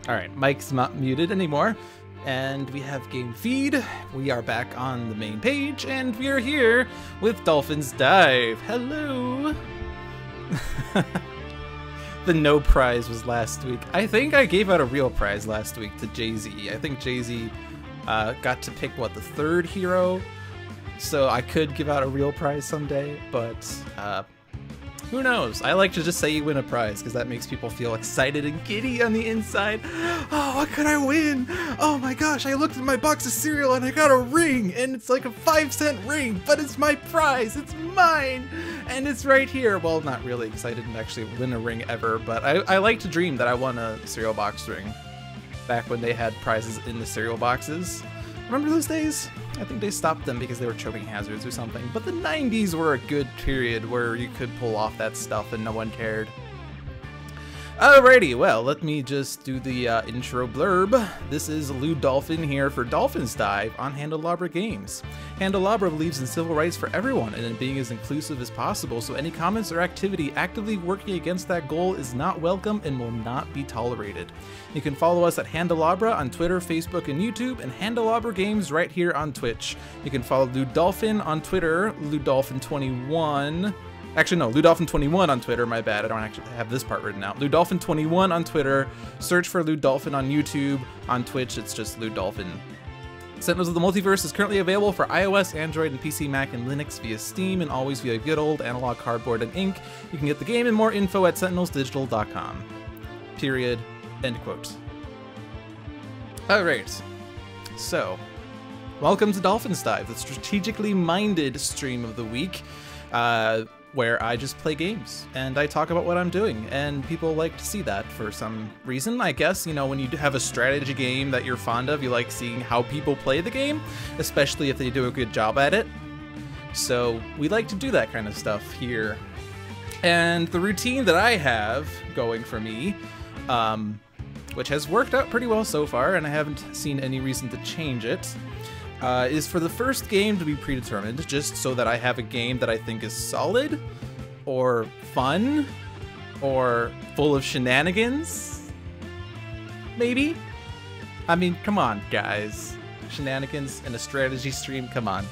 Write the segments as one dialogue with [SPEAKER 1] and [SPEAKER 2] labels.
[SPEAKER 1] All right, Mike's not muted anymore. And we have game feed. We are back on the main page, and we are here with Dolphin's Dive. Hello. The no prize was last week. I think I gave out a real prize last week to Jay-Z. I think Jay-Z got to pick, what, the third hero? So I could give out a real prize someday, but who knows? I like to just say you win a prize because that makes people feel excited and giddy on the inside. Oh, what could I win? Oh my gosh, I looked at my box of cereal and I got a ring, and it's like a 5-cent ring, but it's my prize, it's mine, and it's right here. Well, not really, because I didn't actually win a ring ever, but I like to dream that I won a cereal box ring back when they had prizes in the cereal boxes. Remember those days? I think they stopped them because they were choking hazards or something. But the 90s were a good period where you could pull off that stuff and no one cared. Alrighty, well, let me just do the intro blurb. This is Lou Dolphin here for Dolphin's Dive on Handelabra Games. Handelabra believes in civil rights for everyone and in being as inclusive as possible, so any comments or activity actively working against that goal is not welcome and will not be tolerated. You can follow us at Handelabra on Twitter, Facebook, and YouTube, and Handelabra Games right here on Twitch. You can follow Lou Dolphin on Twitter, LouDolphin21. Actually, no, LouDolphin21 on Twitter, my bad, I don't actually have this part written out. LouDolphin21 on Twitter, search for Lou Dolphin on YouTube, on Twitch, it's just Lou Dolphin. Sentinels of the Multiverse is currently available for iOS, Android, and PC, Mac, and Linux via Steam, and always via good old analog cardboard and ink. You can get the game and more info at sentinelsdigital.com. Period. End quote. Alright, so, welcome to Dolphin's Dive, the strategically minded stream of the week, where I just play games and I talk about what I'm doing, and people like to see that for some reason. I guess, you know, when you have a strategy game that you're fond of, you like seeing how people play the game, especially if they do a good job at it. So we like to do that kind of stuff here. And the routine that I have going for me, which has worked out pretty well so far, and I haven't seen any reason to change it, is for the first game to be predetermined, just so that I have a game that I think is solid, or fun, or full of shenanigans, maybe? I mean, come on, guys. Shenanigans in a strategy stream, come on.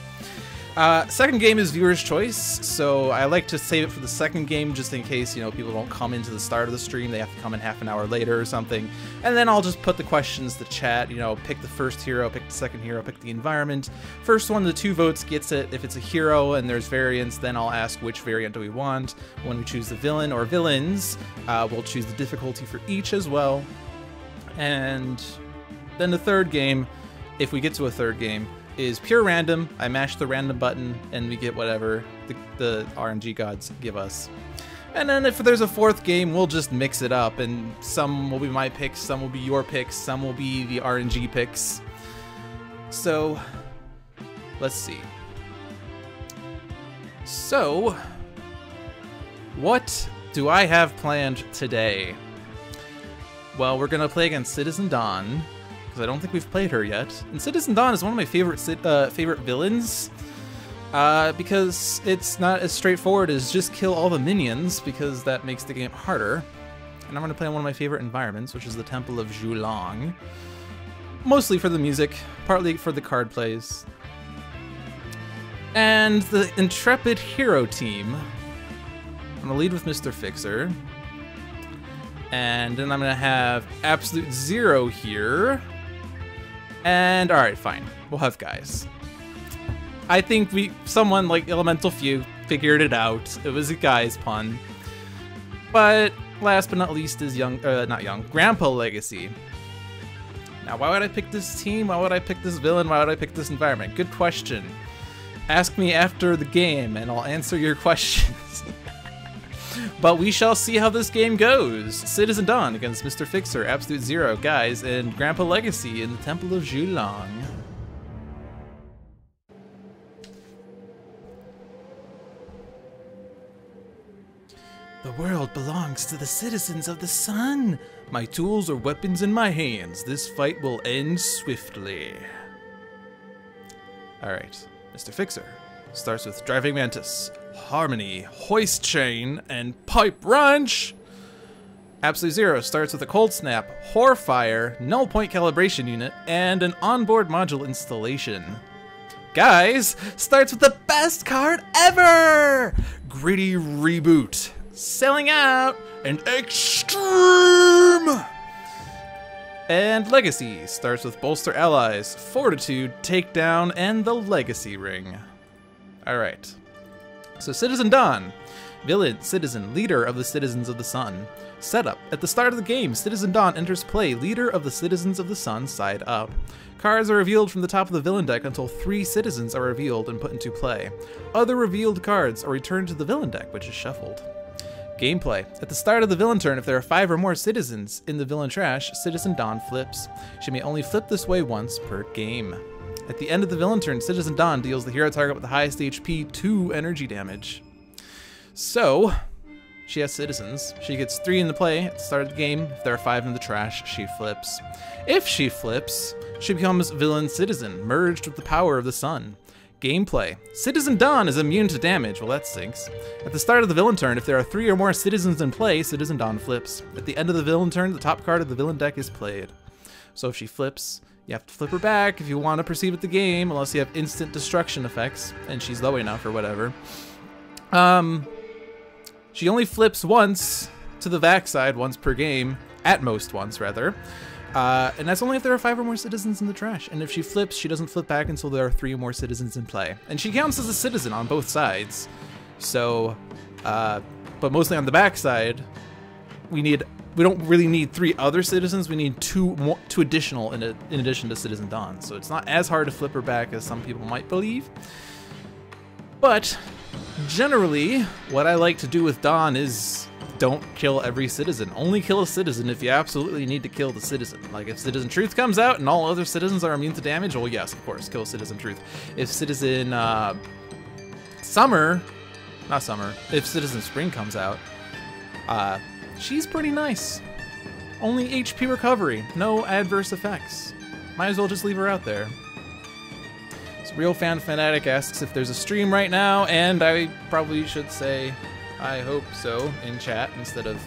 [SPEAKER 1] Second game is viewer's choice, so I like to save it for the second game just in case, you know, people don't come into the start of the stream, they have to come in half an hour later or something. And then I'll just put the questions to chat, you know, pick the first hero, pick the second hero, pick the environment. First one to 2 votes gets it. If it's a hero and there's variants, then I'll ask which variant do we want. When we choose the villain or villains, we'll choose the difficulty for each as well. And then the third game, if we get to a third game, is pure random. I mash the random button and we get whatever the RNG gods give us. And then if there's a fourth game, we'll just mix it up, and some will be my picks, some will be your picks, some will be the RNG picks. So, let's see. So, what do I have planned today? Well, we're gonna play against Citizen Dawn, because I don't think we've played her yet. And Citizen Dawn is one of my favorite villains, because it's not as straightforward as just kill all the minions, because that makes the game harder. And I'm going to play on one of my favorite environments, which is the Temple of Zhulong. Mostly for the music, partly for the card plays. And the Intrepid Hero team, I'm going to lead with Mr. Fixer. And then I'm going to have Absolute Zero here. And alright, fine. We'll have Guise. I think someone like Elemental Few figured it out. It was a Guise pun. But last but not least is Grandpa Legacy. Now, why would I pick this team? Why would I pick this villain? Why would I pick this environment? Good question. Ask me after the game and I'll answer your questions. But we shall see how this game goes. Citizen Dawn against Mr. Fixer, Absolute Zero, Guise, and Grandpa Legacy in the Temple of Zhulong. The world belongs to the citizens of the sun. My tools are weapons in my hands. This fight will end swiftly. Alright, Mr. Fixer starts with Driving Mantis, Harmony, Hoist Chain, and Pipe Wrench. Absolute Zero starts with a Cold Snap, Horfire, Null Point Calibration Unit, and an onboard module installation. Guise starts with the best card ever! Gritty Reboot, Selling Out, and Extreme! And Legacy starts with Bolster Allies, Fortitude, Takedown, and the Legacy Ring. Alright. So Citizen Dawn. Villain, Citizen, Leader of the Citizens of the Sun. Setup. At the start of the game, Citizen Dawn enters play, Leader of the Citizens of the Sun, side up. Cards are revealed from the top of the villain deck until 3 citizens are revealed and put into play. Other revealed cards are returned to the villain deck, which is shuffled. Gameplay. At the start of the villain turn, if there are 5 or more citizens in the villain trash, Citizen Dawn flips. She may only flip this way once per game. At the end of the villain turn, Citizen Dawn deals the hero target with the highest HP 2 energy damage. So, she has citizens. She gets 3 in the play at the start of the game. If there are 5 in the trash, she flips. If she flips, she becomes Villain Citizen, merged with the power of the sun. Gameplay. Citizen Dawn is immune to damage. Well, that stinks. At the start of the villain turn, if there are 3 or more citizens in play, Citizen Dawn flips. At the end of the villain turn, the top card of the villain deck is played. So if she flips, you have to flip her back if you want to proceed with the game, unless you have instant destruction effects, and she's low enough or whatever. She only flips once to the backside, once per game, at most once, rather. And that's only if there are 5 or more citizens in the trash. And if she flips, she doesn't flip back until there are 3 or more citizens in play. And she counts as a citizen on both sides. So, but mostly on the backside, we don't really need 3 other citizens. We need 2 additional in addition to Citizen Dawn. So it's not as hard to flip her back as some people might believe. But generally, what I like to do with Dawn is don't kill every citizen. Only kill a citizen if you absolutely need to kill the citizen. Like if Citizen Truth comes out and all other citizens are immune to damage, well, yes, of course, kill Citizen Truth. If Citizen if Citizen Spring comes out, she's pretty nice. Only HP recovery, no adverse effects. Might as well just leave her out there. Real Fan Fanatic asks if there's a stream right now, and I probably should say I hope so in chat instead of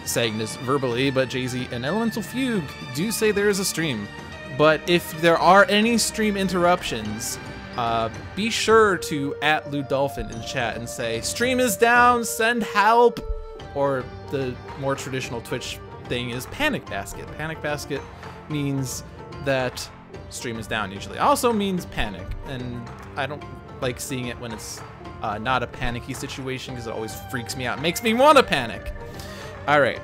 [SPEAKER 1] saying this verbally, but Jay-Z and Elemental Fugue do say there is a stream. But if there are any stream interruptions, be sure to @Dolphin in chat and say, stream is down, send help! Or the more traditional Twitch thing is Panic Basket. Panic Basket means that stream is down usually. Also means panic, and I don't like seeing it when it's not a panicky situation because it always freaks me out. It makes me want to panic. Alright,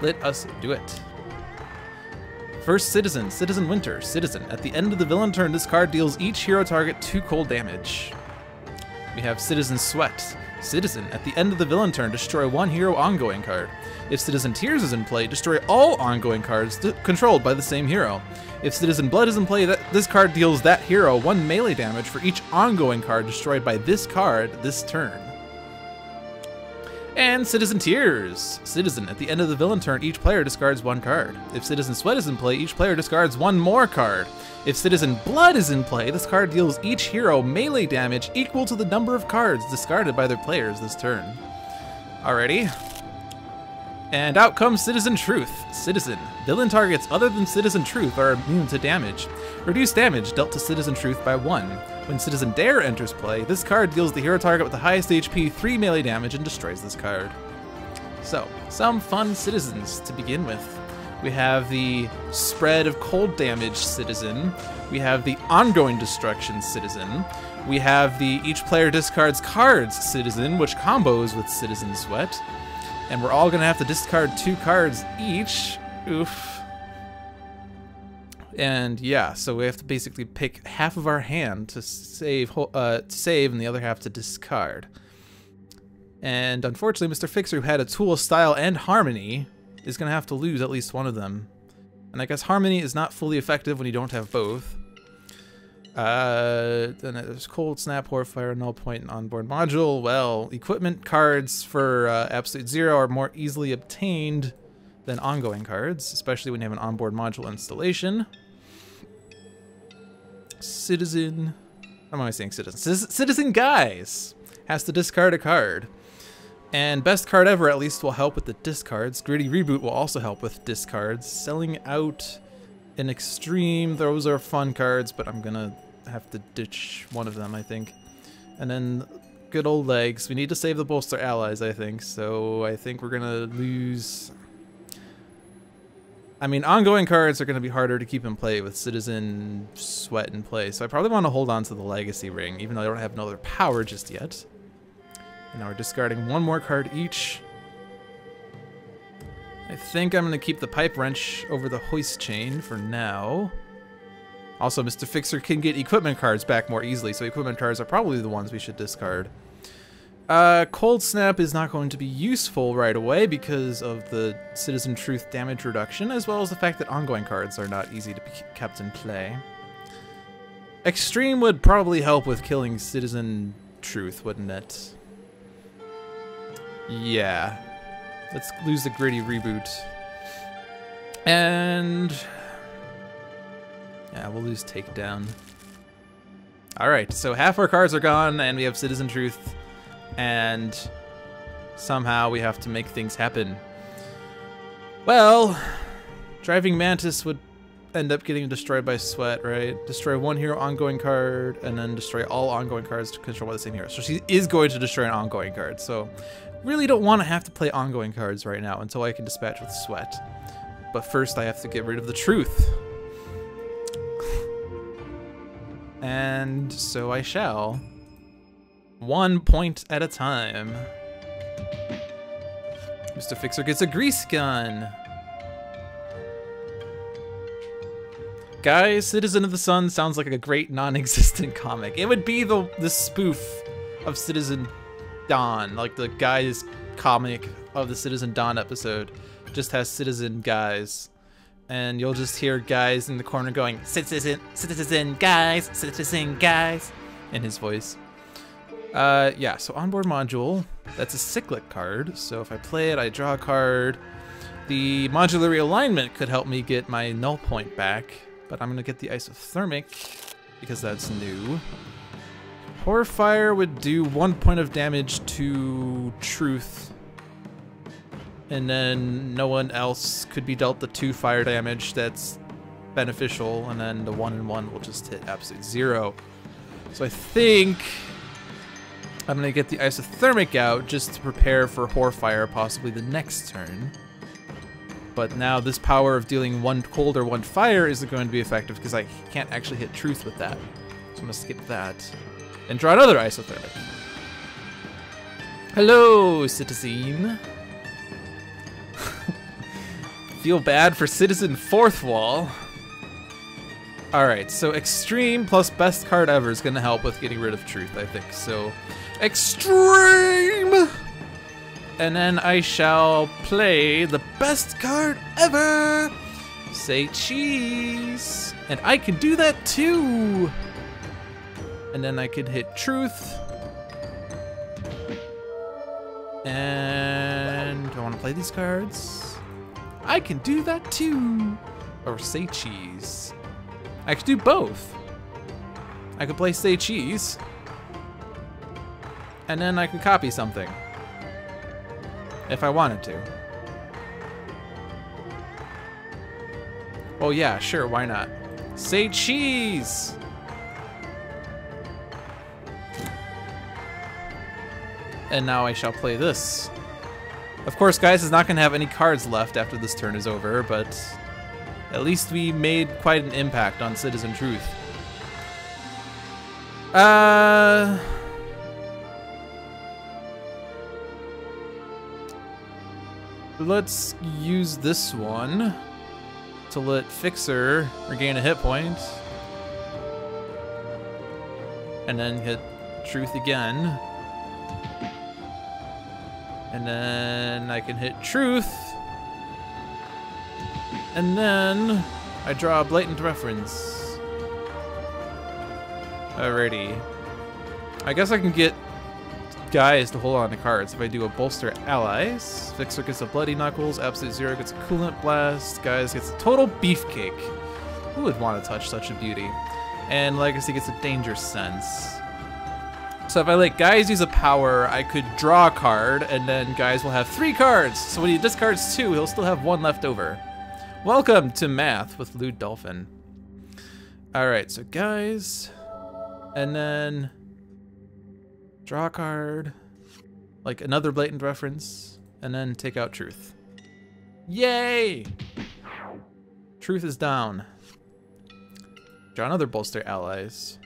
[SPEAKER 1] let us do it. First Citizen, Citizen Winter. Citizen. At the end of the villain turn, this card deals each hero target 2 cold damage. We have Citizen Sweat. Citizen. At the end of the villain turn, destroy 1 hero ongoing card. If Citizen Tears is in play, destroy all ongoing cards controlled by the same hero. If Citizen Blood is in play, this card deals that hero 1 melee damage for each ongoing card destroyed by this card this turn. And Citizen Tears. Citizen. At the end of the villain turn, each player discards 1 card. If Citizen Sweat is in play, each player discards 1 more card. If Citizen Blood is in play, this card deals each hero melee damage equal to the number of cards discarded by their players this turn. Alrighty. And out comes Citizen Truth. Citizen. Villain targets other than Citizen Truth are immune to damage. Reduce damage dealt to Citizen Truth by 1. When Citizen Dare enters play, this card deals the hero target with the highest HP 3 melee damage and destroys this card. So, some fun citizens to begin with. We have the spread of cold damage Citizen. We have the ongoing destruction Citizen. We have the each player discards cards Citizen, which combos with Citizen Sweat. And we're all gonna have to discard 2 cards each. Oof. And yeah, so we have to basically pick half of our hand to save, and the other half to discard. And unfortunately, Mr. Fixer, who had a Tool, Style, and Harmony, is gonna have to lose at least one of them. And I guess Harmony is not fully effective when you don't have both. Then there's Cold Snap, Horfire, Null Point, and Onboard Module. Well, equipment cards for Absolute Zero are more easily obtained than ongoing cards, especially when you have an onboard module installation. Citizen... How am I saying Citizen? Citizen Guise has to discard a card. And best card ever at least will help with the discards. Gritty Reboot will also help with discards. Selling out in Extreme, those are fun cards, but I'm gonna have to ditch one of them, I think. And then good old Legs. We need to save the bolster allies, I think, so I think we're gonna lose... I mean, ongoing cards are going to be harder to keep in play with Citizen Sweat in play, so I probably want to hold on to the Legacy Ring, even though I don't have another power just yet. And now we're discarding one more card each. I think I'm going to keep the Pipe Wrench over the Hoist Chain for now. Also, Mr. Fixer can get equipment cards back more easily, so equipment cards are probably the ones we should discard. Cold Snap is not going to be useful right away because of the Citizen Truth damage reduction, as well as the fact that ongoing cards are not easy to be kept in play. Extreme would probably help with killing Citizen Truth, wouldn't it? Yeah. Let's lose the Gritty Reboot. And... yeah, we'll lose Takedown. Alright, so half our cards are gone, and we have Citizen Truth. And somehow we have to make things happen. Well, Driving Mantis would end up getting destroyed by Sweat, right? Destroy one hero ongoing card, and then destroy all ongoing cards to control by the same hero. So she is going to destroy an ongoing card. So really don't want to have to play ongoing cards right now until I can dispatch with Sweat. But first I have to get rid of the Truth. And so I shall. 1 point at a time. Mr. Fixer gets a grease gun. Guys, Citizen of the Sun sounds like a great non-existent comic. It would be the spoof of Citizen Dawn, like the Guise comic of the Citizen Dawn episode. Just has Citizen Guise. And you'll just hear Guise in the corner going, Citizen Guise, in his voice. Yeah, so onboard module, that's a cyclic card, so if I play it, I draw a card. The modular realignment could help me get my null point back, but I'm gonna get the isothermic, because that's new. Horrorfire would do 1 point of damage to Truth, and then no one else could be dealt the 2 fire damage that's beneficial, and then the 1/1 will just hit absolute 0. So I think I'm gonna get the isothermic out just to prepare for Horrorfire possibly the next turn. But now this power of dealing 1 cold or 1 fire isn't going to be effective because I can't actually hit Truth with that. So I'm gonna skip that. And draw another isothermic. Hello, Citizen. Feel bad for Citizen Fourth Wall. Alright, so Extreme plus best card ever is gonna help with getting rid of Truth, I think. So Extreme! And then I shall play the best card ever! Say cheese! And I can do that too! And then I can hit Truth. And do I want to play these cards? I can do that too! Or say cheese. I could do both. I could play Say Cheese. And then I could copy something. If I wanted to. Oh yeah, sure, why not? Say cheese! And now I shall play this. Of course, Guise is not going to have any cards left after this turn is over, but at least we made quite an impact on Citizen Truth. Let's use this one to let Fixer regain a hit point. And then hit Truth again. And then I can hit Truth. And then I draw a blatant reference. Alrighty. I guess I can get Guise to hold on to cards. If I do a bolster allies, Fixer gets a Bloody Knuckles, Absolute Zero gets a Coolant Blast, Guise gets a total beefcake. Who would want to touch such a beauty? And Legacy gets a Danger Sense. So if I let Guise use a power, I could draw a card, and then Guise will have 3 cards. So when he discards 2, he'll still have 1 left over. Welcome to Math with Lewd Dolphin. Alright, so Guise, and then draw a card, like another blatant reference, and then take out Truth. Yay! Truth is down. Draw another bolster allies.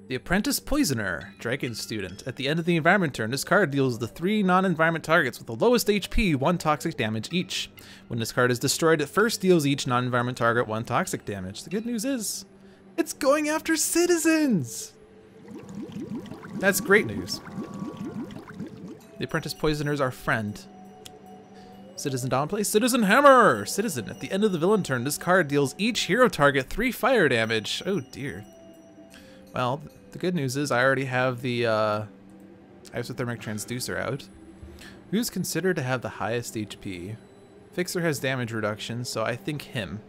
[SPEAKER 1] The Apprentice Poisoner, Dragon Student. At the end of the environment turn, this card deals the 3 non-environment targets with the lowest HP 1 toxic damage each. When this card is destroyed, it first deals each non-environment target 1 toxic damage. The good news is, it's going after citizens! That's great news. The Apprentice Poisoner is our friend. Citizen downplay, Citizen Hammer! Citizen, at the end of the villain turn, this card deals each hero target 3 fire damage. Oh dear. Well, the good news is I already have the isothermic transducer out. Who's considered to have the highest HP? Fixer has damage reduction, so I think him.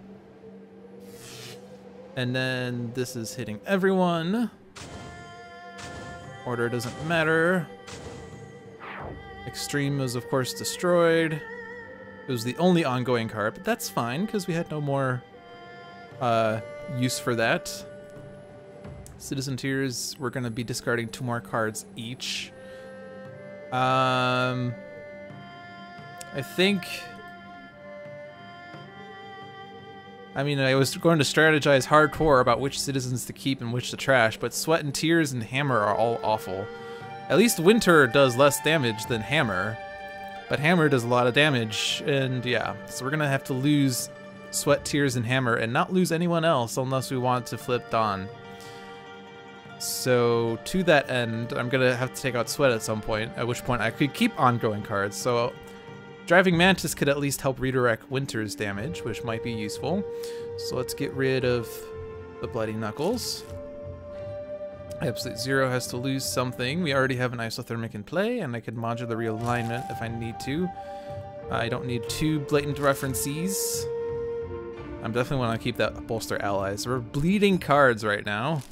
[SPEAKER 1] And then this is hitting everyone. Order doesn't matter. Extreme was of course destroyed. It was the only ongoing card, but that's fine because we had no more use for that. Citizen Tiers, we're gonna be discarding 2 more cards each. I think... I mean, I was going to strategize hardcore about which citizens to keep and which to trash, but Sweat and Tears and Hammer are all awful. At least Winter does less damage than Hammer, but Hammer does a lot of damage, and yeah. So we're gonna have to lose Sweat, Tears, and Hammer and not lose anyone else unless we want to flip Dawn. So to that end, I'm gonna have to take out Sweat at some point, at which point I could keep ongoing cards. So Driving Mantis could at least help redirect Winter's damage, which might be useful. So let's get rid of the Bloody Knuckles. Absolute Zero has to lose something. We already have an Isothermic in play, and I could modular realignment if I need to. I don't need 2 blatant references. I'm definitely want to keep that bolster allies. We're bleeding cards right now.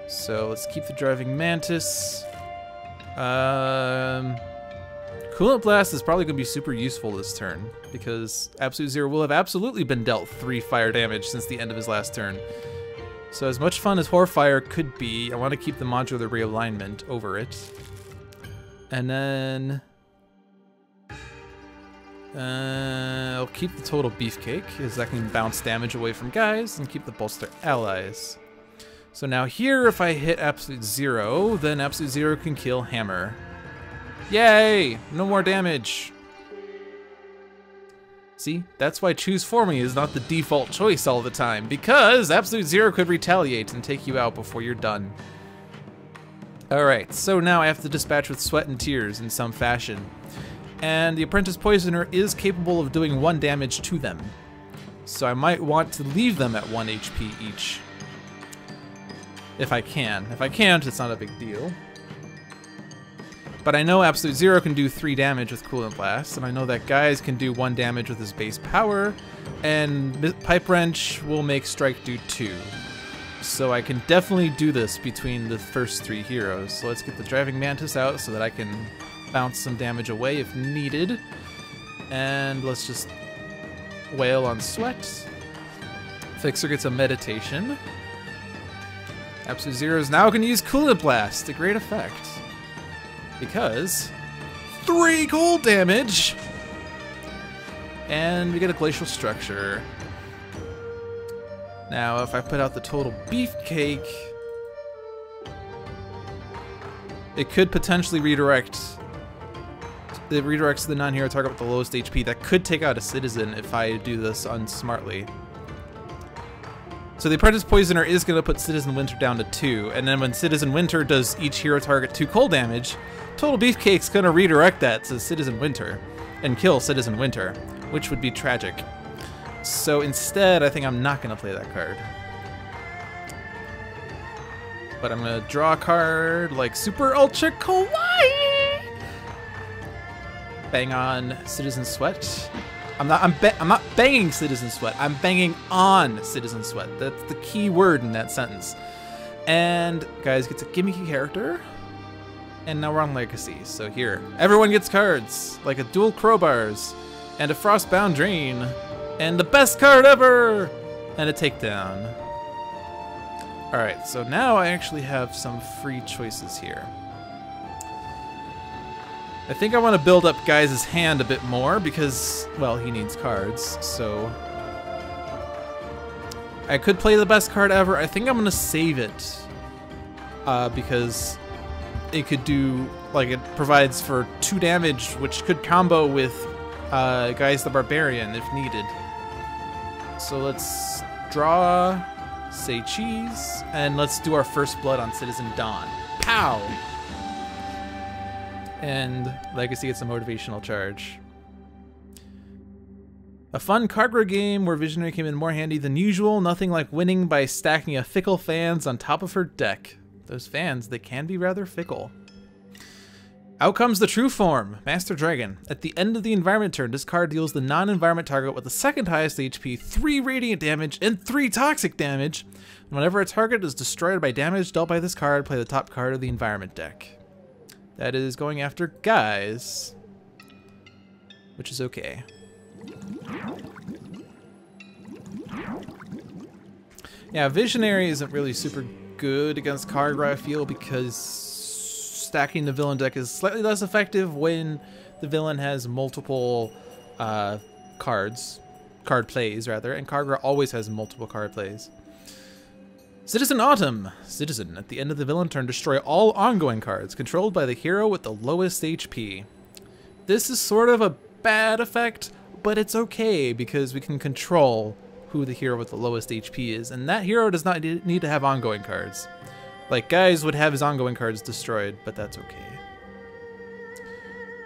[SPEAKER 1] So let's keep the Driving Mantis. Coolant Blast is probably going to be super useful this turn, because Absolute Zero will have absolutely been dealt 3 fire damage since the end of his last turn. So as much fun as Horfire could be, I want to keep the modular realignment over it. And then... I'll keep the total Beefcake, because that can bounce damage away from guys, and keep the bolster allies. So now here, if I hit Absolute Zero, then Absolute Zero can kill Hammer. Yay! No more damage! See, that's why Choose For Me is not the default choice all the time, because Absolute Zero could retaliate and take you out before you're done. Alright, so now I have to dispatch with Sweat and Tears in some fashion. And the Apprentice Poisoner is capable of doing 1 damage to them. So I might want to leave them at 1 HP each. If I can. If I can't, it's not a big deal. But I know Absolute Zero can do 3 damage with Coolant Blast, and I know that Guise can do 1 damage with his base power, and Pipe Wrench will make Strike do 2. So I can definitely do this between the first 3 heroes. So let's get the Driving Mantis out so that I can bounce some damage away if needed. And let's just wail on Sweat. Fixer gets a Meditation. Absolute Zero is now going to use Coolant Blast to great effect. Because 3 cold damage! And we get a Glacial Structure. Now, if I put out the total Beefcake, it could potentially redirect. It redirects the non-hero target with the lowest HP. That could take out a citizen if I do this unsmartly. So the Apprentice Poisoner is going to put Citizen Winter down to 2, and then when Citizen Winter does each hero target 2 cold damage, Total Beefcake's going to redirect that to Citizen Winter and kill Citizen Winter, which would be tragic. So instead, I think I'm not going to play that card. But I'm going to draw a card like Super Ultra Kawaii! Bang on Citizen Sweat. I'm not banging Citizen Sweat. I'm banging on Citizen Sweat. That's the key word in that sentence. And Guise gets a gimmicky character. And now we're on Legacy. So here, everyone gets cards, like a dual crowbars, and a frostbound drain, and the best card ever, and a takedown. All right, so now I actually have some free choices here. I think I want to build up Guise's hand a bit more because, well, he needs cards, so I could play the best card ever. I think I'm going to save it because it could do, like, it provides for 2 damage, which could combo with Guise the Barbarian if needed. So let's draw, say cheese, and let's do our first blood on Citizen Dawn. Pow! And Legacy gets a motivational charge. A fun Cargo game where Visionary came in more handy than usual. Nothing like winning by stacking a fickle fans on top of her deck. Those fans, they can be rather fickle. Out comes the true form, Master Dragon. At the end of the environment turn, this card deals the non-environment target with the second highest HP, 3 radiant damage, and 3 toxic damage. Whenever a target is destroyed by damage dealt by this card, play the top card of the environment deck. That is going after Guise, which is okay. Yeah, Visionary isn't really super good against Cargo, I feel, because stacking the villain deck is slightly less effective when the villain has multiple card plays, rather, and Cargo always has multiple card plays. Citizen Autumn. Citizen, at the end of the villain turn, destroy all ongoing cards controlled by the hero with the lowest HP. This is sort of a bad effect, but it's okay because we can control who the hero with the lowest HP is, and that hero does not need to have ongoing cards. Like, Guise would have his ongoing cards destroyed, but that's okay.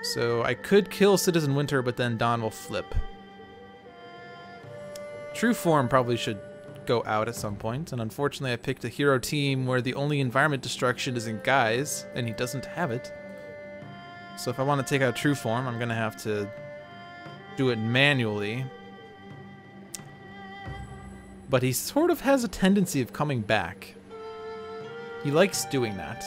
[SPEAKER 1] So I could kill Citizen Winter, but then Dawn will flip. True Form probably should go out at some point, and unfortunately I picked a hero team where the only environment destruction is in Guise, and he doesn't have it. So if I want to take out True Form, I'm gonna have to do it manually. But he sort of has a tendency of coming back. He likes doing that.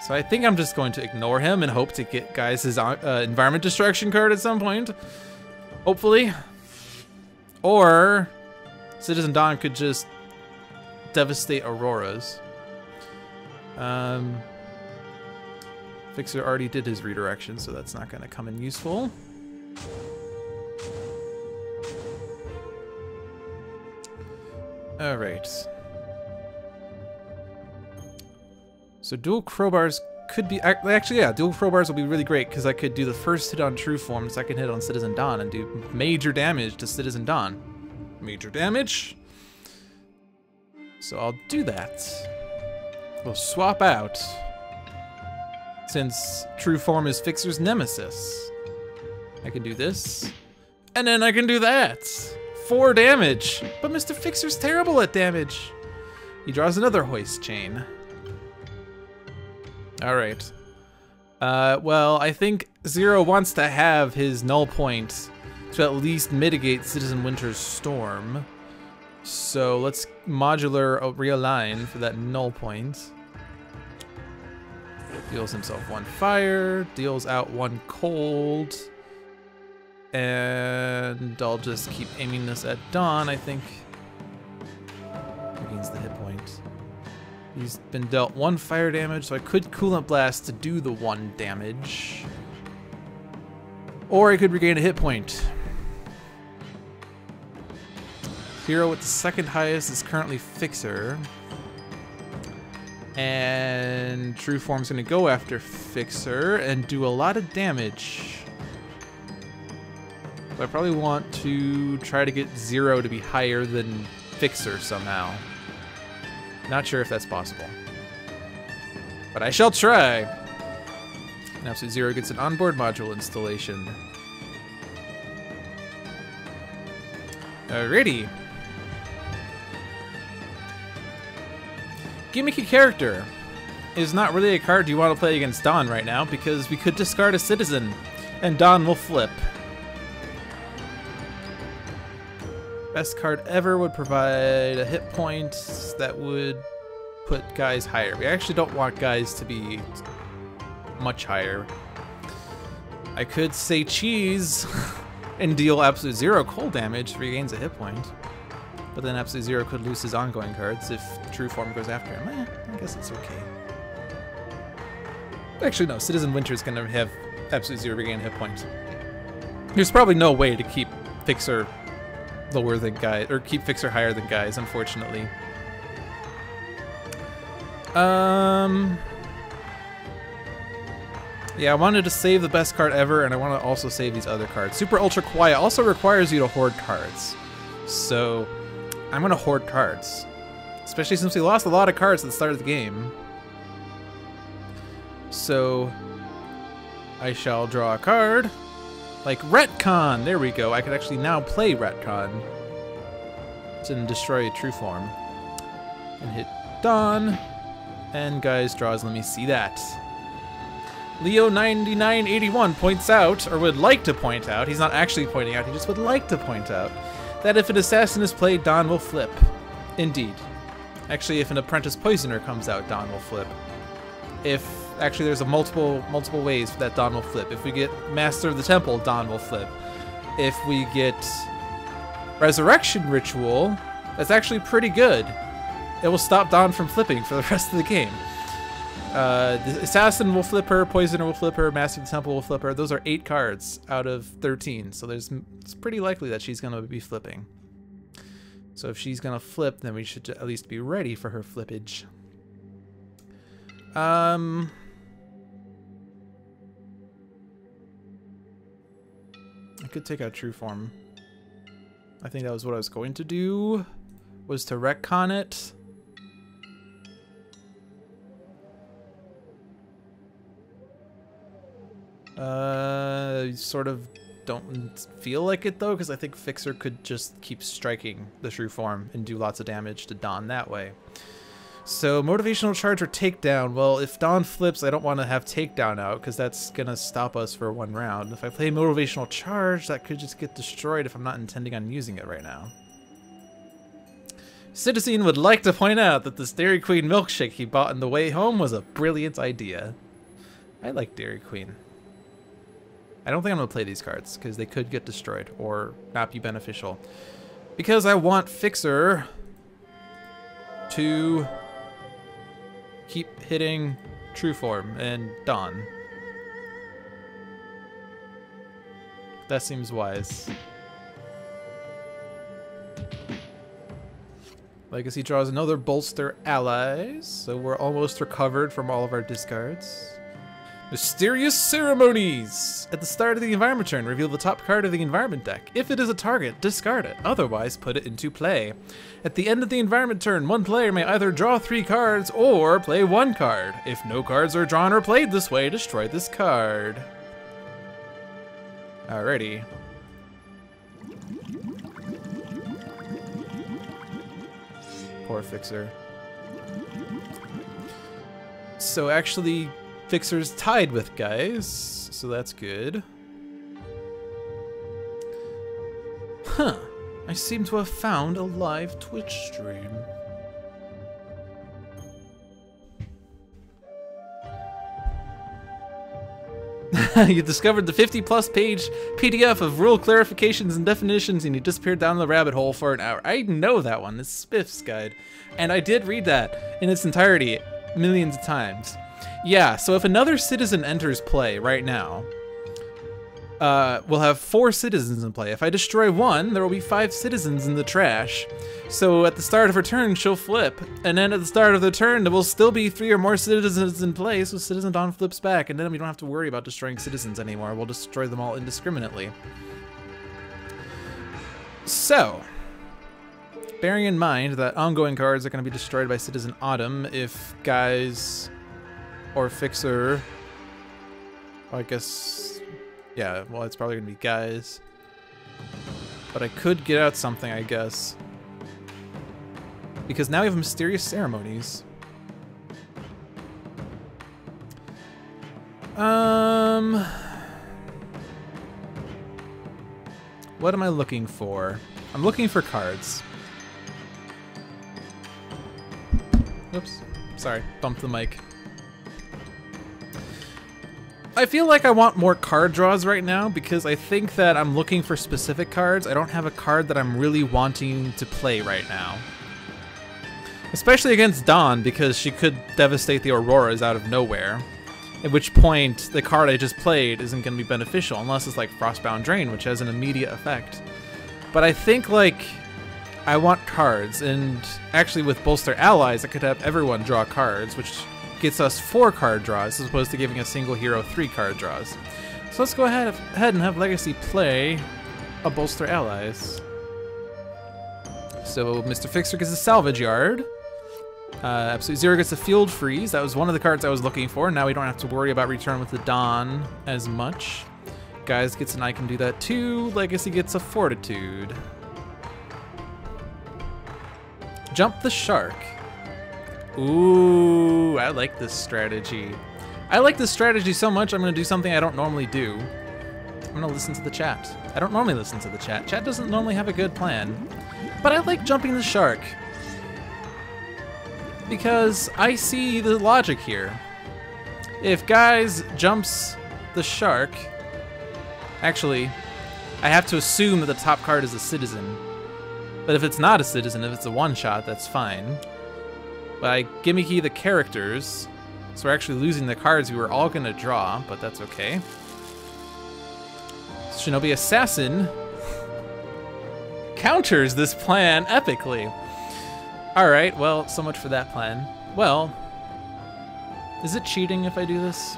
[SPEAKER 1] So I think I'm just going to ignore him and hope to get Guise's environment destruction card at some point. Hopefully. Or Citizen Dawn could just devastate Auroras. Fixer already did his redirection, so that's not going to come in useful. Alright. So dual crowbars could be... Actually, yeah, dual crowbars will be really great because I could do the first hit on True Form, second hit on Citizen Dawn, and do major damage to Citizen Dawn. Major damage. So I'll do that. We'll swap out, since True Form is Fixer's nemesis. I can do this, and then I can do that. 4 damage, but Mr. Fixer's terrible at damage. He draws another hoist chain. All right. Well, I think Zero wants to have his null point to at least mitigate Citizen Winter's storm. So let's modular realign for that null point. Deals himself 1 fire, deals out 1 cold. And I'll just keep aiming this at Dawn, I think. Regains the hit point. He's been dealt 1 fire damage, so I could Coolant Blast to do the 1 damage. Or I could regain a hit point. Hero with the second highest is currently Fixer. And True Form's gonna go after Fixer and do a lot of damage. So I probably want to try to get Zero to be higher than Fixer somehow. Not sure if that's possible, but I shall try. Now, so Zero gets an onboard module installation. Alrighty. Gimmicky character is not really a card you want to play against Dawn right now because we could discard a Citizen and Dawn will flip. Best card ever would provide a hit point that would put Guise higher. We actually don't want Guise to be much higher. I could say cheese and deal Absolute Zero cold damage if he gains a hit point. But then Absolute Zero could lose his ongoing cards if True Form goes after him. I guess it's okay. Actually, no. Citizen Winter's gonna have Absolute Zero regain hit points. There's probably no way to keep Fixer lower than Guise, or keep Fixer higher than Guise, unfortunately. Yeah, I wanted to save the best card ever, and I want to also save these other cards. Super Ultra Quiet also requires you to hoard cards. So, I'm going to hoard cards. Especially since we lost a lot of cards at the start of the game. So, I shall draw a card. Like Retcon! There we go. I could actually now play Retcon. And destroy True Form. And hit Dawn. And Guise draws, let me see that. Leo9981 points out, or would like to point out, he's not actually pointing out, he just would like to point out, that if an assassin is played, Dawn will flip. Indeed. Actually, if an apprentice poisoner comes out, Dawn will flip. If, actually there's a multiple ways that Dawn will flip. If we get Master of the Temple, Dawn will flip. If we get Resurrection Ritual, that's actually pretty good. It will stop Dawn from flipping for the rest of the game. The Assassin will flip her, Poisoner will flip her, Master of the Temple will flip her. Those are 8 cards out of 13, so it's pretty likely that she's going to be flipping. So if she's going to flip, then we should at least be ready for her flippage. I could take out True Form. I think that was what I was going to do, was to retcon it. Sort of don't feel like it though, because I think Fixer could just keep striking the True Form and do lots of damage to Dawn that way. So Motivational Charge or Takedown. Well, if Dawn flips, I don't want to have Takedown out because that's gonna stop us for 1 round. If I play Motivational Charge, that could just get destroyed if I'm not intending on using it right now. Citizen would like to point out that this Dairy Queen milkshake he bought on the way home was a brilliant idea. I like Dairy Queen. I don't think I'm going to play these cards, because they could get destroyed, or not be beneficial. Because I want Fixer to keep hitting True Form and Dawn. That seems wise. Legacy draws another Bolster Allies, so we're almost recovered from all of our discards. Mysterious Ceremonies! At the start of the environment turn, reveal the top card of the environment deck. If it is a target, discard it. Otherwise, put it into play. At the end of the environment turn, one player may either draw 3 cards or play 1 card. If no cards are drawn or played this way, destroy this card. Alrighty. Poor Fixer. So actually, Fixer's tied with Guise, so that's good. Huh. I seem to have found a live Twitch stream. You discovered the 50+ page PDF of rule clarifications and definitions and you disappeared down the rabbit hole for an hour. I know that one. It's Spiff's Guide. And I did read that in its entirety millions of times. Yeah, so if another citizen enters play right now, we'll have 4 citizens in play. If I destroy 1, there will be 5 citizens in the trash. So at the start of her turn, she'll flip. And then at the start of the turn, there will still be 3 or more citizens in play, so Citizen Dawn flips back. And then we don't have to worry about destroying citizens anymore. We'll destroy them all indiscriminately. So, bearing in mind that ongoing cards are going to be destroyed by Citizen Autumn if Guise or Fixer, I guess, yeah, well, it's probably going to be Guise. But I could get out something, I guess. Because now we have Mysterious Ceremonies. What am I looking for? I'm looking for cards. Oops. Sorry, bumped the mic. I feel like I want more card draws right now because I think that I'm looking for specific cards. I don't have a card that I'm really wanting to play right now. Especially against Dawn, because she could devastate the Auroras out of nowhere. At which point, the card I just played isn't going to be beneficial, unless it's like Frostbound Drain, which has an immediate effect. But I think, like, I want cards, and actually with Bolster Allies, I could have everyone draw cards, which gets us 4 card draws, as opposed to giving a single hero 3 card draws. So let's go ahead and have Legacy play a Bolster Allies. So Mr. Fixer gets a Salvage Yard. Absolute Zero gets a Field Freeze. That was one of the cards I was looking for. Now we don't have to worry about Return with the Dawn as much. Guise gets an I can do that too. Legacy gets a Fortitude. Jump the Shark. Ooh, I like this strategy. I like this strategy so much, I'm going to do something I don't normally do. I'm going to listen to the chat. I don't normally listen to the chat. Chat doesn't normally have a good plan. But I like jumping the shark. Because I see the logic here. If Guise jumps the shark... Actually, I have to assume that the top card is a citizen. But if it's not a citizen, if it's a one-shot, that's fine. But I gimmicky the characters, so we're actually losing the cards we were all gonna draw, but that's okay. Shinobi Assassin counters this plan epically. Alright, well, so much for that plan. Well, is it cheating if I do this?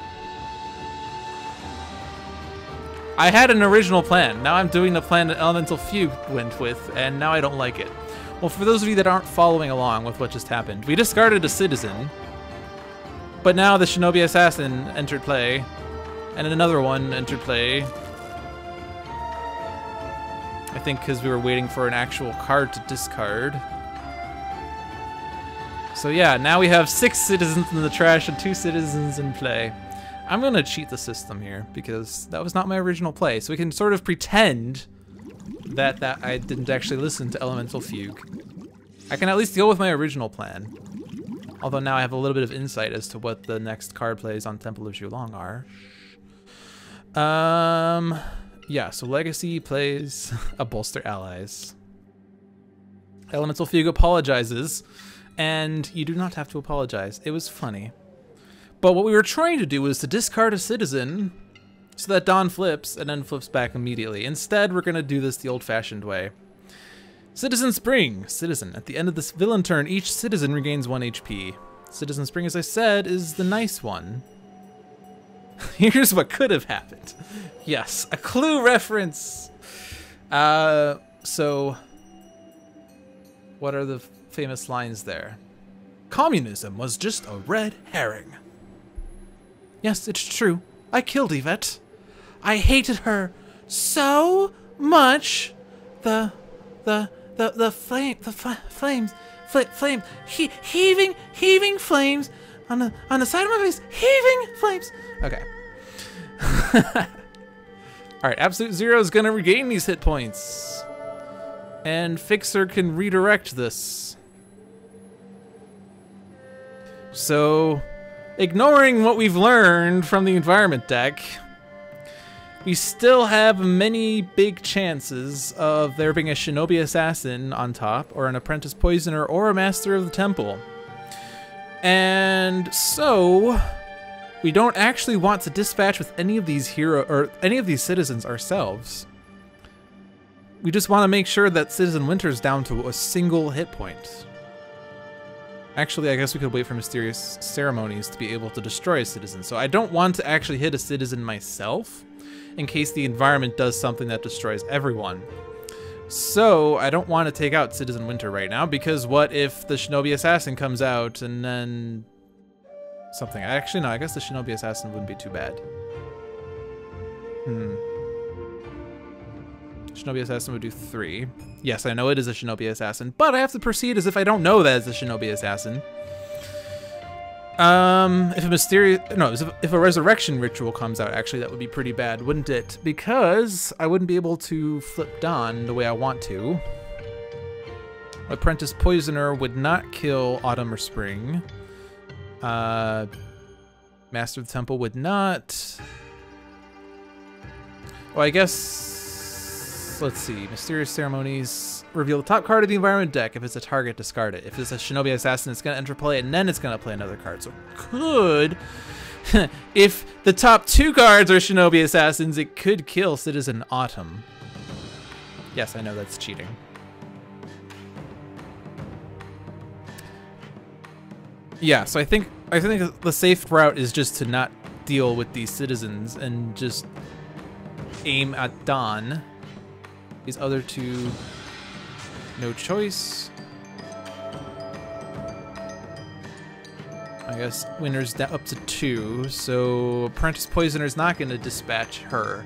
[SPEAKER 1] I had an original plan. Now I'm doing the plan that Elemental Fugue went with, and now I don't like it. Well, for those of you that aren't following along with what just happened, we discarded a citizen, but now the Shinobi Assassin entered play, and another one entered play. I think because we were waiting for an actual card to discard. So yeah, now we have 6 citizens in the trash and 2 citizens in play. I'm gonna cheat the system here because that was not my original play, so we can sort of pretend that I didn't actually listen to Elemental Fugue. I can at least go with my original plan. Although now I have a little bit of insight as to what the next card plays on Temple of Zhulong are. Yeah, so Legacy plays a Bolster Allies. Elemental Fugue apologizes, and you do not have to apologize. It was funny. But what we were trying to do was to discard a citizen so that Dawn flips and then flips back immediately. Instead, we're going to do this the old-fashioned way. Citizen Spring. Citizen. At the end of this villain turn, each citizen regains 1 HP. Citizen Spring, as I said, is the nice one. Here's what could have happened. Yes, a clue reference. So, what are the famous lines there? Communism was just a red herring. Yes, it's true. I killed Yvette. I hated her so much. The flames, heaving flames on the side of my face, heaving flames. Okay. All right, Absolute Zero is gonna regain these hit points, and Fixer can redirect this. So, ignoring what we've learned from the environment deck, we still have many big chances of there being a Shinobi Assassin on top, or an Apprentice Poisoner, or a Master of the Temple. And so, we don't actually want to dispatch with any of these citizens ourselves. We just want to make sure that Citizen Winter's down to a single hit point. Actually, I guess we could wait for Mysterious Ceremonies to be able to destroy a citizen. So I don't want to actually hit a citizen myself, in case the environment does something that destroys everyone. So I don't want to take out Citizen Winter right now, because what if the Shinobi Assassin comes out and then something? Actually, no, I guess the Shinobi Assassin wouldn't be too bad. Shinobi Assassin would do 3. Yes, I know it is a Shinobi Assassin, but I have to proceed as if I don't know that it's a Shinobi Assassin. If a Resurrection Ritual comes out, actually that would be pretty bad, wouldn't it? Because I wouldn't be able to flip Dawn the way I want to. Apprentice Poisoner would not kill Autumn or Spring. Master of the Temple would not. Well, I guess, let's see. Mysterious Ceremonies. Reveal the top card of the environment deck. If it's a target, discard it. If it's a Shinobi Assassin, it's going to enter play, and then it's going to play another card. So it could, if the top 2 cards are Shinobi Assassins, it could kill Citizen Autumn. Yes, I know that's cheating. Yeah, so I think the safe route is just to not deal with these citizens and just aim at Dawn. These other 2, no choice. I guess winner's up to 2, so Apprentice Poisoner's not going to dispatch her.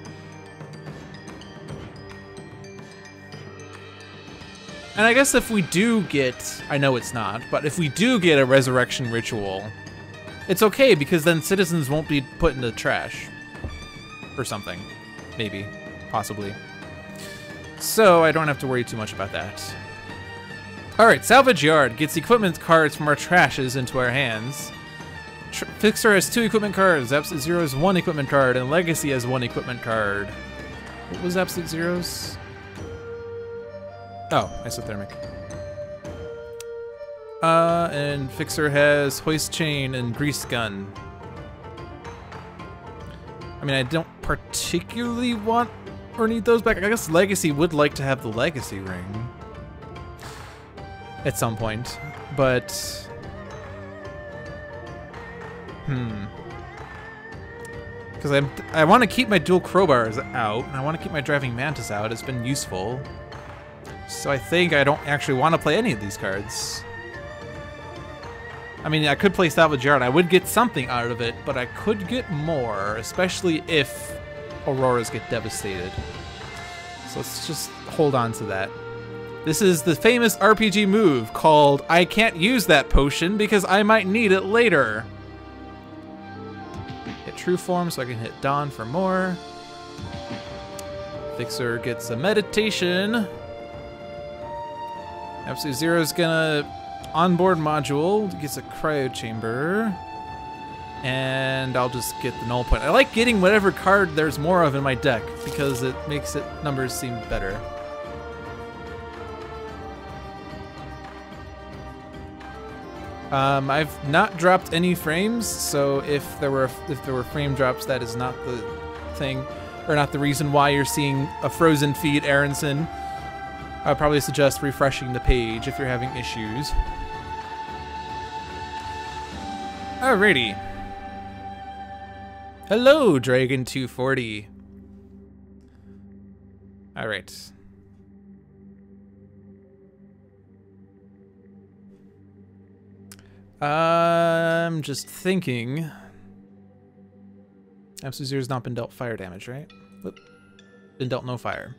[SPEAKER 1] And I guess if we do get, I know it's not, but if we do get a resurrection ritual, it's okay because then citizens won't be put in the trash or something. Maybe, possibly. So I don't have to worry too much about that. Alright, Salvage Yard gets equipment cards from our trashes into our hands. Fixer has 2 equipment cards, Absolute Zero has 1 equipment card, and Legacy has 1 equipment card. What was Absolute Zero's? Oh, Isothermic. And Fixer has Hoist Chain and Grease Gun. I mean, I don't particularly want or need those back. I guess Legacy would like to have the Legacy Ring at some point, but because I want to keep my dual crowbars out, and I want to keep my driving mantis out. It's been useful. So I think I don't actually want to play any of these cards. I mean, I could play Salvage Yard. I would get something out of it, but I could get more, especially if Auroras get devastated. So let's just hold on to that. This is the famous RPG move called I can't use that potion because I might need it later. Hit True Form so I can hit Dawn for more. Fixer gets a Meditation. Absolute Zero's gonna onboard module, gets a cryo chamber, and I'll just get the null point. I like getting whatever card there's more of in my deck because it makes it numbers seem better. I've not dropped any frames, so if there were frame drops, that is not the thing, or not the reason why you're seeing a frozen feed, Aronson. I'd probably suggest refreshing the page if you're having issues. Alrighty. Hello, Dragon240. Alright. I'm just thinking. Absolute Zero's not been dealt fire damage, right? Whoop. Been dealt no fire.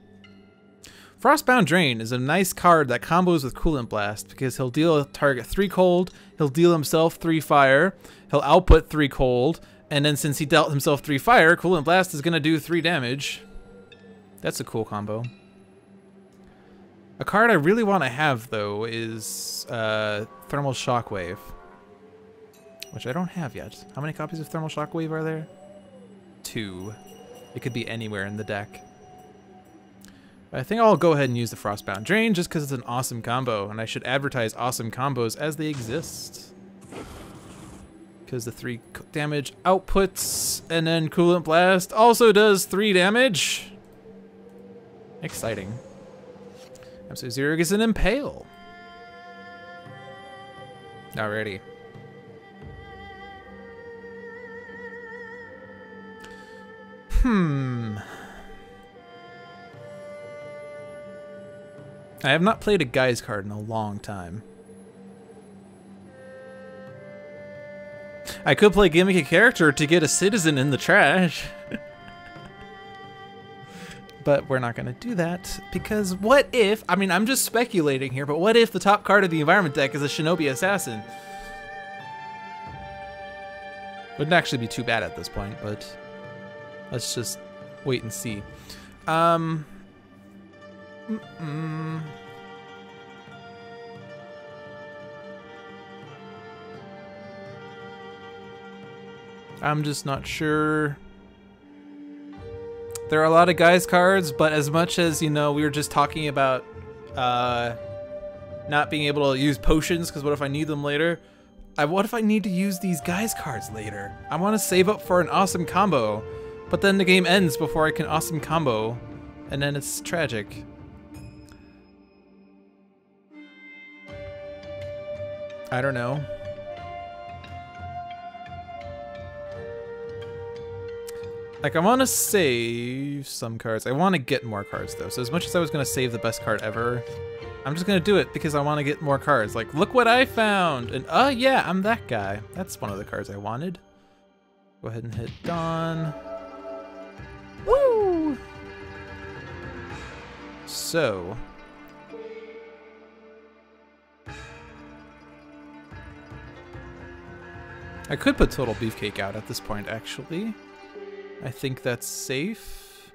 [SPEAKER 1] Frostbound Drain is a nice card that combos with Coolant Blast because he'll deal a target 3 cold, he'll deal himself 3 fire, he'll output 3 cold, and then since he dealt himself 3 fire, Coolant Blast is going to do 3 damage. That's a cool combo. A card I really want to have, though, is Thermal Shockwave, which I don't have yet. How many copies of Thermal Shockwave are there? 2. It could be anywhere in the deck. I think I'll go ahead and use the Frostbound Drain just because it's an awesome combo, and I should advertise awesome combos as they exist. Because the 3 damage outputs, and then Coolant Blast also does 3 damage. Exciting. Absolute Zero gets an Impale. Alrighty. I have not played a Guise card in a long time. I could play Gimmick a Character to get a citizen in the trash. But we're not going to do that because what if, I mean, I'm just speculating here, but what if the top card of the environment deck is a Shinobi Assassin? Wouldn't actually be too bad at this point, but let's just wait and see. I'm just not sure. There are a lot of Guise cards, but as much as, you know, we were just talking about not being able to use potions, because what if I need them later? What if I need to use these Guise cards later? I want to save up for an awesome combo, but then the game ends before I can awesome combo, and then it's tragic. I don't know. Like, I want to save some cards. I want to get more cards, though. So as much as I was going to save the best card ever, I'm just going to do it because I want to get more cards. Like, look what I found! And, oh, yeah, I'm that guy. That's one of the cards I wanted. Go ahead and hit Dawn. Woo! So... I could put Total Beefcake out at this point, actually. I think that's safe.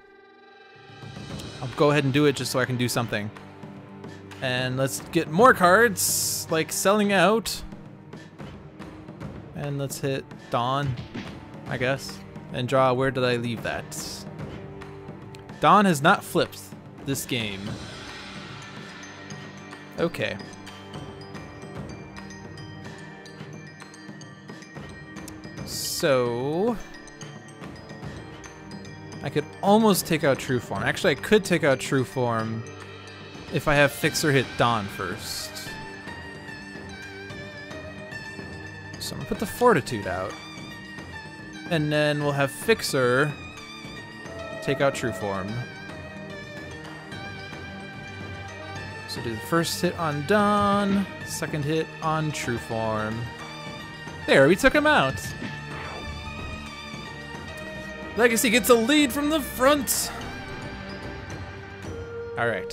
[SPEAKER 1] I'll go ahead and do it just so I can do something. And let's get more cards, like selling out. And let's hit Dawn, I guess. And draw, where did I leave that? Dawn has not flipped this game. Okay. So... I could almost take out True Form. Actually, I could take out True Form if I have Fixer hit Dawn first. So I'm gonna put the Fortitude out. And then we'll have Fixer take out True Form. So do the first hit on Dawn, second hit on True Form. There, we took him out. Legacy gets a lead from the front. All right.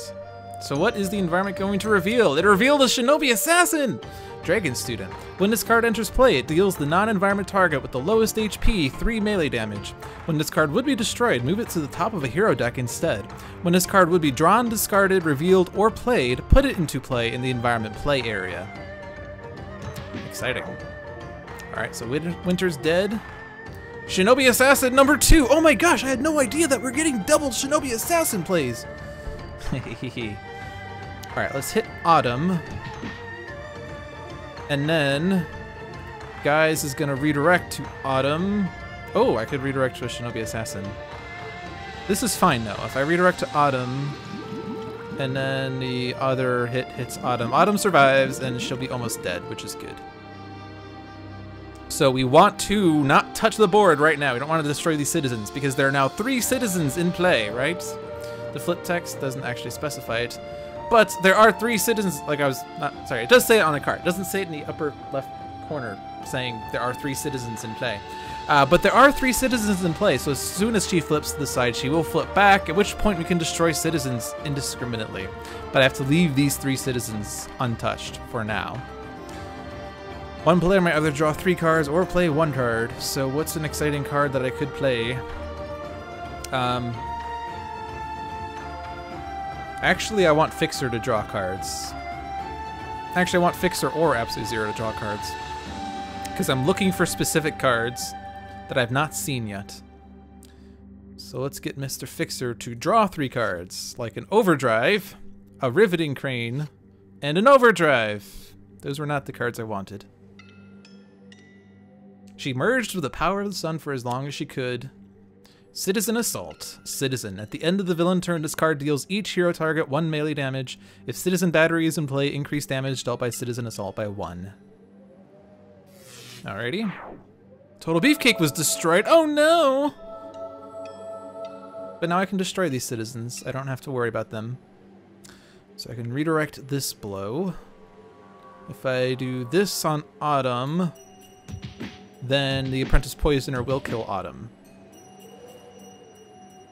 [SPEAKER 1] So what is the environment going to reveal? It revealed a Shinobi Assassin! Dragon Student. When this card enters play, it deals the non-environment target with the lowest HP 3 melee damage. When this card would be destroyed, move it to the top of a hero deck instead. When this card would be drawn, discarded, revealed, or played, put it into play in the environment play area. Exciting. All right, so Winter's dead. Shinobi Assassin number 2. Oh my gosh, I had no idea that we're getting double Shinobi Assassin plays. All right, let's hit Autumn. And then Guise is gonna redirect to Autumn. Oh, I could redirect to a Shinobi Assassin. This is fine though. If I redirect to Autumn and then the other hit hits Autumn, Autumn survives and she'll be almost dead, which is good. So we want to not touch the board right now. We don't want to destroy these citizens because there are now 3 citizens in play, right? The flip text doesn't actually specify it, but there are 3 citizens. Like I was not sorry, it does say it on the card. It doesn't say it in the upper left corner saying there are 3 citizens in play. But there are 3 citizens in play, so as soon as she flips to the side, she will flip back, at which point we can destroy citizens indiscriminately. But I have to leave these 3 citizens untouched for now. One player might either draw 3 cards or play 1 card. So what's an exciting card that I could play? Actually, I want Fixer to draw cards. Actually, I want Fixer or Absolute Zero to draw cards. Because I'm looking for specific cards that I've not seen yet. So let's get Mr. Fixer to draw 3 cards, like an Overdrive, a Riveting Crane, and an Overdrive. Those were not the cards I wanted. She merged with the power of the sun for as long as she could. Citizen Assault. Citizen. At the end of the villain turn, this card deals each hero target 1 melee damage. If Citizen Battery is in play, increase damage dealt by Citizen Assault by 1. Alrighty. Total Beefcake was destroyed. Oh no! But now I can destroy these citizens. I don't have to worry about them. So I can redirect this blow. If I do this on Autumn, then the Apprentice Poisoner will kill Autumn.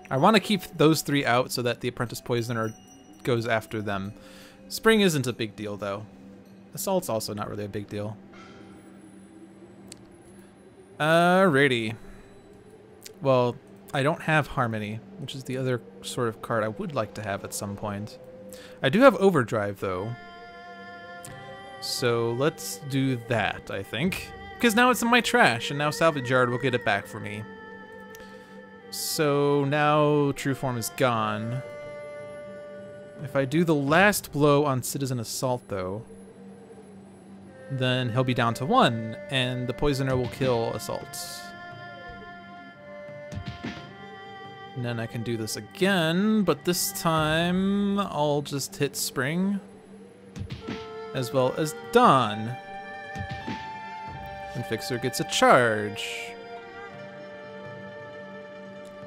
[SPEAKER 1] I want to keep those 3 out so that the Apprentice Poisoner goes after them. Spring isn't a big deal, though. Assault's also not really a big deal. Alrighty. Well, I don't have Harmony, which is the other sort of card I would like to have at some point. I do have Overdrive, though. So let's do that, I think. because now it's in my trash, and now Salvage Yard will get it back for me. So now True Form is gone. If I do the last blow on Citizen Assault, though, then he'll be down to 1, and the Poisoner will kill Assault. And then I can do this again, but this time I'll just hit Spring, as well as Dawn. And Fixer gets a charge.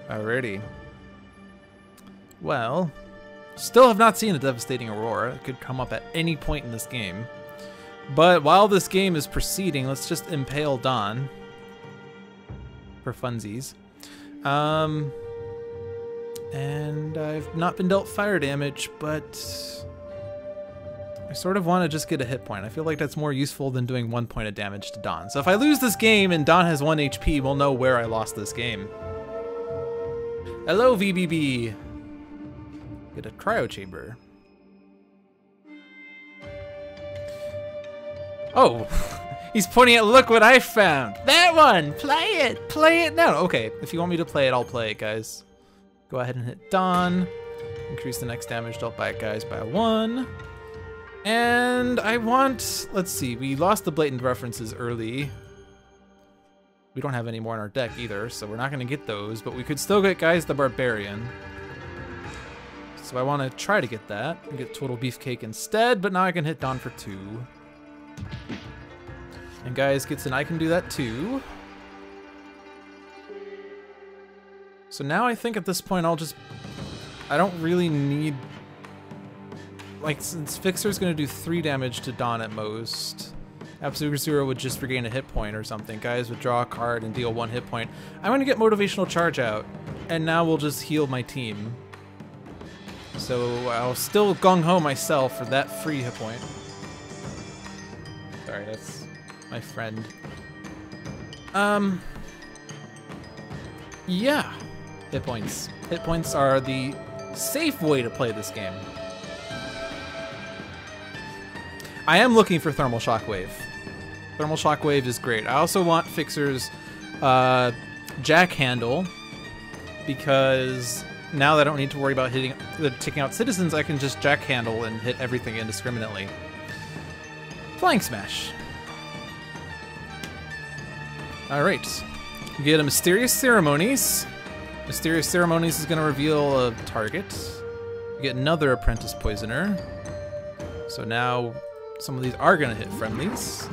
[SPEAKER 1] Alrighty. Well, still have not seen a Devastating Aurora. It could come up at any point in this game. But while this game is proceeding, let's just impale Dawn. For funsies. And I've not been dealt fire damage, but I sort of want to just get a hit point. I feel like that's more useful than doing 1 point of damage to Dawn. So if I lose this game and Dawn has 1 HP, we'll know where I lost this game. Hello, VBB. Get a cryo chamber. Oh, he's pointing at, look what I found. That one, play it now. Okay, if you want me to play it, I'll play it, guys. Go ahead and hit Dawn. Increase the next damage dealt by guys by 1. And I want, let's see, we lost the blatant references early. We don't have any more in our deck either, so we're not gonna get those, but we could still get Guise the Barbarian. So I wanna try to get that and get Total Beefcake instead, but now I can hit Dawn for 2. And Guise gets an I can do that too. So now I think at this point I don't really need, like, since Fixer's gonna do 3 damage to Dawn at most, Absolute Zero would just regain a hit point or something. Guise would draw a card and deal 1 hit point. I'm gonna get Motivational Charge out, and now we'll just heal my team. So I'll still gung-ho myself for that free hit point. Sorry, that's my friend. Yeah. Hit points. Hit points are the safe way to play this game. I am looking for Thermal Shockwave. Thermal Shockwave is great. I also want Fixer's Jack Handle, because now that I don't need to worry about taking out citizens, I can just Jack Handle and hit everything indiscriminately. Flying Smash. Alright. We get a Mysterious Ceremonies. Mysterious Ceremonies is going to reveal a target. We get another Apprentice Poisoner. So now some of these are going to hit friendlies.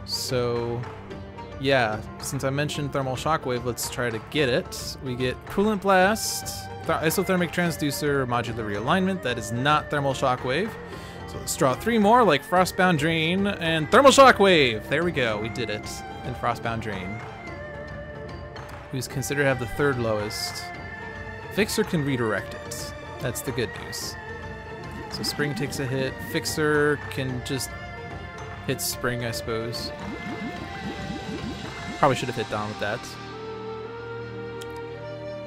[SPEAKER 1] So, yeah, since I mentioned Thermal Shockwave, let's try to get it. We get Coolant Blast, Isothermic Transducer, Modular Realignment. That is not Thermal Shockwave. So let's draw 3 more, like Frostbound Drain and Thermal Shockwave. There we go, we did it. And Frostbound Drain, who's considered to have the 3rd lowest. Fixer can redirect it. That's the good news. So Spring takes a hit. Fixer can just hit Spring, I suppose. Probably should have hit Dawn with that.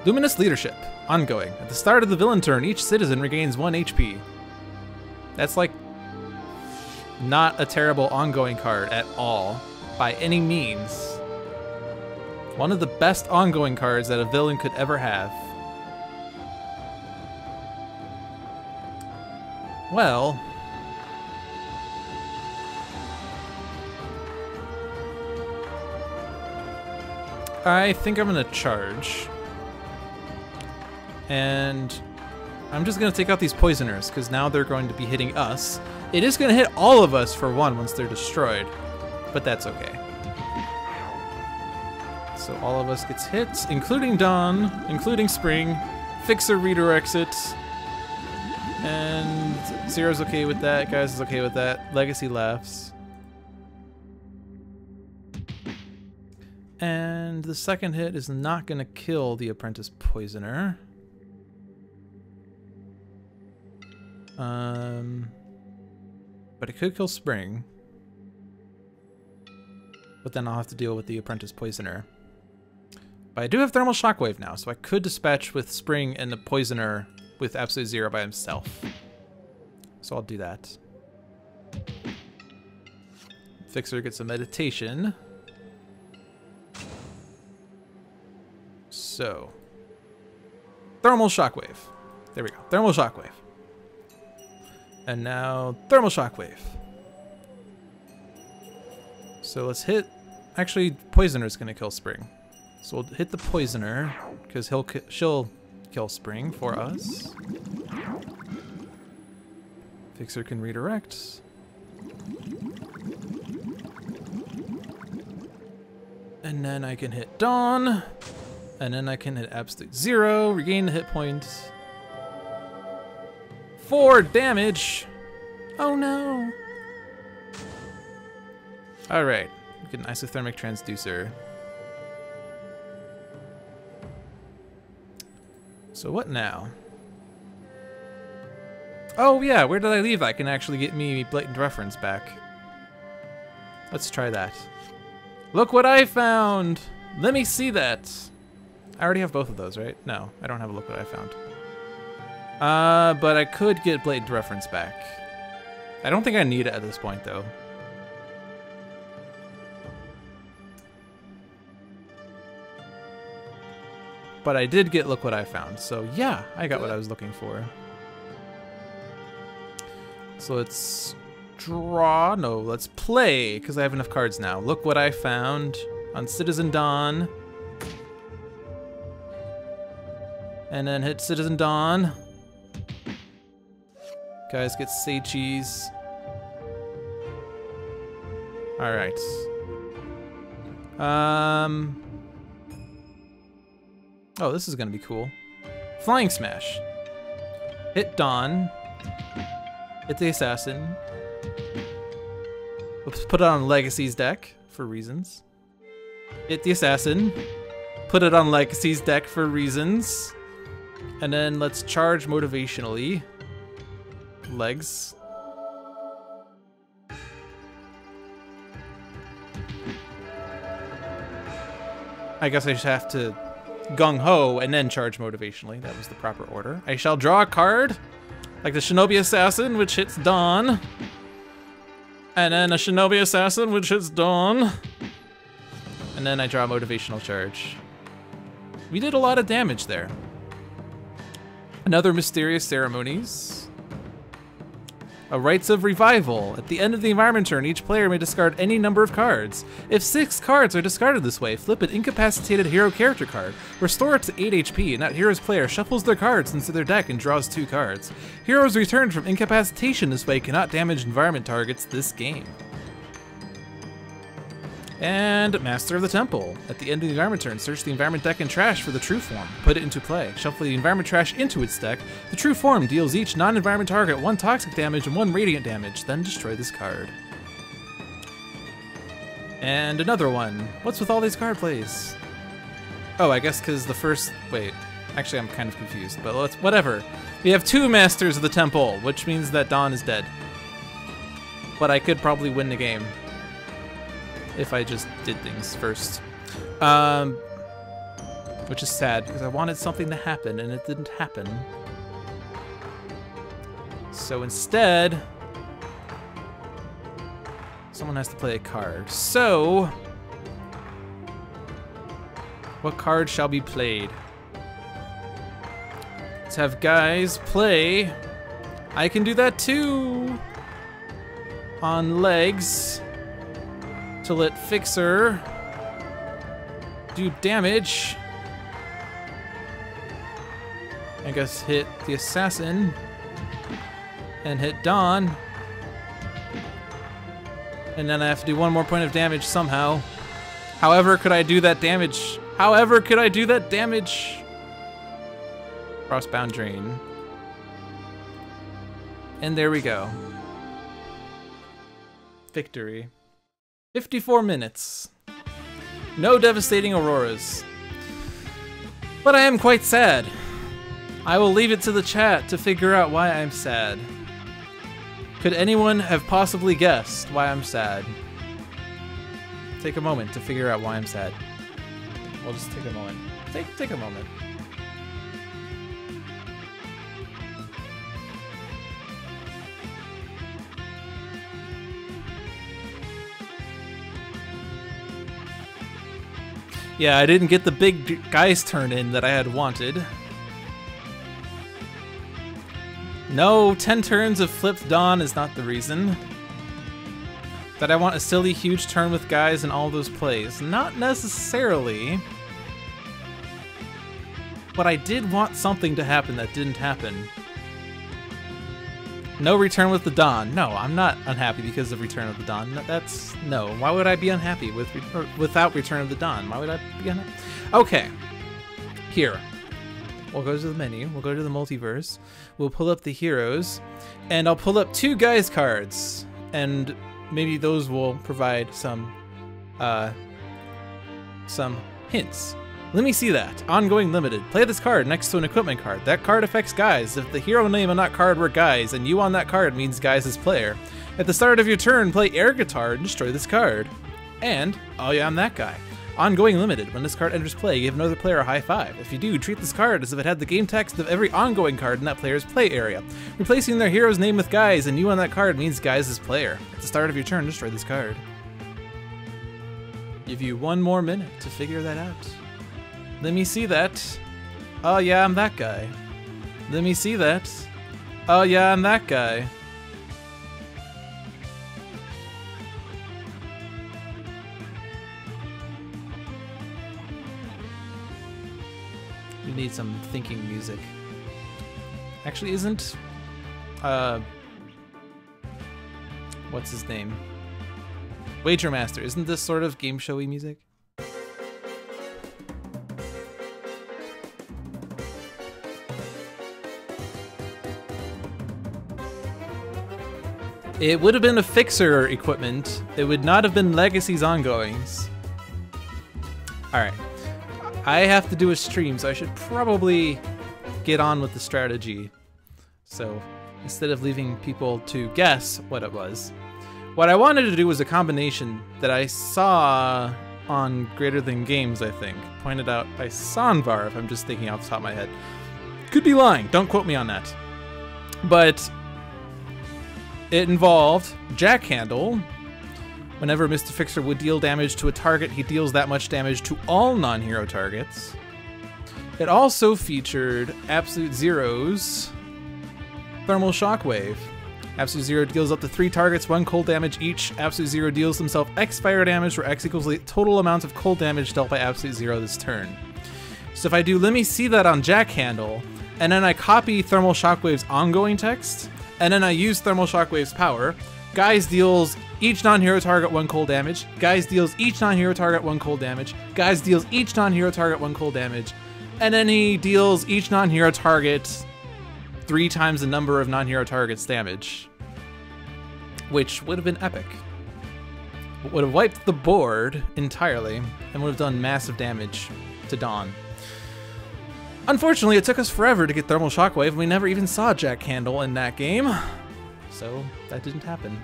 [SPEAKER 1] Luminous Leadership. Ongoing. At the start of the villain turn, each citizen regains 1 HP. That's like not a terrible ongoing card at all, by any means. One of the best ongoing cards that a villain could ever have. Well, I think I'm gonna charge. And I'm just gonna take out these poisoners, because now they're going to be hitting us. It is gonna hit all of us for 1 once they're destroyed, but that's okay. So all of us gets hits, including Dawn, including Spring. Fixer redirects it. And Zero's okay with that, Guise is okay with that. Legacy laughs. And the second hit is not gonna kill the Apprentice Poisoner. But it could kill Spring. But then I'll have to deal with the Apprentice Poisoner. But I do have Thermal Shockwave now, so I could dispatch with Spring and the Poisoner with Absolute Zero by himself. So I'll do that. Fixer gets a meditation. So, thermal shockwave. There we go. Thermal shockwave. And now thermal shockwave. So let's hit. Actually, Poisoner's gonna kill Spring. So we'll hit the Poisoner because she'll kill Spring for us. Fixer can redirect. And then I can hit Dawn. And then I can hit Absolute Zero, regain the hit points. 4 damage. Oh no. Alright, get an isothermic transducer. So what now? Oh yeah, where did I leave that can actually get me blatant reference back? Let's try that. Look what I found! Let me see that! I already have both of those, right? No, I don't have a look what I found. But I could get blatant reference back. I don't think I need it at this point, though. But I did get look what I found, so yeah, I got what I was looking for. So let's draw, no, let's play, because I have enough cards now. Look what I found on Citizen Dawn. And then hit Citizen Dawn. Guys, get Say Cheese. Alright. Oh, this is gonna be cool. Flying Smash. Hit Dawn. Hit the Assassin. Let's put it on Legacy's deck for reasons. Hit the Assassin. Put it on Legacy's deck for reasons. And then let's charge motivationally. Legs. I guess I just have to gung-ho and then charge motivationally. That was the proper order. I shall draw a card, like the Shinobi Assassin, which hits Dawn. And then a Shinobi Assassin, which hits Dawn. And then I draw a motivational charge. We did a lot of damage there. Another Mysterious Ceremonies. A Rites of Revival. At the end of the environment turn, each player may discard any number of cards. If 6 cards are discarded this way, flip an incapacitated hero character card. Restore it to 8 HP, and that hero's player shuffles their cards into their deck and draws 2 cards. Heroes returned from incapacitation this way cannot damage environment targets this game. And Master of the Temple. At the end of the environment turn, search the environment deck and trash for the true form. Put it into play. Shuffle the environment trash into its deck. The true form deals each non-environment target 1 toxic damage and 1 radiant damage. Then destroy this card. And another one. What's with all these card plays? Oh, I guess because the first... Wait. Actually, I'm kind of confused, but let's... Whatever. We have 2 Masters of the Temple, which means that Dawn is dead. But I could probably win the game if I just did things first. Which is sad, because I wanted something to happen, and it didn't happen. So instead, someone has to play a card. So, what card shall be played? Let's have Guise play. I can do that too! On legs. To let Fixer do damage. I guess hit the Assassin and hit Dawn. And then I have to do 1 more point of damage somehow. However could I do that damage? However could I do that damage? Frostbound Drain. And there we go. Victory. 54 minutes. No devastating auroras. But I am quite sad. I will leave it to the chat to figure out why I'm sad. Could anyone have possibly guessed why I'm sad? Take a moment to figure out why I'm sad. We'll just take a moment. Take a moment. Yeah, I didn't get the big Guise turn in that I had wanted. No, 10 turns of flipped Dawn is not the reason. That I want a silly huge turn with Guise in all those plays. Not necessarily. But I did want something to happen that didn't happen. No return with the Dawn. No, I'm not unhappy because of Return of the Dawn. No. Why would I be unhappy without Return of the Dawn? Why would I be unhappy? Okay. Here. We'll go to the menu. We'll go to the multiverse. We'll pull up the heroes. And I'll pull up 2 Guise cards. And maybe those will provide some hints. Let me see that. Ongoing limited. Play this card next to an equipment card. That card affects Guise. If the hero name on that card were Guise, and you on that card means Guise's player. At the start of your turn, play air guitar and destroy this card. And, oh yeah, I'm that guy. Ongoing limited. When this card enters play, give another player a high five. If you do, treat this card as if it had the game text of every ongoing card in that player's play area. Replacing their hero's name with Guise, and you on that card means Guise's player. At the start of your turn, destroy this card. Give you 1 more minute to figure that out. Let me see that. Oh yeah, I'm that guy. Let me see that. Oh yeah, I'm that guy. We need some thinking music. Actually, isn't... what's his name? Wager Master. Isn't this sort of game showy music? It would have been a fixer equipment. It would not have been Legacy's ongoings. Alright. I have to do a stream, so I should probably get on with the strategy. So, instead of leaving people to guess what it was. What I wanted to do was a combination that I saw on Greater Than Games, I think. Pointed out by Sanvar, if I'm just thinking off the top of my head. Could be lying, don't quote me on that. But it involved Jack Handle. Whenever Mr. Fixer would deal damage to a target, he deals that much damage to all non-hero targets. It also featured Absolute Zero's Thermal Shockwave. Absolute Zero deals up to 3 targets, 1 cold damage each. Absolute Zero deals himself X fire damage, where X equals the total amount of cold damage dealt by Absolute Zero this turn. So if I do Let Me See That on Jack Handle, and then I copy Thermal Shockwave's ongoing text, and then I use Thermal Shockwave's power, Guise deals each non-hero target 1 cold damage, Guise deals each non-hero target 1 cold damage, Guise deals each non-hero target 1 cold damage, and then he deals each non-hero target 3 times the number of non-hero targets damage. Which would have been epic. Would have wiped the board entirely, and would have done massive damage to Dawn. Unfortunately, it took us forever to get Thermal Shockwave, and we never even saw Jack Handle in that game. So, that didn't happen.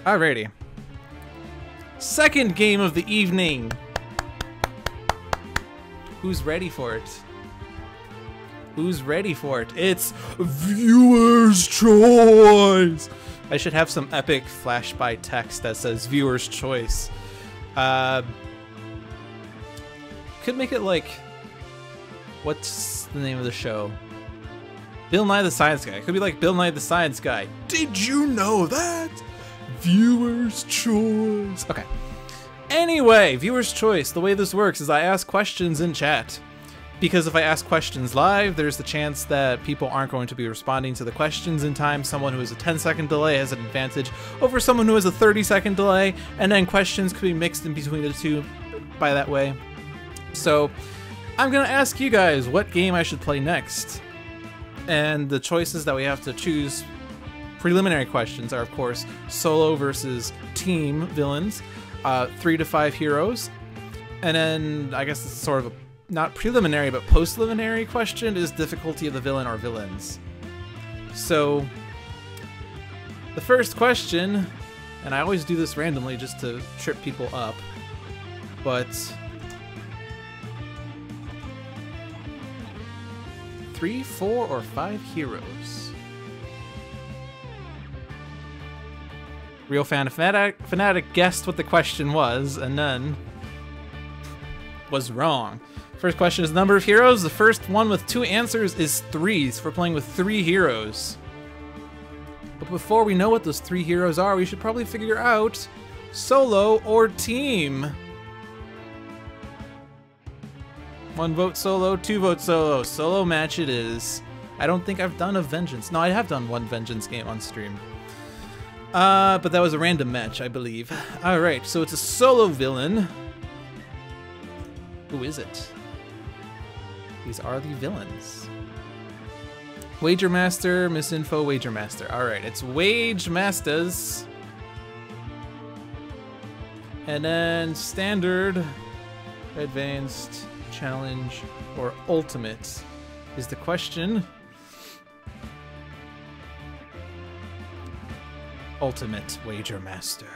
[SPEAKER 1] Alrighty. Second game of the evening. Who's ready for it? Who's ready for it? It's Viewer's Choice! I should have some epic flash by text that says Viewer's Choice. Could make it like... What's the name of the show? Bill Nye the Science Guy. It could be like Bill Nye the Science Guy. Did you know that? Viewer's Choice. Okay. Anyway, Viewer's Choice. The way this works is I ask questions in chat. Because if I ask questions live, there's the chance that people aren't going to be responding to the questions in time. Someone who has a 10-second delay has an advantage over someone who has a 30-second delay, and then questions could be mixed in between the two by that way. So, I'm gonna ask you guys what game I should play next. And the choices that we have to choose, preliminary questions, are of course solo versus team villains, 3 to 5 heroes, and then I guess it's sort of a not preliminary, but post-preliminary question is difficulty of the villain or villains. So, the first question, and I always do this randomly just to trip people up, but 3, 4, or 5 heroes? Real fanatic guessed what the question was, and then was wrong. First question is number of heroes. The first one with 2 answers is 3, so we're playing with 3 heroes. But before we know what those 3 heroes are, we should probably figure out solo or team. 1 vote solo, 2 vote solo. Solo match it is. I don't think I've done a Vengeance. No, I have done 1 Vengeance game on stream. But that was a random match, I believe. Alright, so it's a solo villain. Who is it? These are the villains. Wager Master, Misinfo, Wager Master. Alright, it's Wage Masters. And then Standard, Advanced, Challenge, or Ultimate is the question. Ultimate Wager Master.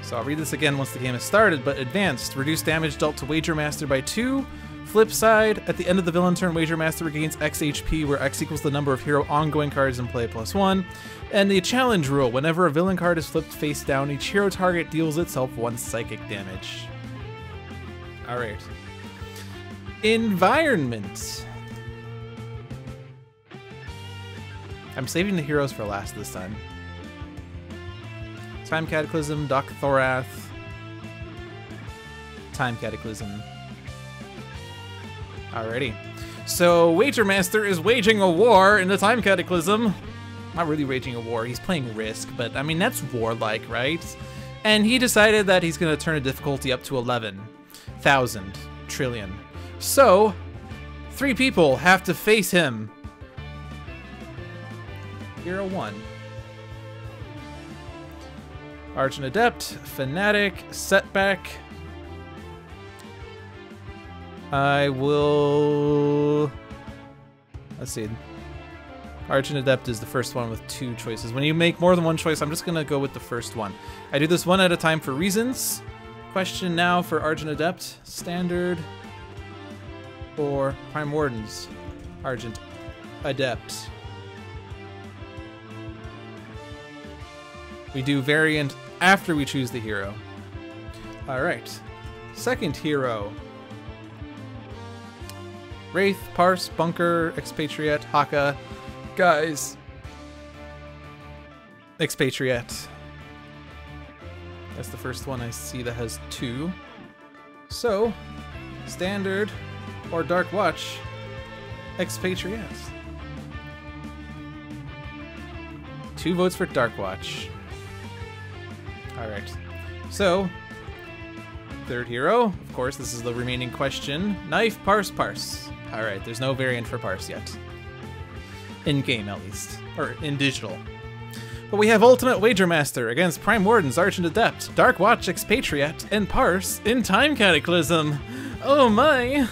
[SPEAKER 1] So I'll read this again once the game has started, but Advanced, reduce damage dealt to Wager Master by 2. Flip side, at the end of the villain turn, Wager Master regains X HP, where X equals the number of hero ongoing cards in play plus 1. And the challenge rule, whenever a villain card is flipped face down, each hero target deals itself 1 psychic damage. Alright. Environment. I'm saving the heroes for last this time. Time Cataclysm, Doc Thorath. Time Cataclysm. Alrighty. So, Wager Master is waging a war in the Time Cataclysm. Not really waging a war, he's playing Risk, but I mean, that's warlike, right? And he decided that he's gonna turn a difficulty up to 11,000 trillion. So, 3 people have to face him. Hero 1. Argent Adept, Fanatic, Setback. I will... Let's see. Argent Adept is the first one with 2 choices. When you make more than 1 choice, I'm just going to go with the first one. I do this one at a time for reasons. Question now for Argent Adept. Standard or Prime Wardens? Argent Adept. We do variant after we choose the hero. Alright. Second hero. Wraith, Parse, Bunker, Expatriette, Haka, Guise, Expatriette. That's the first one I see that has 2. So, Standard or Dark Watch, Expatriette. 2 votes for Dark Watch. Alright, so, third hero, of course, this is the remaining question. Knife, Parse, Parse. Alright, there's no variant for Parse yet. In-game, at least. Or in digital. But we have Ultimate Wager Master against Prime Wardens, Argent Adept, Dark Watch, Expatriette, and Parse in Time Cataclysm. Oh my!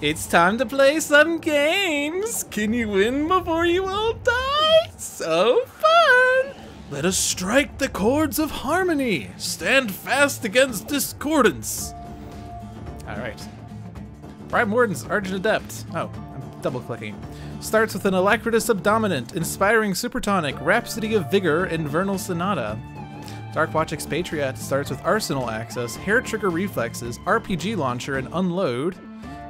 [SPEAKER 1] It's time to play some games! Can you win before you all die? So fun! Let us strike the chords of harmony! Stand fast against discordance! Alright. Prime Wardens, Argent Adept. Oh, I'm double-clicking. Starts with an Alacritus Subdominant, Inspiring Supertonic, Rhapsody of Vigor, and Vernal Sonata. Dark Watch Expatriate starts with Arsenal Access, Hair Trigger Reflexes, RPG Launcher, and Unload.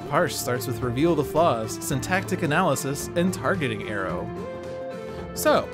[SPEAKER 1] Parse starts with Reveal the Flaws, Syntactic Analysis, and Targeting Arrow. So,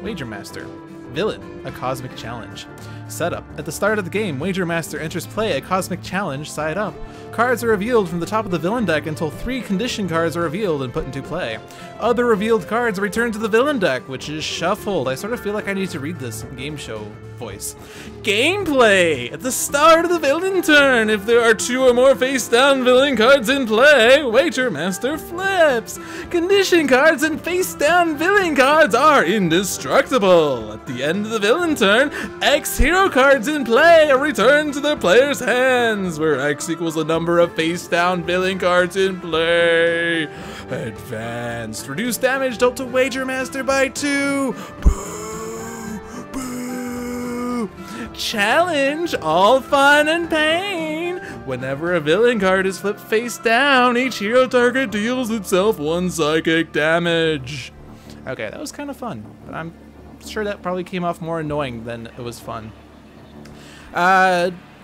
[SPEAKER 1] Wager Master. Villain, a Cosmic Challenge. Setup. At the start of the game, Wager Master enters play a Cosmic Challenge side up. Cards are revealed from the top of the villain deck until 3 condition cards are revealed and put into play. Other revealed cards return to the villain deck, which is shuffled. I sort of feel like I need to read this game show voice. Gameplay! At the start of the villain turn, if there are 2 or more face-down villain cards in play, Wager Master flips. Condition cards and face-down villain cards are indestructible. At the end of the villain turn, X hero cards in play are returned to their player's hands, where X equals the number of face-down villain cards in play. Advanced. Reduce damage dealt to Wager Master by 2. Boo! Boo! Challenge. All fun and pain. Whenever a villain card is flipped face down, each hero target deals itself 1 psychic damage. Okay, that was kind of fun, but I'm sure that probably came off more annoying than it was fun.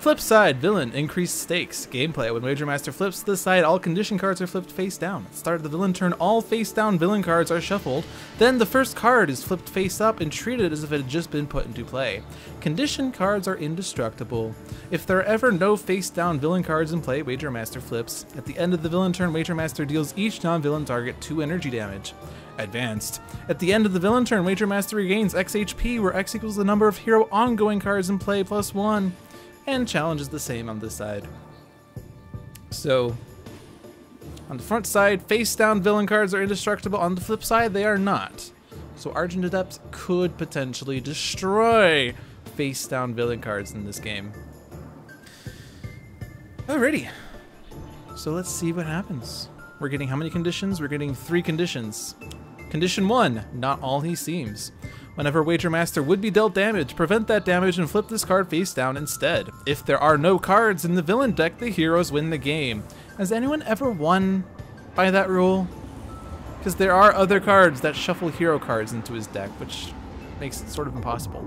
[SPEAKER 1] Flip side, villain, increased stakes. Gameplay, when Wager Master flips to the side, all condition cards are flipped face down. At the start of the villain turn, all face down villain cards are shuffled. Then the first card is flipped face up and treated as if it had just been put into play. Condition cards are indestructible. If there are ever no face down villain cards in play, Wager Master flips. At the end of the villain turn, Wager Master deals each non-villain target 2 energy damage. Advanced. At the end of the villain turn, Wager Master regains X HP, where X equals the number of hero ongoing cards in play plus 1. And challenge is the same on this side. So, on the front side, face down villain cards are indestructible. On the flip side, they are not. So Argent Adept could potentially destroy face down villain cards in this game. Alrighty. So let's see what happens. We're getting how many conditions? We're getting 3 conditions. Condition 1, not all he seems. Whenever Wager Master would be dealt damage, prevent that damage and flip this card face down instead. If there are no cards in the villain deck, the heroes win the game. Has anyone ever won by that rule? Because there are other cards that shuffle hero cards into his deck, which makes it sort of impossible.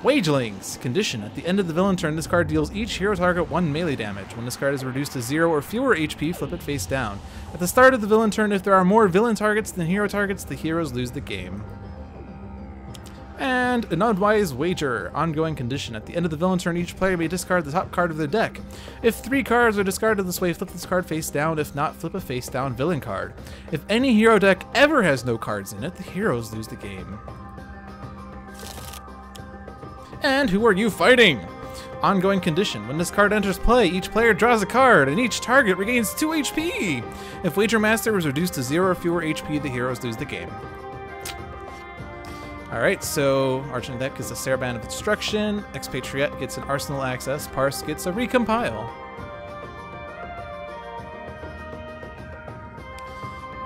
[SPEAKER 1] Wagelings. Condition. At the end of the villain turn, this card deals each hero target 1 melee damage. When this card is reduced to 0 or fewer HP, flip it face down. At the start of the villain turn, if there are more villain targets than hero targets, the heroes lose the game. And an unwise wager. Ongoing condition. At the end of the villain turn, each player may discard the top card of their deck. If 3 cards are discarded this way, flip this card face down. If not, flip a face down villain card. If any hero deck ever has no cards in it, the heroes lose the game. And who are you fighting? Ongoing condition. When this card enters play, each player draws a card, and each target regains 2 HP. If Wager Master is reduced to 0 or fewer HP, the heroes lose the game. Alright, so Argent Adept gets a Saraband of Destruction, Expatriette gets an Arsenal Access, Parse gets a Recompile.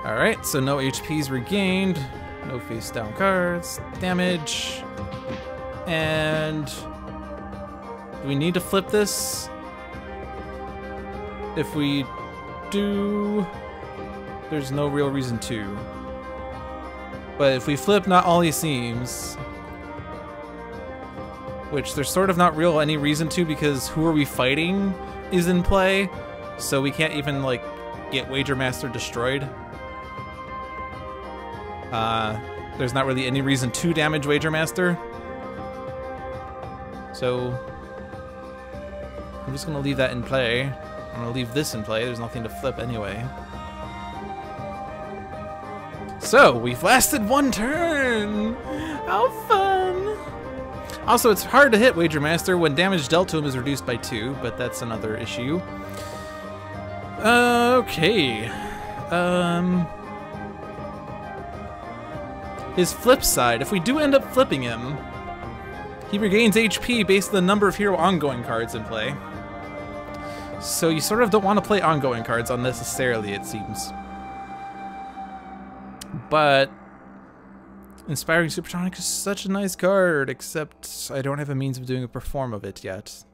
[SPEAKER 1] Alright, so no HPs regained, no face down cards, damage, and do we need to flip this? If we do, there's no real reason to. But if we flip not all he seems, which there's sort of not real any reason to because who are we fighting is in play, so we can't even like get Wager Master destroyed. There's not really any reason to damage Wager Master. So I'm just gonna leave that in play. I'm gonna leave this in play, there's nothing to flip anyway. So, we've lasted 1 turn! How fun! Also, it's hard to hit Wager Master when damage dealt to him is reduced by 2, but that's another issue. Okay. His flip side, if we do end up flipping him, he regains HP based on the number of hero ongoing cards in play. So you sort of don't want to play ongoing cards unnecessarily, it seems. But Inspiring Supersonic is such a nice card, except I don't have a means of doing a perform of it yet.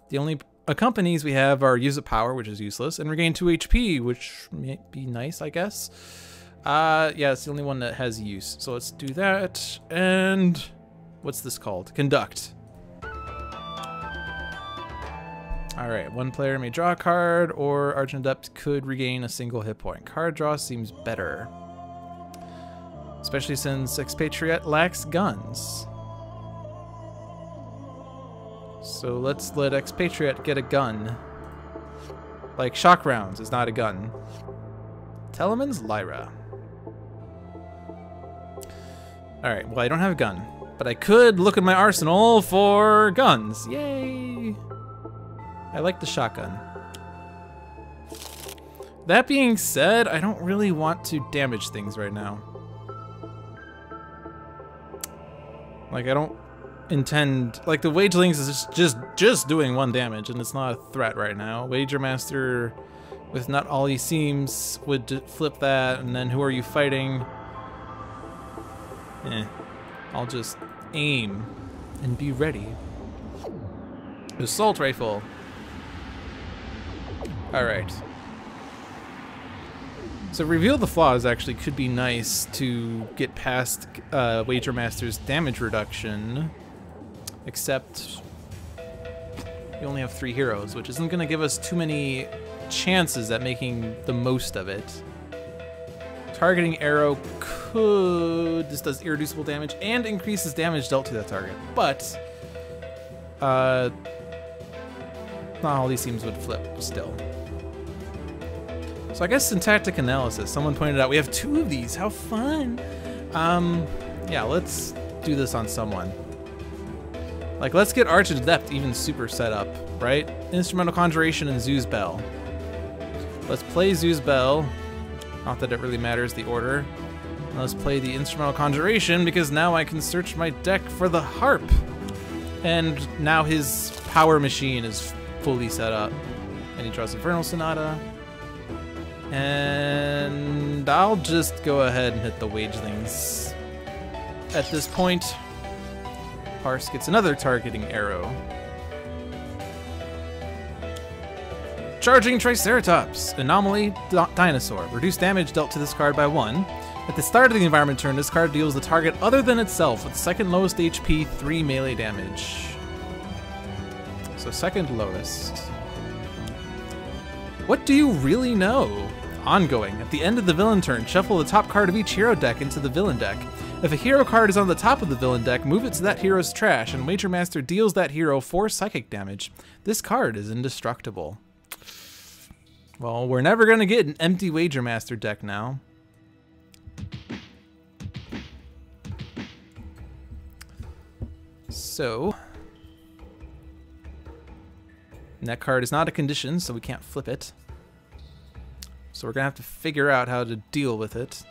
[SPEAKER 1] The only accompanies we have are Use Up Power, which is useless, and Regain 2 HP, which might be nice, I guess. Yeah, it's the only one that has use. So let's do that, and what's this called? Conduct. Alright, 1 player may draw a card, or Argent Adept could regain a single hit point. Card draw seems better. Especially since Expatriette lacks guns. So let's let Expatriette get a gun. Like shock rounds is not a gun. Teleman's Lyra. Alright, well I don't have a gun. But I could look at my arsenal for guns. Yay! I like the shotgun. That being said, I don't really want to damage things right now. Like, I don't intend... Like, the Wagelings is just doing 1 damage, and it's not a threat right now. Wager Master, with not all he seems, would flip that, and then who are you fighting? I'll just aim and be ready. Assault Rifle. All right. So reveal the flaws actually could be nice to get past Wager Master's damage reduction, except we only have 3 heroes, which isn't going to give us too many chances at making the most of it. Targeting arrow could... This does irreducible damage and increases damage dealt to that target, but not all these teams would flip still. So I guess syntactic analysis. Someone pointed out we have 2 of these. How fun! Yeah, let's do this on someone. Like, let's get Argent Adept even super set up, right? Instrumental Conjuration and Zeus Bell. Let's play Zeus Bell. Not that it really matters the order. Let's play the Instrumental Conjuration because now I can search my deck for the harp. And now his power machine is fully set up. And he draws Infernal Sonata. And I'll just go ahead and hit the Wagelings. At this point, Parse gets another targeting arrow. Charging Triceratops, Anomaly Dinosaur. Reduce damage dealt to this card by 1. At the start of the environment turn, this card deals the target other than itself with second lowest HP, 3 melee damage. So second lowest. What do you really know? Ongoing. At the end of the villain turn, shuffle the top card of each hero deck into the villain deck. If a hero card is on the top of the villain deck, move it to that hero's trash, and Wager Master deals that hero 4 psychic damage. This card is indestructible. Well, we're never going to get an empty Wager Master deck now. So, that card is not a condition, so we can't flip it. So we're going to have to figure out how to deal with it.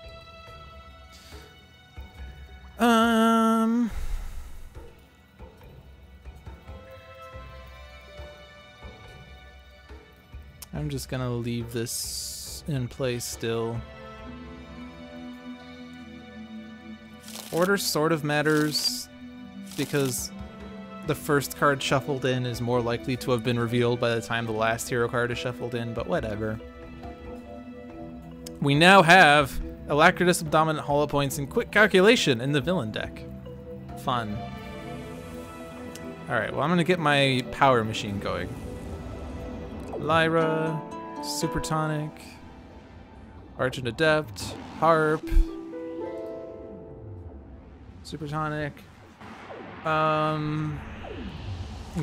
[SPEAKER 1] I'm just going to leave this in place still. Order sort of matters because the first card shuffled in is more likely to have been revealed by the time the last hero card is shuffled in, but whatever. We now have Alacritus, Dominant Hollow Points, and Quick Calculation in the villain deck. Fun. Alright, well I'm gonna get my power machine going. Lyra, Supertonic, Argent Adept, Harp, Supertonic.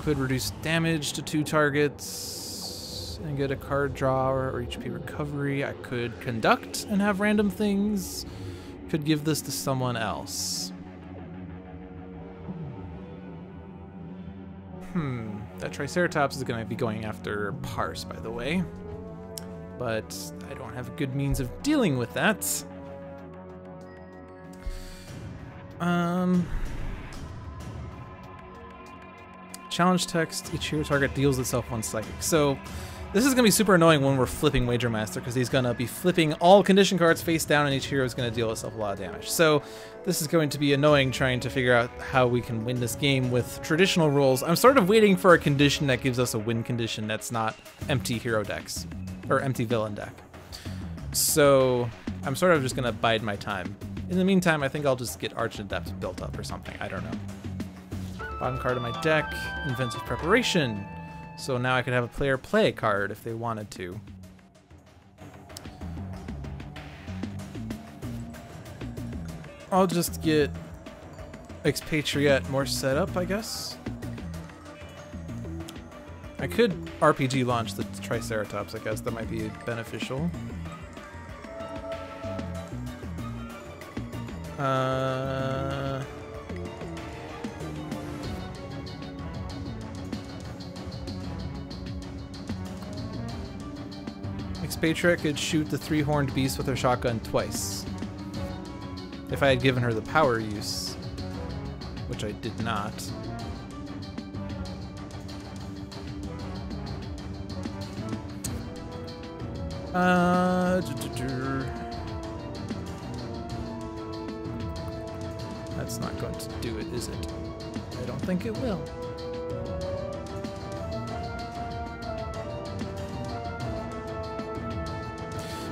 [SPEAKER 1] Could reduce damage to 2 targets and get a card draw or HP recovery. I could conduct and have random things. Could give this to someone else. That Triceratops is going to be going after Parse, by the way. But I don't have a good means of dealing with that. Challenge text, each hero target deals itself 1 psychic. So this is going to be super annoying when we're flipping Wager Master because he's going to be flipping all condition cards face down and each hero is going to deal itself a lot of damage. So this is going to be annoying trying to figure out how we can win this game with traditional rules. I'm sort of waiting for a condition that gives us a win condition that's not empty hero decks or empty villain deck. So I'm sort of just going to bide my time. In the meantime, I think I'll just get Argent Adept built up or something. I don't know. Bottom card of my deck, Inventive Preparation. So now I could have a player play a card if they wanted to. I'll just get Expatriette more set up, I guess. I could RPG launch the Triceratops, I guess. That might be beneficial. Expatriette could shoot the 3-horned beast with her shotgun twice. If I had given her the power use, which I did not. That's not going to do it, is it? I don't think it will.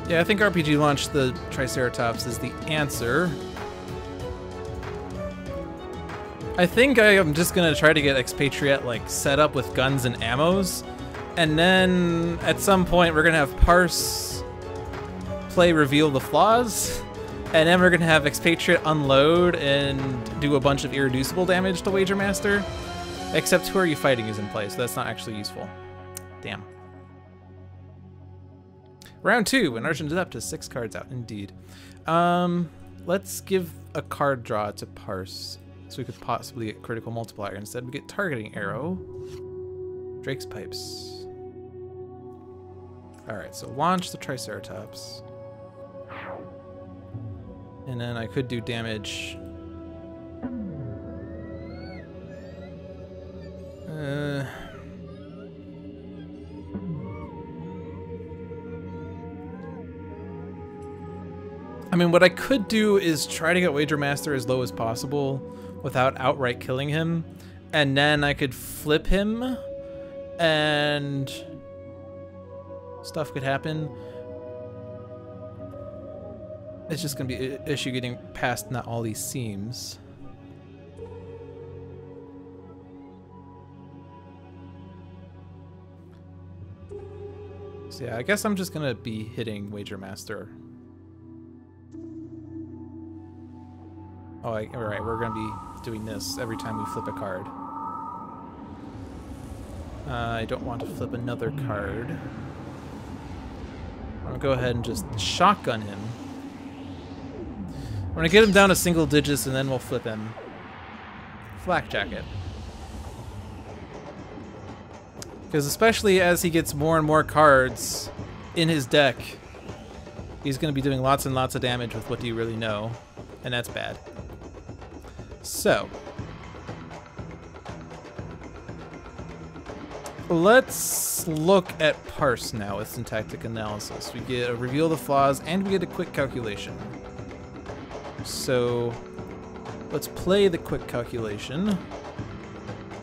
[SPEAKER 1] Yeah, I think RPG Launch the Triceratops is the answer. I think I am just gonna try to get Expatriette like set up with guns and ammos, and then at some point we're gonna have Parse play Reveal the Flaws, and then we're gonna have Expatriette unload and do a bunch of irreducible damage to Wager Master. Except who are you fighting is in play, so that's not actually useful. Damn. Round 2, an Argent Adept has 6 cards out, indeed. Let's give a card draw to Parse, so we could possibly get Critical Multiplier. Instead, we get Targeting Arrow, Drake's Pipes. Alright, so launch the Triceratops. And then I could do damage. I mean, what I could do is try to get Wager Master as low as possible without outright killing him, and then I could flip him and stuff could happen. It's just gonna be an issue getting past not all these seams. So yeah, I guess I'm just gonna be hitting Wager Master. Oh, alright, we're gonna be doing this every time we flip a card. I don't want to flip another card. I'm gonna go ahead and just shotgun him. We're gonna get him down to single digits and then we'll flip him. Flak Jacket. Because especially as he gets more and more cards in his deck, he's gonna be doing lots and lots of damage with What Do You Really Know? And that's bad. So, let's look at Parse now with syntactic analysis. We get a Reveal the Flaws and we get a Quick Calculation. So, let's play the Quick Calculation.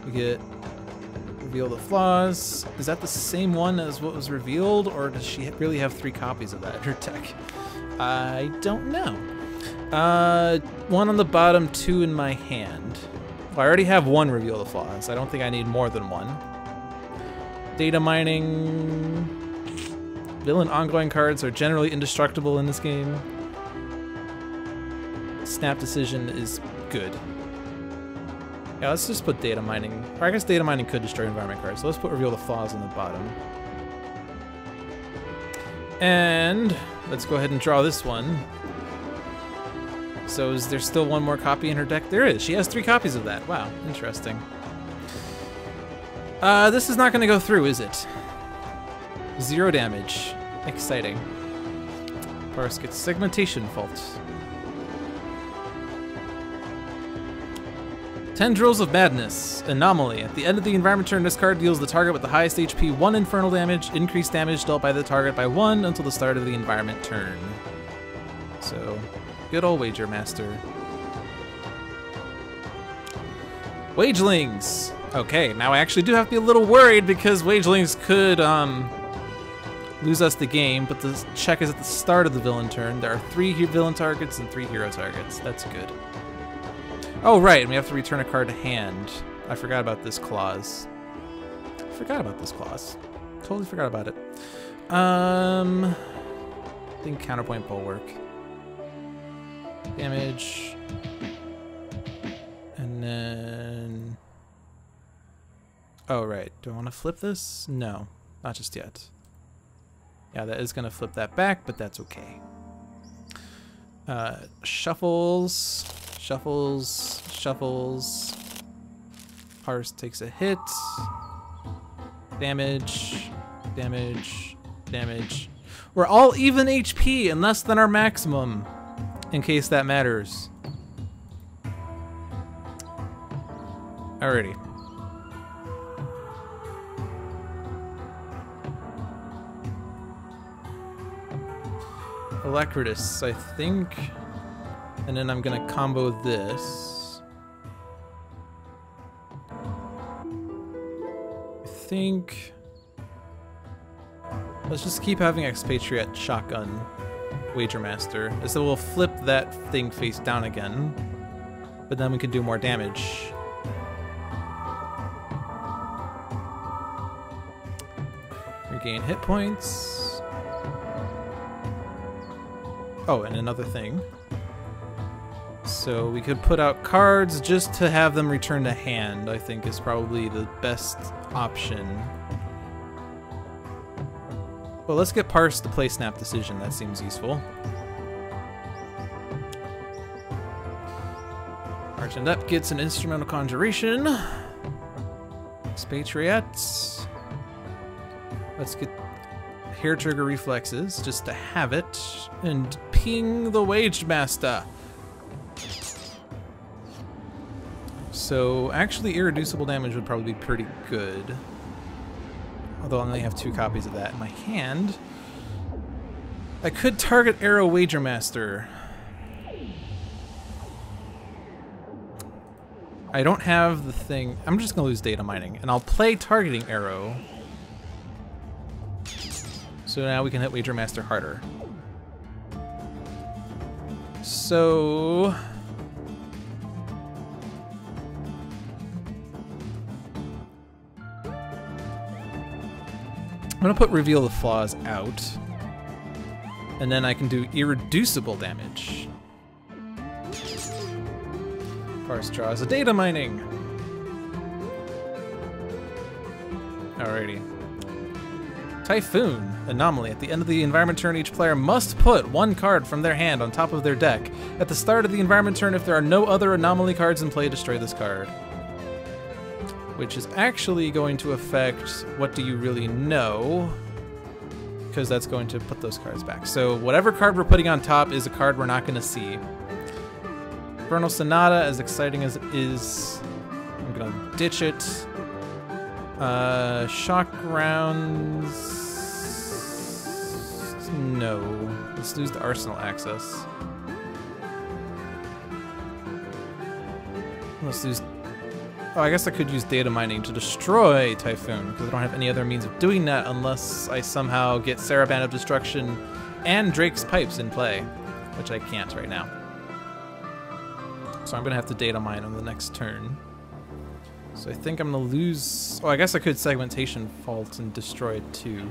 [SPEAKER 1] We get Reveal the Flaws. Is that the same one as what was revealed, or does she really have 3 copies of that in her deck? I don't know. 1 on the bottom, 2 in my hand. Well, I already have 1 Reveal the Flaws. I don't think I need more than 1. Data mining. Villain ongoing cards are generally indestructible in this game. Snap Decision is good. Yeah, let's just put data mining. Or I guess data mining could destroy environment cards, so let's put Reveal the Flaws on the bottom. And let's go ahead and draw this one. So is there still 1 more copy in her deck? There is. She has 3 copies of that. Wow, interesting. This is not going to go through, is it? 0 damage. Exciting. Parse gets Segmentation Fault. Tendrils of Madness. Anomaly. At the end of the environment turn, this card deals the target with the highest HP 1 infernal damage. Increased damage dealt by the target by 1 until the start of the environment turn. So, good old Wager Master. Wagelings! Okay, now I actually do have to be a little worried because Wagelings could lose us the game, but the check is at the start of the villain turn. There are 3 villain targets and 3 hero targets. That's good. Oh, right, and we have to return a card to hand. I forgot about this clause. Totally forgot about it. I think Counterpoint Bulwark. Damage. And then... Oh, right. Do I want to flip this? No, not just yet. Yeah, that is going to flip that back, but that's okay. Shuffles. Parse takes a hit. Damage. We're all even HP and less than our maximum, in case that matters. Alrighty. Alacritus, I think. And then I'm gonna combo this. I think Let's just keep having Expatriette shotgun Wager Master. So we'll flip that thing face down again, but then we can do more damage. Regain hit points. Oh, and another thing. So we could put out cards just to have them return to hand, I think is probably the best option. Well, let's get Parse to play Snap Decision. That seems useful. Adept gets an Instrumental Conjuration. Expatriette. Let's get Hair Trigger Reflexes just to have it. And ping the Wage Master. So, actually, irreducible damage would probably be pretty good. Although I only have 2 copies of that in my hand. I could target Arrow Wager Master. I don't have the thing. I'm just going to lose data mining. And I'll play Targeting Arrow. So now we can hit Wager Master harder. So... I'm gonna put Reveal the Flaws out, and then I can do irreducible damage. Parse draws a data mining. Alrighty. Typhoon Anomaly. At the end of the environment turn, each player must put 1 card from their hand on top of their deck. At the start of the environment turn, if there are no other anomaly cards in play, destroy this card. Which is actually going to affect What Do You Really Know, because that's going to put those cards back. So whatever card we're putting on top is a card we're not going to see. Vernal Sonata, as exciting as it is, I'm going to ditch it. Shock Rounds... No. Let's lose the Arsenal access. Let's lose... Oh, I guess I could use data mining to destroy Typhoon, because I don't have any other means of doing that unless I somehow get Saraband of Destruction and Drake's Pipes in play, which I can't right now. So I'm going to have to data mine on the next turn. So I think I'm going to lose... Oh, I guess I could Segmentation Fault and destroy it too.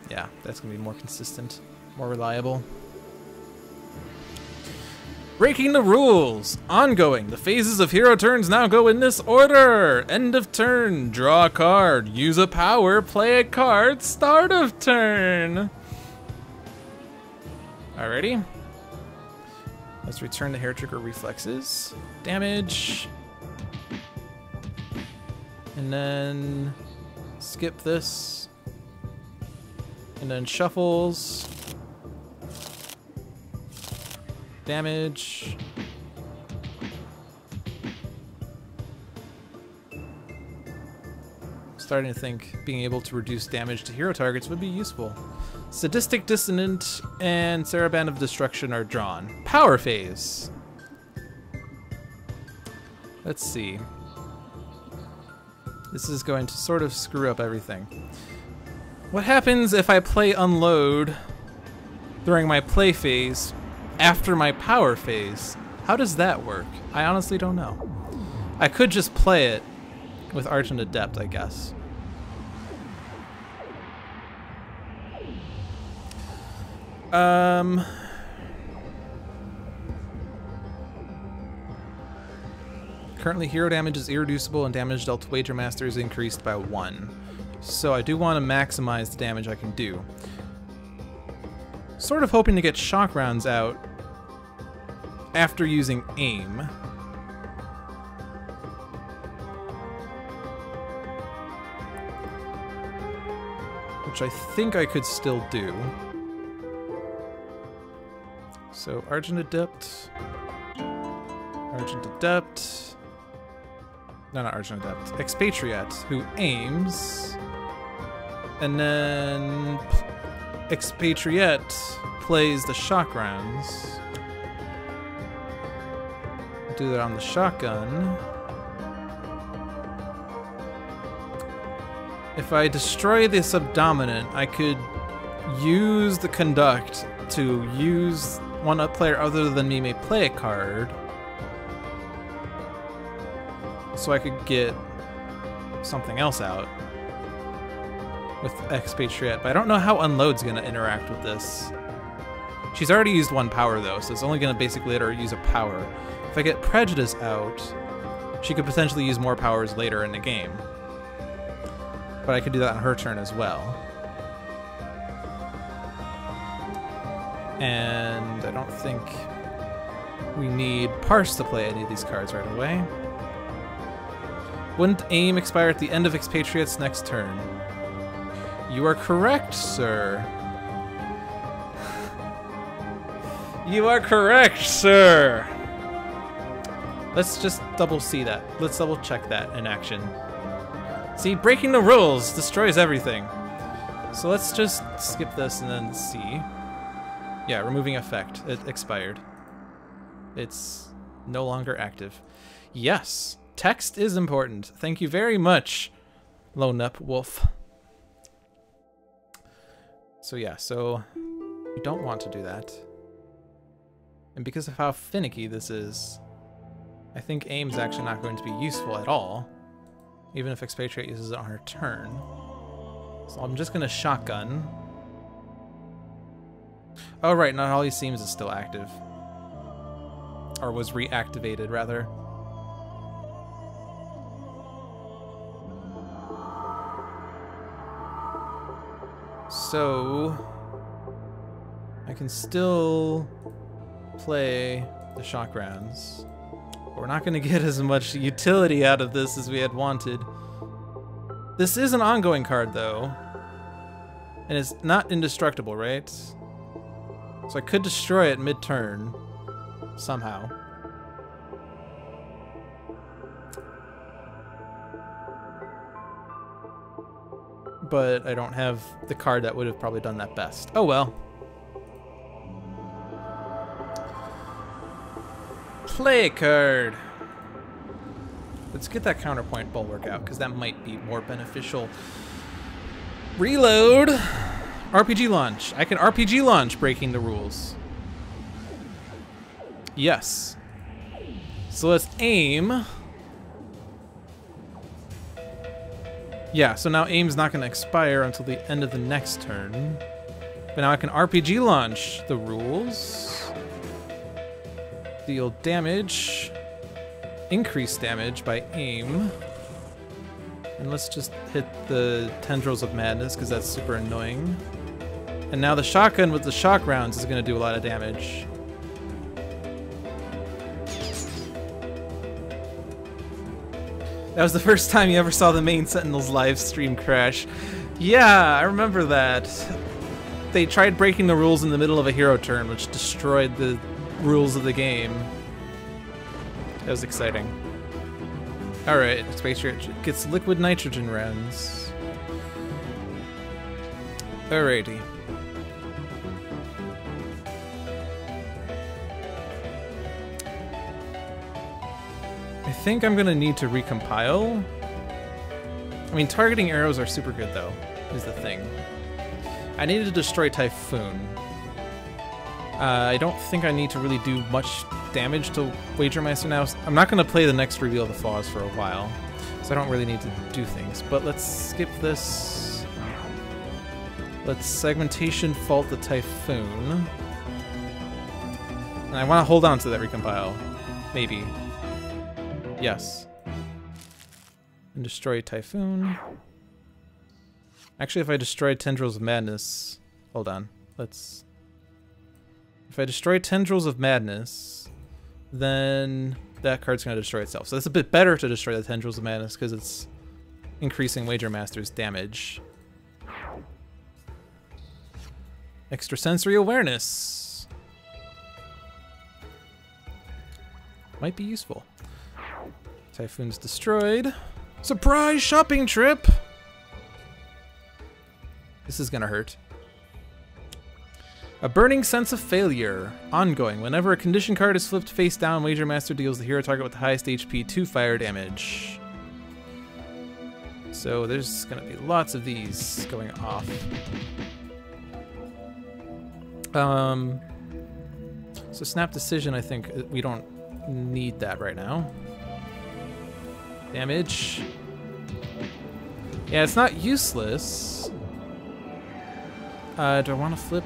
[SPEAKER 1] Yeah, that's going to be more consistent, more reliable. Breaking the rules! Ongoing. The phases of hero turns now go in this order. End of turn. Draw a card. Use a power. Play a card. Start of turn. Alrighty. Let's return the Hair Trigger Reflexes. Damage. And then skip this. And then shuffles. Damage. Starting to think being able to reduce damage to hero targets would be useful. Sadistic Dissonant and Saraband of Destruction are drawn. Power phase. Let's see. This is going to sort of screw up everything. What happens if I play Unload during my play phase after my power phase? How does that work? I honestly don't know. I could just play it with Argent Adept, I guess. Currently hero damage is irreducible and damage dealt to Wager Master is increased by 1. So I do want to maximize the damage I can do. Sort of hoping to get shock rounds out after using aim. Which I think I could still do. So Argent Adept. Argent Adept. No, not Argent Adept. Expatriette, who aims. And then Expatriette plays the shock rounds. Do that on the shotgun. if I destroy the Subdominant, I could use the Conduct to use one player other than me may play a card. So I could get something else out with Expatriette, but I don't know how Unload's gonna interact with this. She's already used one power though, so it's only gonna basically let her use a power. If I get Prejudice out, she could potentially use more powers later in the game. But I could do that on her turn as well. And I don't think we need Parse to play any of these cards right away. Wouldn't aim expire at the end of Expatriate's next turn? You are correct, sir. You are correct, sir. Let's just double see that. Let's double check that in action. See, breaking the rules destroys everything. So let's just skip this and then see. Yeah, removing effect. It expired. It's no longer active. Yes, text is important. Thank you very much, Lone Up Wolf. So yeah, so we don't want to do that. And because of how finicky this is, I think aim's actually not going to be useful at all, even if Expatriate uses it on her turn. So I'm just gonna shotgun. Oh right, not all he seems is still active. Or was reactivated, rather. So I can still play the shock rounds. But we're not going to get as much utility out of this as we had wanted. This is an ongoing card, though. And it's not indestructible, right? So I could destroy it mid-turn. Somehow. But I don't have the card that would have probably done that best. Oh well. Play a card. Let's get that counterpoint bulwark out, because that might be more beneficial. Reload. RPG launch. I can RPG launch breaking the rules. Yes. So let's aim. Yeah, so now aim's not going to expire until the end of the next turn. But now I can RPG launch the rules. Deal damage. Increase damage by aim. And let's just hit the Tendrils of Madness, because that's super annoying. And now the shotgun with the shock rounds is going to do a lot of damage. That was the first time you ever saw the main Sentinels live stream crash. Yeah, I remember that. They tried breaking the rules in the middle of a hero turn, which destroyed the rules of the game. That was exciting. Alright, Expatriate gets liquid nitrogen rounds. Alrighty. I think I'm gonna need to recompile. I mean, targeting arrows are super good though, is the thing. I need to destroy Typhoon. I don't think I need to really do much damage to Wagermaster now. I'm not gonna play the next Reveal of the Flaws for a while, so I don't really need to do things. But let's skip this. Let's Segmentation Fault the Typhoon. And I wanna hold on to that recompile. Maybe. Yes. And destroy Typhoon. Actually, if I destroy Tendrils of Madness... Hold on. Let's... If I destroy Tendrils of Madness, then that card's going to destroy itself. So it's a bit better to destroy the Tendrils of Madness, because it's increasing Wagermaster's damage. Extrasensory Awareness. Might be useful. Typhoon's destroyed. Surprise shopping trip! This is gonna hurt. A burning sense of failure. Ongoing. Whenever a condition card is flipped face down, Wagermaster deals the hero target with the highest HP 2 fire damage. So there's gonna be lots of these going off. So snap decision, I think we don't need that right now. Damage. Yeah, it's not useless. Do I want to flip?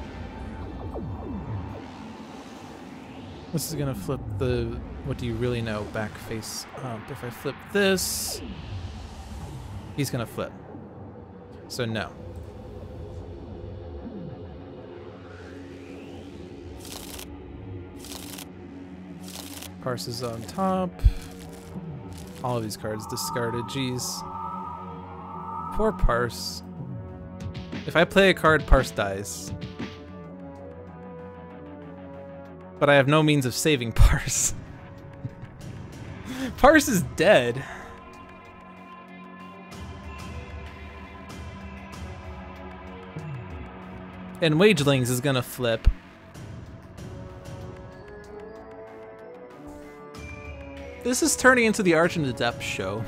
[SPEAKER 1] This is gonna flip the what do you really know back face up. If I flip this, he's gonna flip. So no. Parse is on top. All of these cards discarded. Jeez. Poor Parse. If I play a card, Parse dies. But I have no means of saving Parse. Parse is dead. And Wagelings is gonna flip. This is turning into the Argent Adept show.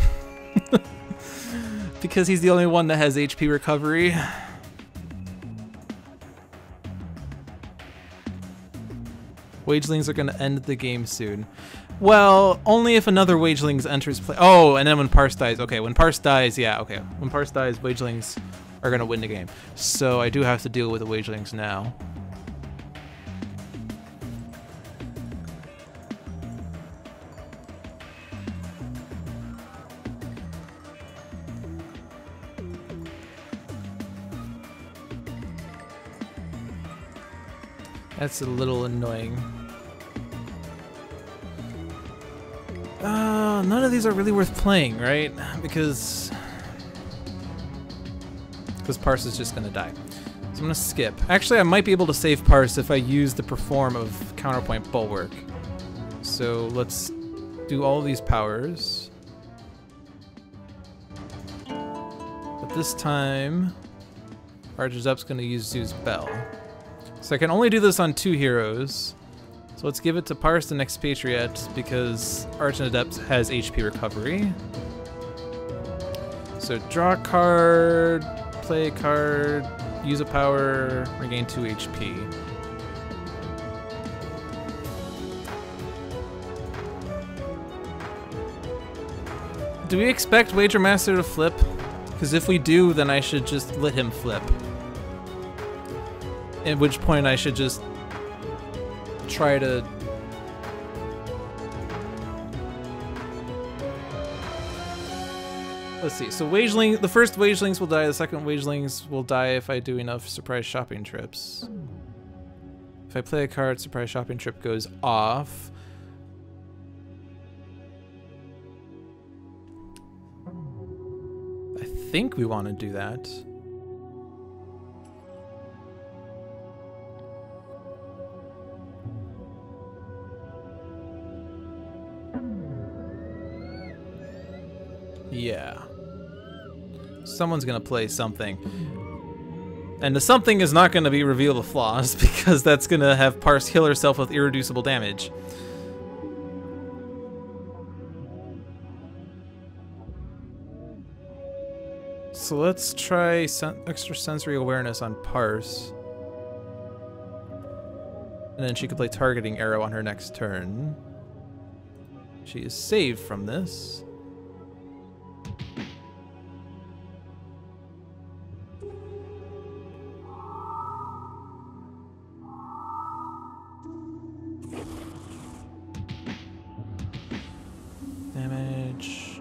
[SPEAKER 1] Because he's the only one that has HP recovery. Wagelings are gonna end the game soon. Well, only if another Wagelings enters play. Oh, and then when Parse dies. Okay, when Parse dies, yeah, okay. When Parse dies, Wagelings are gonna win the game. So I do have to deal with the Wagelings now. That's a little annoying. None of these are really worth playing, right? Because Parse is just gonna die. So I'm gonna skip. Actually, I might be able to save Parse if I use the Perform of Counterpoint Bulwark. So let's do all of these powers. But this time, Argent Adept's gonna use Zoo's Bell. So I can only do this on 2 heroes. So let's give it to Parse and Expatriette because Argent Adept has HP recovery. So draw a card, play a card, use a power, regain 2 HP. Do we expect Wager Master to flip? Because if we do, then I should just let him flip. At which point I should just try to... Let's see, so Wageling, the first Wagelings will die, the second Wagelings will die if I do enough surprise shopping trips. If I play a card, surprise shopping trip goes off. I think we want to do that. Yeah. Someone's gonna play something. And the something is not gonna be Reveal the Flaws, because that's gonna have Parse heal herself with irreducible damage. So let's try extrasensory awareness on Parse. And then she could play Targeting Arrow on her next turn. She is saved from this. Damage.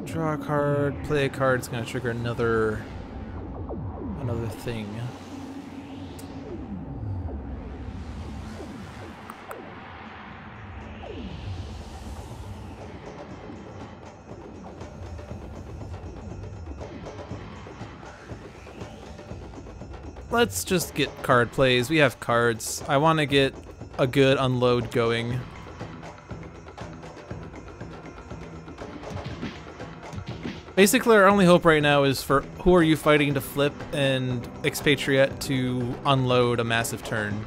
[SPEAKER 1] Draw a card, play a card, it's gonna trigger another thing. Let's just get card plays. We have cards. I want to get a good unload going. Basically, our only hope right now is for Who Are You Fighting to flip and Expatriette to unload a massive turn.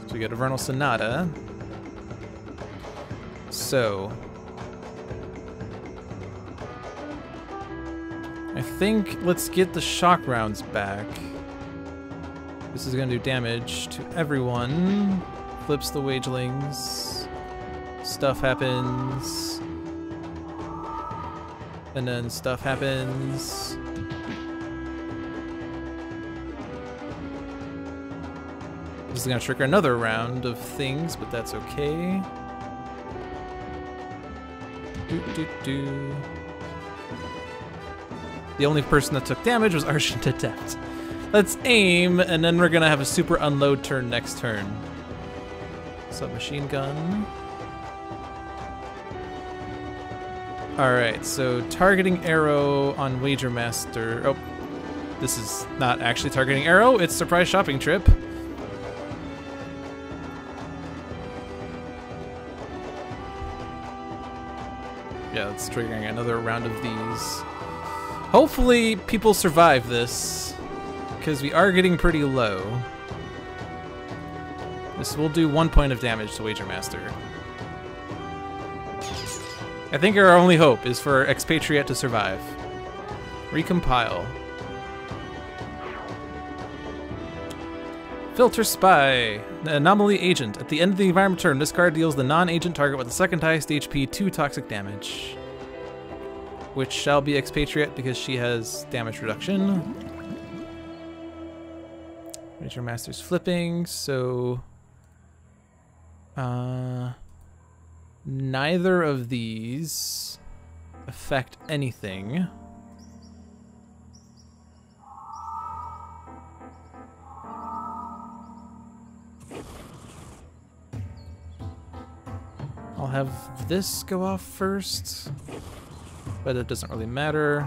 [SPEAKER 1] So we get a Vernal Sonata. So I think let's get the shock rounds back. This is gonna do damage to everyone. Flips the wagelings. Stuff happens. And then stuff happens. This is gonna trigger another round of things, but that's okay. The only person that took damage was Argent Adept. Let's aim, and then we're gonna have a super unload turn next turn. Submachine gun. Alright, so targeting arrow on Wager Master. Oh, this is not actually targeting arrow, it's surprise shopping trip. Yeah, it's triggering another round of these. Hopefully people survive this, because we are getting pretty low. This will do 1 point of damage to Wager Master. I think our only hope is for Expatriette to survive. Recompile. Filter Spy. Anomaly Agent. At the end of the environment turn, this card deals the non-agent target with the second highest HP 2 toxic damage. Which shall be Expatriette because she has damage reduction. Wager Master's flipping, so... neither of these affect anything. I'll have this go off first, but it doesn't really matter.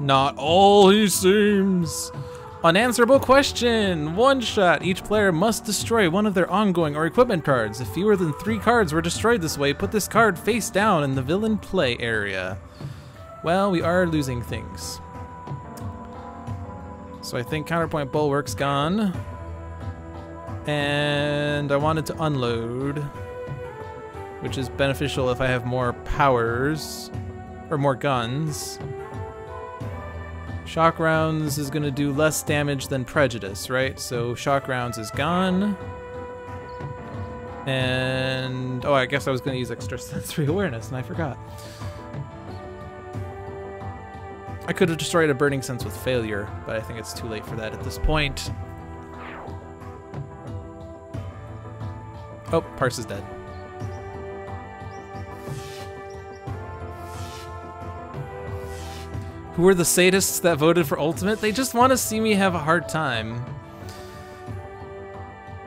[SPEAKER 1] Not all he seems. Unanswerable question. One shot. Each player must destroy one of their ongoing or equipment cards. If fewer than 3 cards were destroyed this way, put this card face down in the villain play area. Well, we are losing things. So I think Counterpoint Bulwark's gone. And I wanted to unload, which is beneficial if I have more powers, or more guns. Shock rounds is going to do less damage than prejudice, right? So shock rounds is gone. And, oh, I guess I was going to use extrasensory awareness, and I forgot. I could have destroyed a burning sense with failure, but I think it's too late for that at this point. Oh, Parse is dead. Who are the sadists that voted for Ultimate? They just want to see me have a hard time.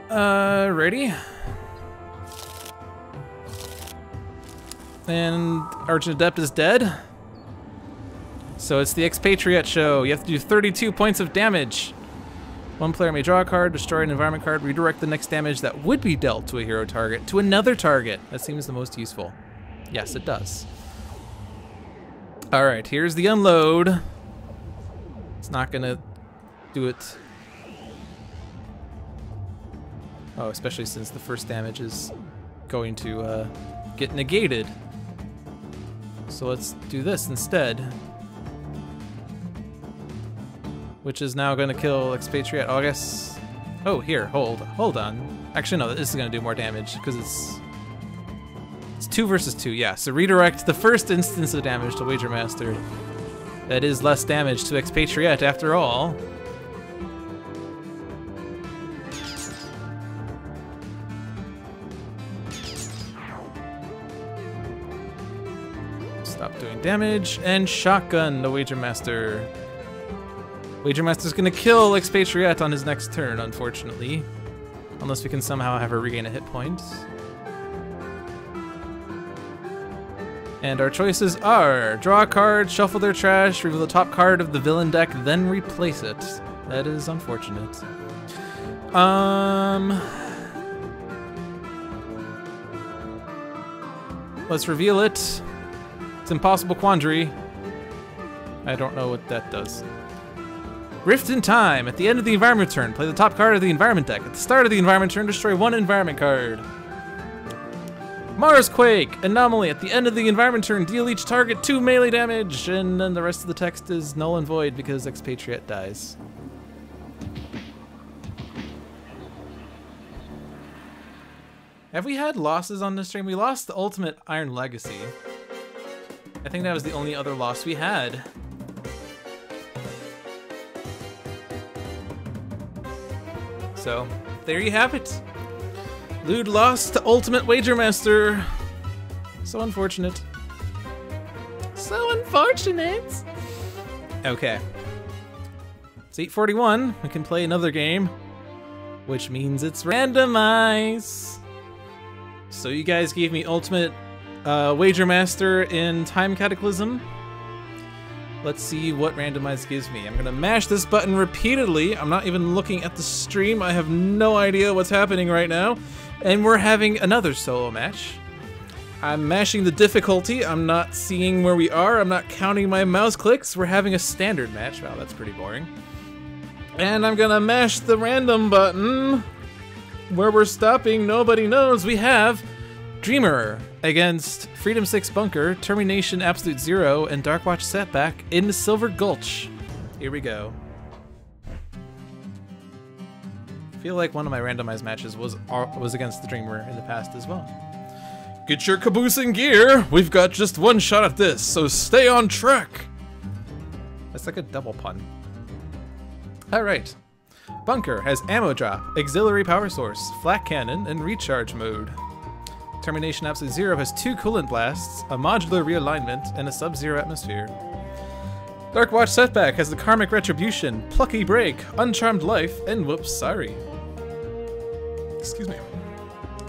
[SPEAKER 1] Ready? And Argent Adept is dead. So it's the Expatriette show. You have to do 32 points of damage. One player may draw a card, destroy an environment card, redirect the next damage that would be dealt to a hero target to another target. That seems the most useful. Yes, it does. All right, here's the unload. It's not gonna do it. Oh, especially since the first damage is going to get negated. So let's do this instead. Which is now gonna kill Expatriette. Oh, I guess. Oh, here, hold on. Actually, no, this is gonna do more damage because it's 2 versus 2. Yeah, so redirect the first instance of damage to Wager Master. That is less damage to Expatriette after all. Stop doing damage and shotgun the Wager Master. Wager Master's gonna kill Expatriette on his next turn, unfortunately. Unless we can somehow have her regain a hit point. And our choices are draw a card, shuffle their trash, reveal the top card of the villain deck, then replace it. That is unfortunate. Let's reveal it. It's Impossible Quandary. I don't know what that does. Rift in Time. At the end of the environment turn, play the top card of the environment deck. At the start of the environment turn, destroy one environment card. Marsquake. Anomaly. At the end of the environment turn, deal each target 2 melee damage. And then the rest of the text is null and void because Expatriette dies. Have we had losses on this stream? We lost the Ultimate Iron Legacy. I think that was the only other loss we had. So, there you have it. Lude lost to Ultimate Wagermaster. So unfortunate. So unfortunate. Okay. It's 8:41. We can play another game, which means it's randomized. So you guys gave me Ultimate Wagermaster in Time Cataclysm. Let's see what randomized gives me. I'm gonna mash this button repeatedly. I'm not even looking at the stream. I have no idea what's happening right now. And we're having another solo match. I'm mashing the difficulty. I'm not seeing where we are. I'm not counting my mouse clicks. We're having a standard match. Wow, that's pretty boring. And I'm gonna mash the random button. Where we're stopping, nobody knows. We have Dreamer against Freedom 6 Bunker, Termi-Nation Absolute Zero, and Darkwatch Setback in the Silver Gulch. Here we go. I feel like one of my randomized matches was against the Dreamer in the past as well. Get your caboose in gear. We've got just one shot at this, so stay on track. That's like a double pun. All right. Bunker has ammo drop, auxiliary power source, flak cannon, and recharge mode. Termi-Nation Absolute Zero has 2 coolant blasts, a modular realignment, and a sub-zero atmosphere. Darkwatch Setback has the Karmic Retribution, Plucky Break, Uncharmed Life, and Whoops, Sorry. Excuse me.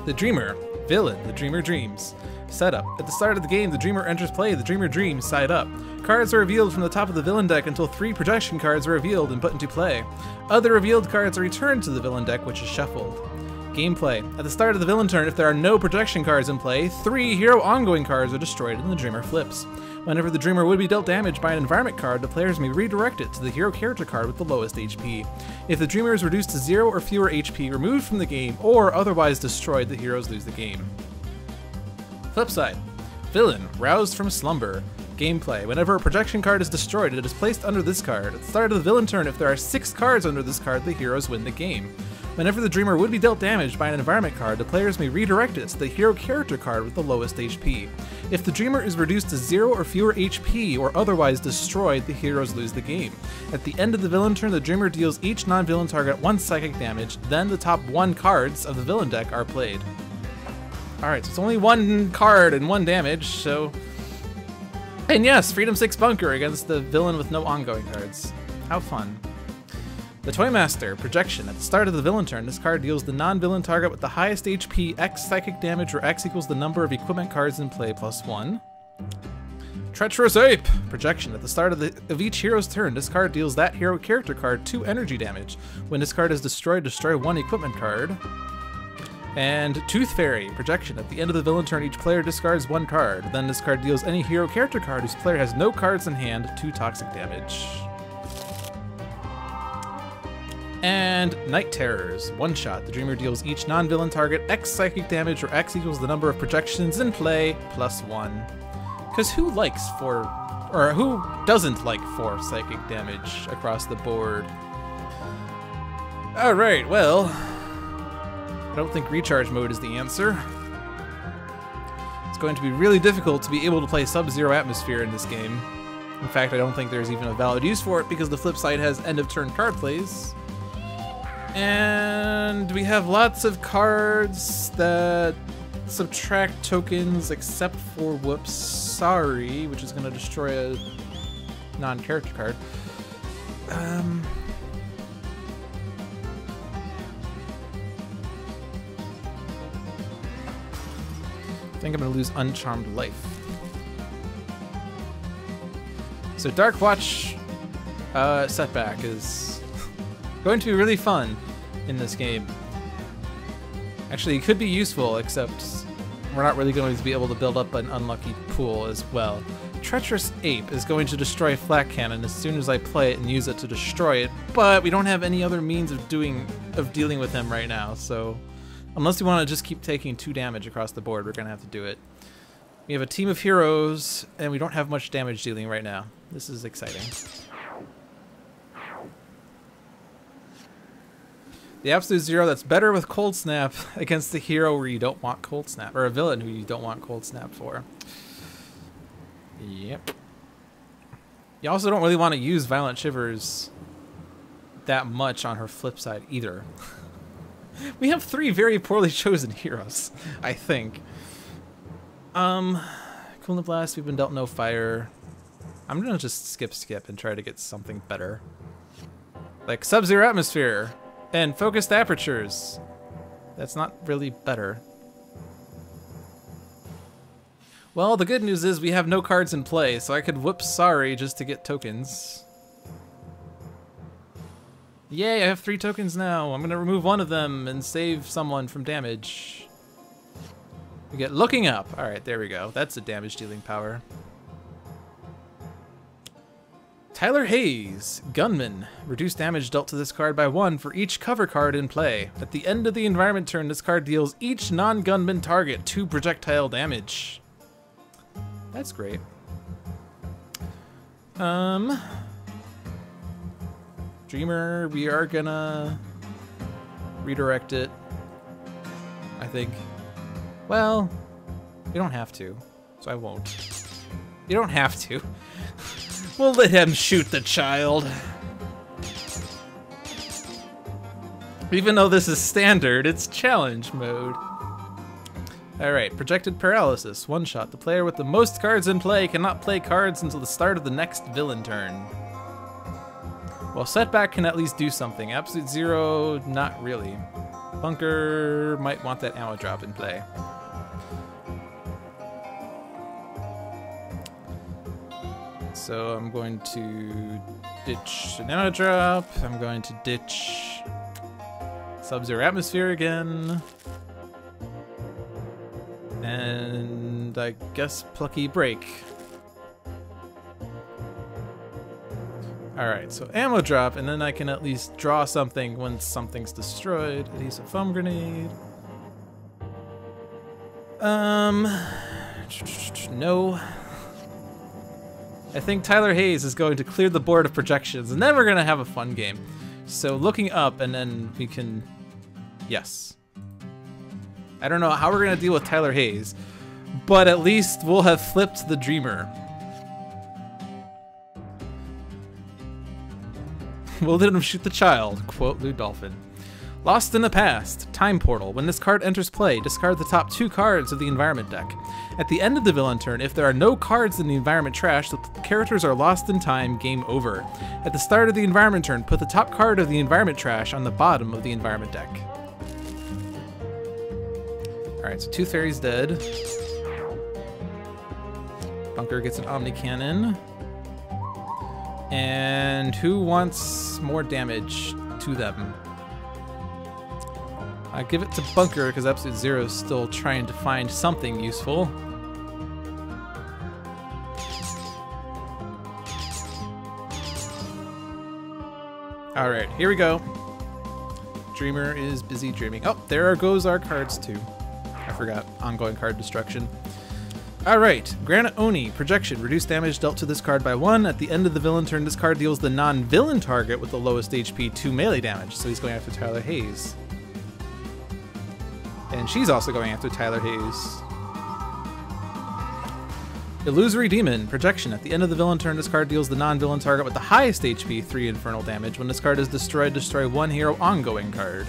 [SPEAKER 1] The Dreamer, Villain, the Dreamer Dreams. Setup. At the start of the game, the Dreamer enters play, the Dreamer Dreams side up. Cards are revealed from the top of the villain deck until 3 protection cards are revealed and put into play. Other revealed cards are returned to the villain deck, which is shuffled. Gameplay. At the start of the villain turn, if there are no protection cards in play, 3 hero ongoing cards are destroyed and the Dreamer flips. Whenever the Dreamer would be dealt damage by an environment card, the players may redirect it to the hero character card with the lowest HP. If the Dreamer is reduced to 0 or fewer HP, removed from the game, or otherwise destroyed, the heroes lose the game. Flip side. Villain, roused from slumber. Gameplay. Whenever a protection card is destroyed, it is placed under this card. At the start of the villain turn, if there are 6 cards under this card, the heroes win the game. Whenever the Dreamer would be dealt damage by an environment card, the players may redirect it to the hero character card with the lowest HP. If the Dreamer is reduced to 0 or fewer HP or otherwise destroyed, the heroes lose the game. At the end of the villain turn, the Dreamer deals each non-villain target 1 psychic damage, then the top 1 cards of the villain deck are played. Alright, so it's only 1 card and 1 damage, so... And yes, Freedom 6 Bunker against the villain with no ongoing cards. How fun. The Toymaster, Projection. At the start of the villain turn, this card deals the non-villain target with the highest HP X psychic damage, where X equals the number of equipment cards in play plus 1. Treacherous Ape, Projection. At the start of each hero's turn, this card deals that hero character card 2 energy damage. When this card is destroyed, destroy 1 equipment card. And Tooth Fairy, Projection. At the end of the villain turn, each player discards 1 card. Then this card deals any hero character card whose player has no cards in hand 2 toxic damage. And Night Terrors, 1 shot. The Dreamer deals each non-villain target X psychic damage, where X equals the number of projections in play plus 1. Because who likes 4, or who doesn't like 4 psychic damage across the board? Alright, well, I don't think recharge mode is the answer. It's going to be really difficult to be able to play Sub-Zero Atmosphere in this game. In fact, I don't think there's even a valid use for it because the flip side has end of turn card plays. And we have lots of cards that subtract tokens except for Whoops, Sorry, which is going to destroy a non-character card. I think I'm going to lose Uncharmed Life. So Darkwatch Setback is going to be really fun in this game. Actually, it could be useful, except we're not really going to be able to build up an unlucky pool as well. Treacherous Ape is going to destroy Flak Cannon as soon as I play it and use it to destroy it, but we don't have any other means of dealing with him right now, so unless we want to just keep taking 2 damage across the board, we're going to have to do it. We have a team of heroes, and we don't have much damage dealing right now. This is exciting. The absolute zero that's better with Cold Snap against the hero where you don't want Cold Snap, or a villain who you don't want Cold Snap for. Yep. You also don't really want to use Violent Shivers that much on her flip side either. We have 3 very poorly chosen heroes, I think. Coolant Blast, we've been dealt no fire. I'm gonna just skip and try to get something better. Like Sub-Zero Atmosphere and Focused Apertures. That's not really better. Well, the good news is we have no cards in play, so I could whoop Sorry just to get tokens. Yay, I have 3 tokens now. I'm gonna remove 1 of them and save someone from damage. We get Looking Up. All right, there we go. That's a damage dealing power. Tyler Hayes, Gunman. Reduce damage dealt to this card by 1 for each cover card in play. At the end of the environment turn, this card deals each non-gunman target 2 projectile damage. That's great. Dreamer, we are gonna redirect it, I think. Well, you don't have to, so I won't. You don't have to. We'll let him shoot the child. Even though this is standard, it's challenge mode. Alright, Projected Paralysis. 1 shot. The player with the most cards in play cannot play cards until the start of the next villain turn. Well, Setback can at least do something. Absolute Zero, not really. Bunker might want that ammo drop in play. So I'm going to ditch an ammo drop. I'm going to ditch Sub-Zero Atmosphere again. And I guess Plucky Break. Alright, so ammo drop, and then I can at least draw something when something's destroyed. Adhesive Foam Grenade. No. I think Tyler Hayes is going to clear the board of projections, and then we're going to have a fun game. So Looking Up, and then we can... Yes. I don't know how we're going to deal with Tyler Hayes, but at least we'll have flipped the Dreamer. We'll let him shoot the child, quote Lou Dolphin. Lost in the Past, Time Portal. When this card enters play, discard the top 2 cards of the environment deck. At the end of the villain turn, if there are no cards in the environment trash, the characters are lost in time, game over. At the start of the environment turn, put the top card of the environment trash on the bottom of the environment deck. Alright, so 2 fairies dead. Bunker gets an Omni Cannon. And who wants more damage to them? I give it to Bunker because Absolute Zero is still trying to find something useful. Alright, here we go. Dreamer is busy dreaming. Oh, there goes our cards too. I forgot. Ongoing card destruction. Alright, Granite Oni, Projection. Reduce damage dealt to this card by 1. At the end of the villain turn, this card deals the non-villain target with the lowest HP 2 melee damage. So he's going after Tyler Hayes. And she's also going after Tyler Hayes. Illusory Demon, Projection. At the end of the villain turn, this card deals the non-villain target with the highest HP 3 infernal damage. When this card is destroyed, destroy 1 hero ongoing card.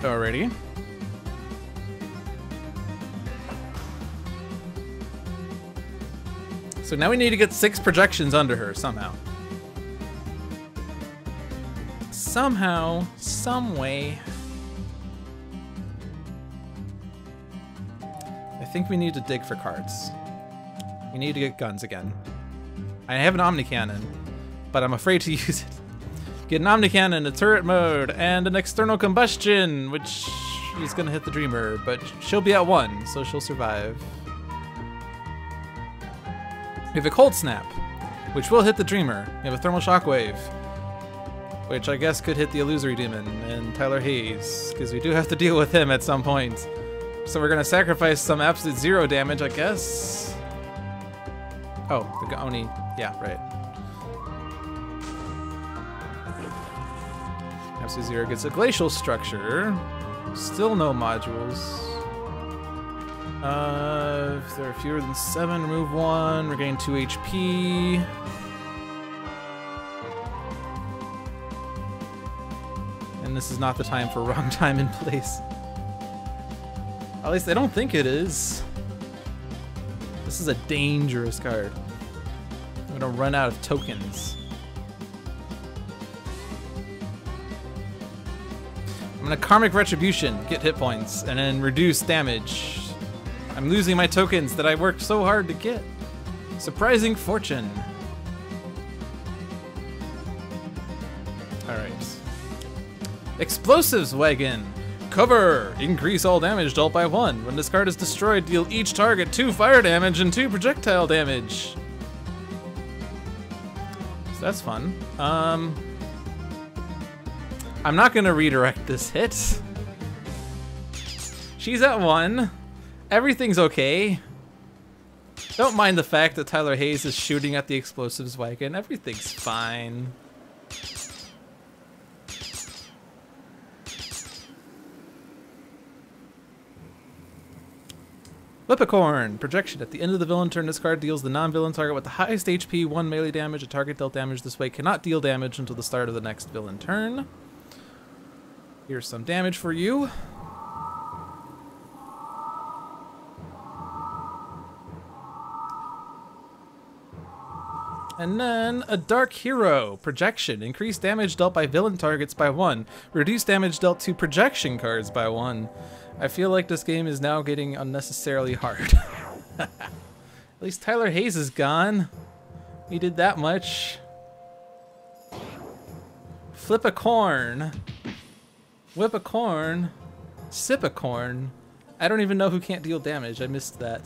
[SPEAKER 1] Alrighty. So now we need to get 6 projections under her somehow. Somehow, some way. I think we need to dig for cards. We need to get guns again. I have an Omni Cannon, but I'm afraid to use it. Get an Omni Cannon, a turret mode, and an external combustion, which is gonna hit the Dreamer, but she'll be at 1, so she'll survive. We have a Cold Snap, which will hit the Dreamer. We have a Thermal Shockwave, which I guess could hit the Illusory Demon and Tyler Hayes, because we do have to deal with him at some point. So we're gonna sacrifice some absolute 0 damage, I guess. Oh, the Oni, yeah, right. Absolute 0 gets a Glacial Structure. Still no modules. If there are fewer than 7, remove 1, regain 2 HP. And this is not the time for wrong time in place. At least I don't think it is. This is a dangerous card. I'm gonna run out of tokens. I'm gonna Karmic Retribution, get hit points, and then reduce damage. I'm losing my tokens that I worked so hard to get. Surprising Fortune. Alright. Explosives Wagon. Cover! Increase all damage dealt by 1. When this card is destroyed, deal each target 2 fire damage and 2 projectile damage. So that's fun. I'm not gonna redirect this hit. She's at 1. Everything's okay. Don't mind the fact that Tyler Hayes is shooting at the explosives wagon. Everything's fine. Lipicorn. Projection. At the end of the villain turn, this card deals the non-villain target with the highest HP 1 melee damage. A target dealt damage this way cannot deal damage until the start of the next villain turn. Here's some damage for you. And then a Dark Hero. Projection. Increase damage dealt by villain targets by 1. Reduce damage dealt to projection cards by 1. I feel like this game is now getting unnecessarily hard. At least Tyler Hayes is gone. He did that much. Flip a corn. Whip a corn. Sip a corn. I don't even know who can't deal damage. I missed that.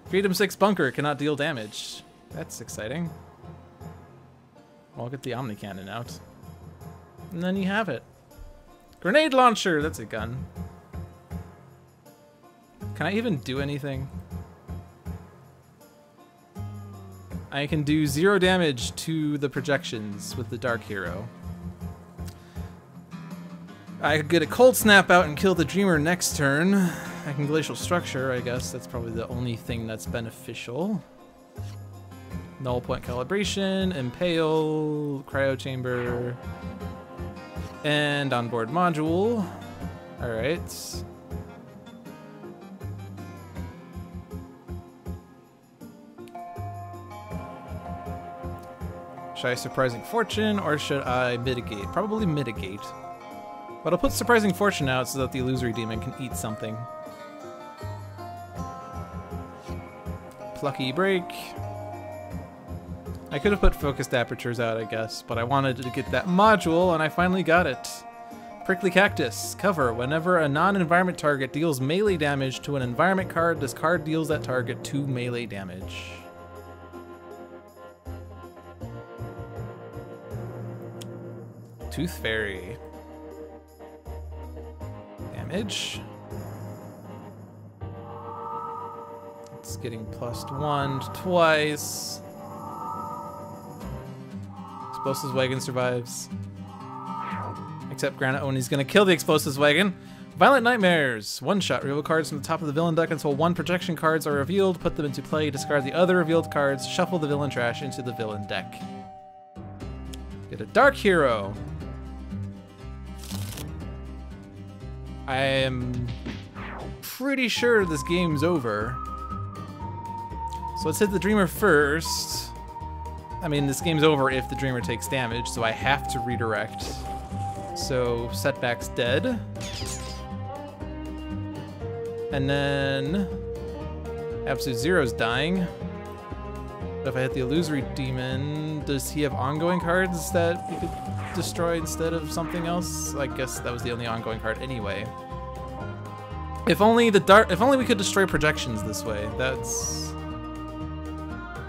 [SPEAKER 1] Freedom 6 Bunker cannot deal damage. That's exciting. I'll get the Omni Cannon out. And then you have it. Grenade Launcher! That's a gun. Can I even do anything? I can do 0 damage to the projections with the Dark Hero. I could get a Cold Snap out and kill the Dreamer next turn. I can Glacial Structure, I guess. That's probably the only thing that's beneficial. Null Point Calibration, Impale, Cryo Chamber, and Onboard Module. Alright. Should I Surprising Fortune or should I Mitigate? Probably Mitigate. But I'll put Surprising Fortune out so that the Illusory Demon can eat something. Plucky Break. I could have put Focused Apertures out, I guess, but I wanted to get that module, and I finally got it. Prickly Cactus. Cover. Whenever a non-environment target deals melee damage to an environment card, this card deals that target 2 melee damage. Tooth Fairy. Damage. It's getting +1 twice. Explosives Wagon survives. Except Granite Oni's gonna kill the Explosives Wagon. Violent Nightmares. One shot. Reveal cards from the top of the villain deck until 1 projection cards are revealed. Put them into play. Discard the other revealed cards. Shuffle the villain trash into the villain deck. Get a Dark Hero. I am pretty sure this game's over. So let's hit the Dreamer first. I mean, this game's over if the Dreamer takes damage, so I have to redirect. So Setback's dead. And then Absolute Zero's dying. But if I hit the Illusory Demon, does he have ongoing cards that we could destroy instead of something else? I guess that was the only ongoing card anyway. If only we could destroy projections this way.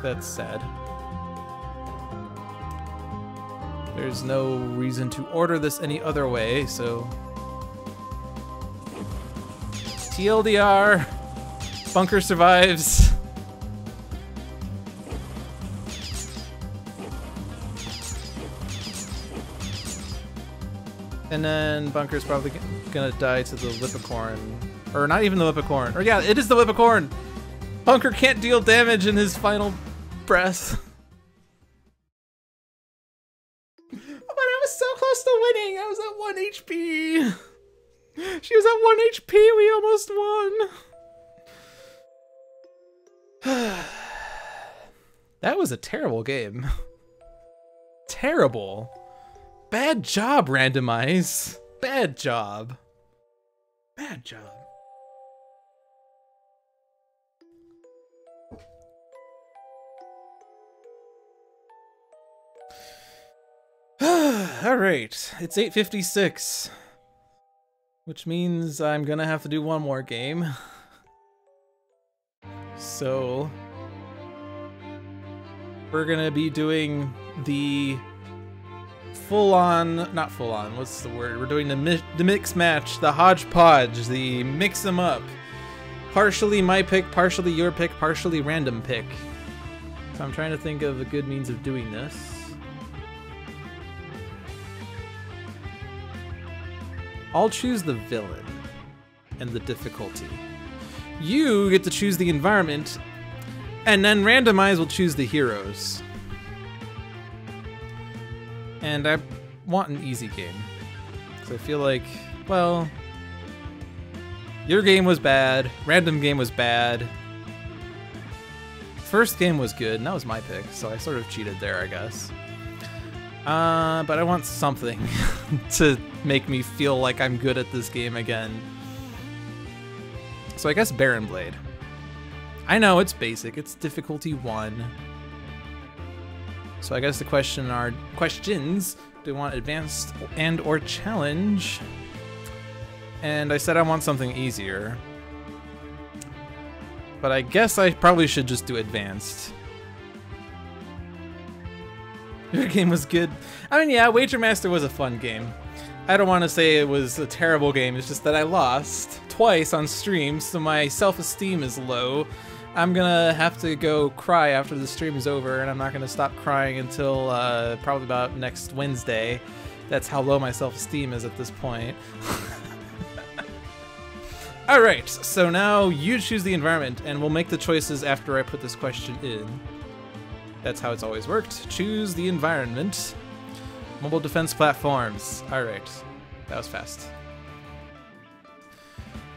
[SPEAKER 1] That's sad. There's no reason to order this any other way, so... TLDR! Bunker survives. And then Bunker's probably gonna die to the Lipicorn. Or not even the Lipicorn. Or yeah, it is the Lipicorn! Bunker can't deal damage in his final breath. But I was so close to winning! I was at 1 HP! She was at 1 HP, we almost won! That was a terrible game. Terrible. Bad job, Randomize. Bad job. Bad job. Alright, it's 8:56. Which means I'm gonna have to do one more game. So... we're gonna be doing the... full-on, not full-on, what's the word? We're doing the mix match, the hodgepodge, the mix them up. Partially my pick, partially your pick, partially random pick. So I'm trying to think of a good means of doing this. I'll choose the villain and the difficulty. You get to choose the environment, and then Randomize will choose the heroes. And I want an easy game. So I feel like, well, your game was bad, random game was bad. First game was good, and that was my pick, so I sort of cheated there, I guess. But I want something to make me feel like I'm good at this game again. So I guess Baron Blade. I know, it's basic, it's difficulty 1. So I guess the questions, do you want advanced and or challenge? And I said I want something easier. But I guess I probably should just do advanced. Your game was good. I mean, yeah, Wager Master was a fun game. I don't want to say it was a terrible game, it's just that I lost twice on stream, so my self-esteem is low. I'm gonna have to go cry after the stream is over, and I'm not gonna stop crying until probably about next Wednesday. That's how low my self-esteem is at this point. Alright, so now you choose the environment, and we'll make the choices after I put this question in. That's how it's always worked. Choose the environment. Mobile defense platforms. Alright, that was fast.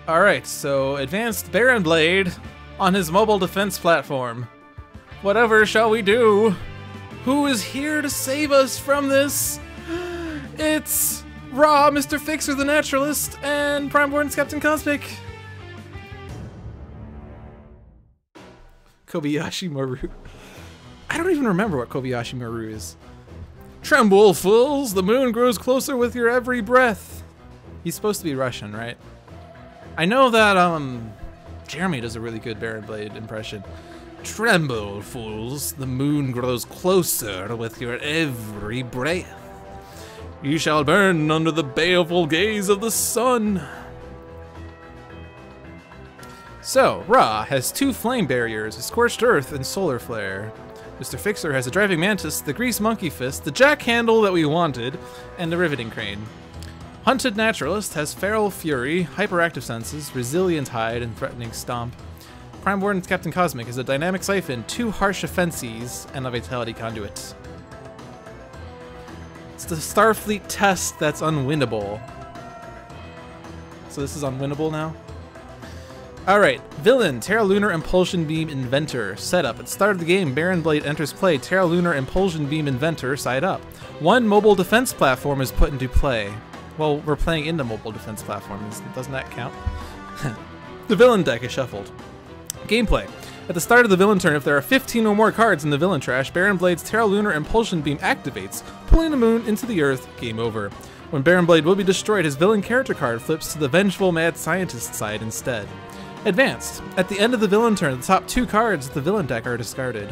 [SPEAKER 1] Alright, so advanced Baron Blade on his mobile defense platform. Whatever shall we do? Who is here to save us from this? It's Ra, Mr. Fixer the Naturalist, and Prime Wardens Captain Cosmic. Kobayashi Maru. I don't even remember what Kobayashi Maru is. Tremble, fools! The moon grows closer with your every breath. He's supposed to be Russian, right? I know that, Jeremy does a really good Baron Blade impression. Tremble, fools! The moon grows closer with your every breath. You shall burn under the baleful gaze of the sun. So, Ra has 2 flame barriers, a scorched earth and solar flare. Mr. Fixer has a driving mantis, the grease monkey fist, the jack handle that we wanted, and the riveting crane. Hunted Naturalist has feral fury, hyperactive senses, resilient hide, and threatening stomp. Prime Warden's Captain Cosmic is a dynamic siphon, 2 harsh offenses, and a vitality conduit. It's the Starfleet test that's unwinnable. So this is unwinnable now? Alright, Villain, Terra Lunar Impulsion Beam Inventor. Setup. At the start of the game, Baron Blade enters play, Terra Lunar Impulsion Beam Inventor, side up. 1 mobile defense platform is put into play. Well, we're playing in the mobile defense platform, doesn't that count? The villain deck is shuffled. Gameplay. At the start of the villain turn, if there are 15 or more cards in the villain trash, Baron Blade's Terra Lunar Impulsion Beam activates, pulling the moon into the earth. Game over. When Baron Blade will be destroyed, his villain character card flips to the vengeful mad scientist side instead. Advanced. At the end of the villain turn, the top 2 cards of the villain deck are discarded.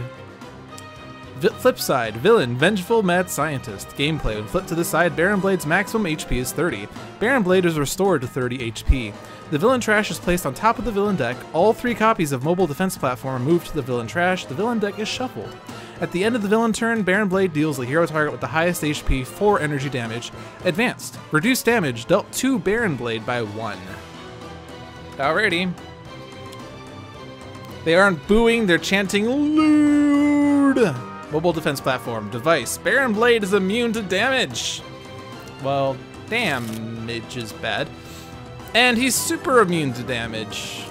[SPEAKER 1] Flip side, villain, vengeful mad scientist. Gameplay, when flipped to the side, Baron Blade's maximum HP is 30. Baron Blade is restored to 30 HP. The villain trash is placed on top of the villain deck. All 3 copies of mobile defense platform are moved to the villain trash. The villain deck is shuffled. At the end of the villain turn, Baron Blade deals the hero target with the highest HP 4 energy damage. Advanced, reduced damage dealt to Baron Blade by 1. Alrighty. They aren't booing, they're chanting LOOD! Mobile defense platform, device. Baron Blade is immune to damage. Well, damage is bad. And he's super immune to damage.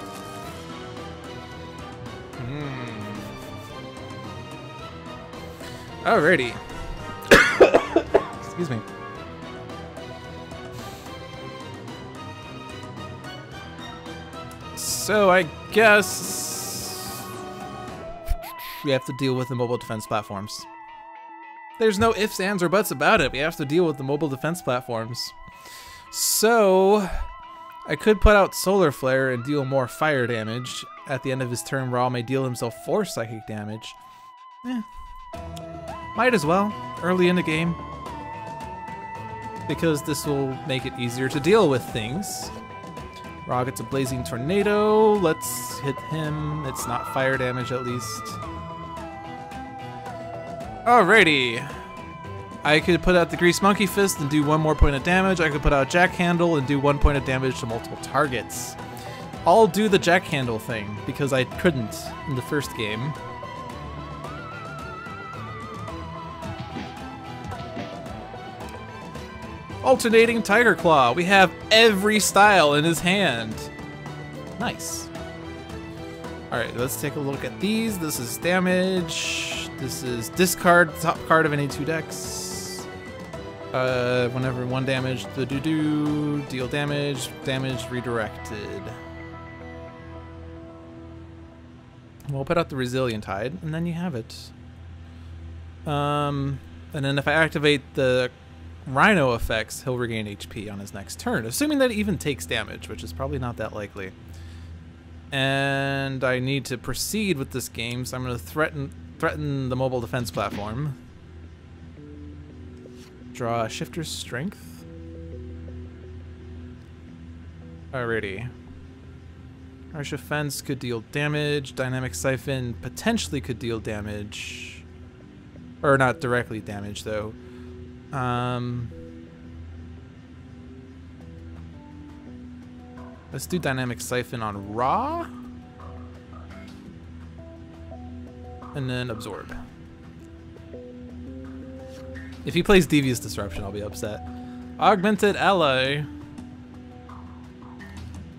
[SPEAKER 1] Alrighty. Excuse me. So I guess we have to deal with the mobile defense platforms. There's no ifs, ands, or buts about it. We have to deal with the mobile defense platforms. So I could put out Solar Flare and deal more fire damage. At the end of his turn, Ra may deal himself 4 psychic damage. Might as well, early in the game. Because this will make it easier to deal with things. Ra gets a Blazing Tornado. Let's hit him. It's not fire damage, at least. Alrighty. I could put out the Grease Monkey Fist and do 1 more point of damage. I could put out Jack Handle and do 1 point of damage to multiple targets. I'll do the Jack Handle thing, because I couldn't in the first game. Alternating Tiger Claw. We have every style in his hand. Nice. Alright, let's take a look at these. This is damage. This is discard the top card of any 2 decks. Whenever 1 damage, deal damage, redirected. We'll put out the Resilient Tide, and then you have it. And then if I activate the Rhino effects, he'll regain HP on his next turn, assuming that it even takes damage, which is probably not that likely. And I need to proceed with this game, so I'm going to threaten the mobile defense platform. Draw Shifter's Strength. Alrighty. Harsh Offense could deal damage. Dynamic Siphon potentially could deal damage. Or not directly damage, though. Let's do Dynamic Siphon on Ra. And then Absorb. If he plays Devious Disruption, I'll be upset. Augmented Ally.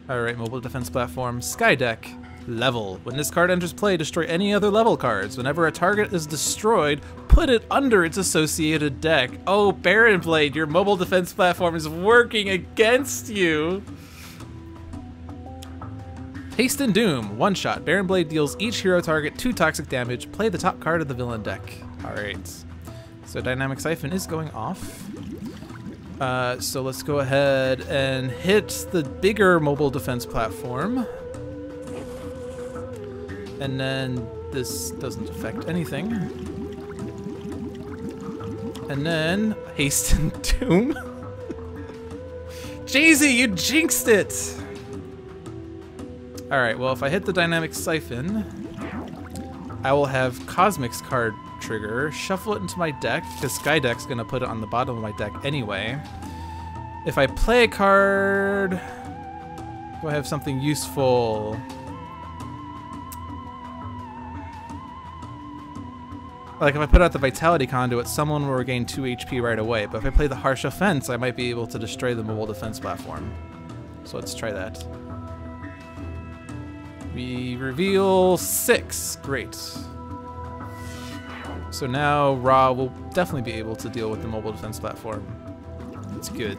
[SPEAKER 1] Alright, mobile defense platform. Sky Deck. Level. When this card enters play, destroy any other level cards. Whenever a target is destroyed, put it under its associated deck. Oh, Baron Blade, your mobile defense platform is working against you. Haste and Doom. 1 shot. Baron Blade deals each hero target 2 toxic damage. Play the top card of the villain deck. Alright. So Dynamic Siphon is going off. So let's go ahead and hit the bigger mobile defense platform. And then this doesn't affect anything. And then Haste and Doom. Jay-Z, you jinxed it! Alright, well, if I hit the Dynamic Siphon, I will have Cosmic's card trigger, shuffle it into my deck, because Sky Deck's gonna put it on the bottom of my deck anyway. If I play a card, do I have something useful? Like, if I put out the Vitality Conduit, someone will regain 2 HP right away, but if I play the Harsh Offense, I might be able to destroy the mobile defense platform. So let's try that. We reveal 6. Great. So now Ra will definitely be able to deal with the mobile defense platform. It's good.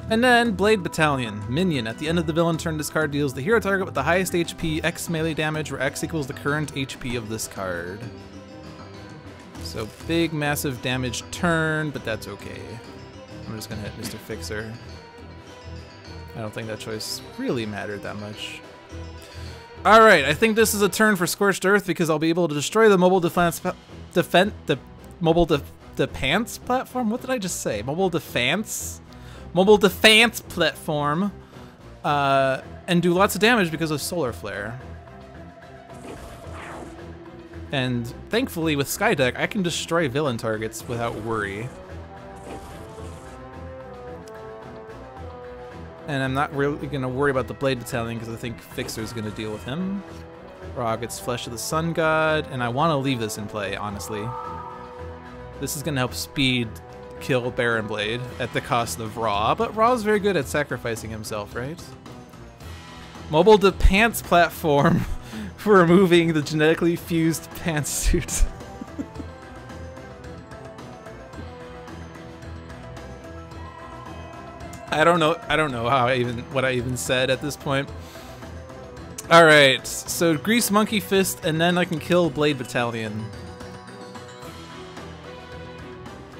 [SPEAKER 1] And then Blade Battalion. Minion. At the end of the villain turn, this card deals the hero target with the highest HP X melee damage, where X equals the current HP of this card. So big, massive damage turn, but that's okay. I'm just gonna hit Mr. Fixer. I don't think that choice really mattered that much. All right, I think this is a turn for Scorched Earth because I'll be able to destroy the mobile defense platform. What did I just say? Mobile defense platform, and do lots of damage because of Solar Flare. And thankfully, with Skydeck, I can destroy villain targets without worry. And I'm not really going to worry about the Blade Battalion because I think Fixer's going to deal with him. Ra gets Flesh of the Sun God, and I want to leave this in play, honestly. This is going to help speed kill Baron Blade at the cost of Ra, but Ra's very good at sacrificing himself, right? Mobile to Pants platform for removing the genetically fused pantsuit. I don't know how what I even said at this point. All right, so Grease Monkey Fist, and then I can kill Blade Battalion.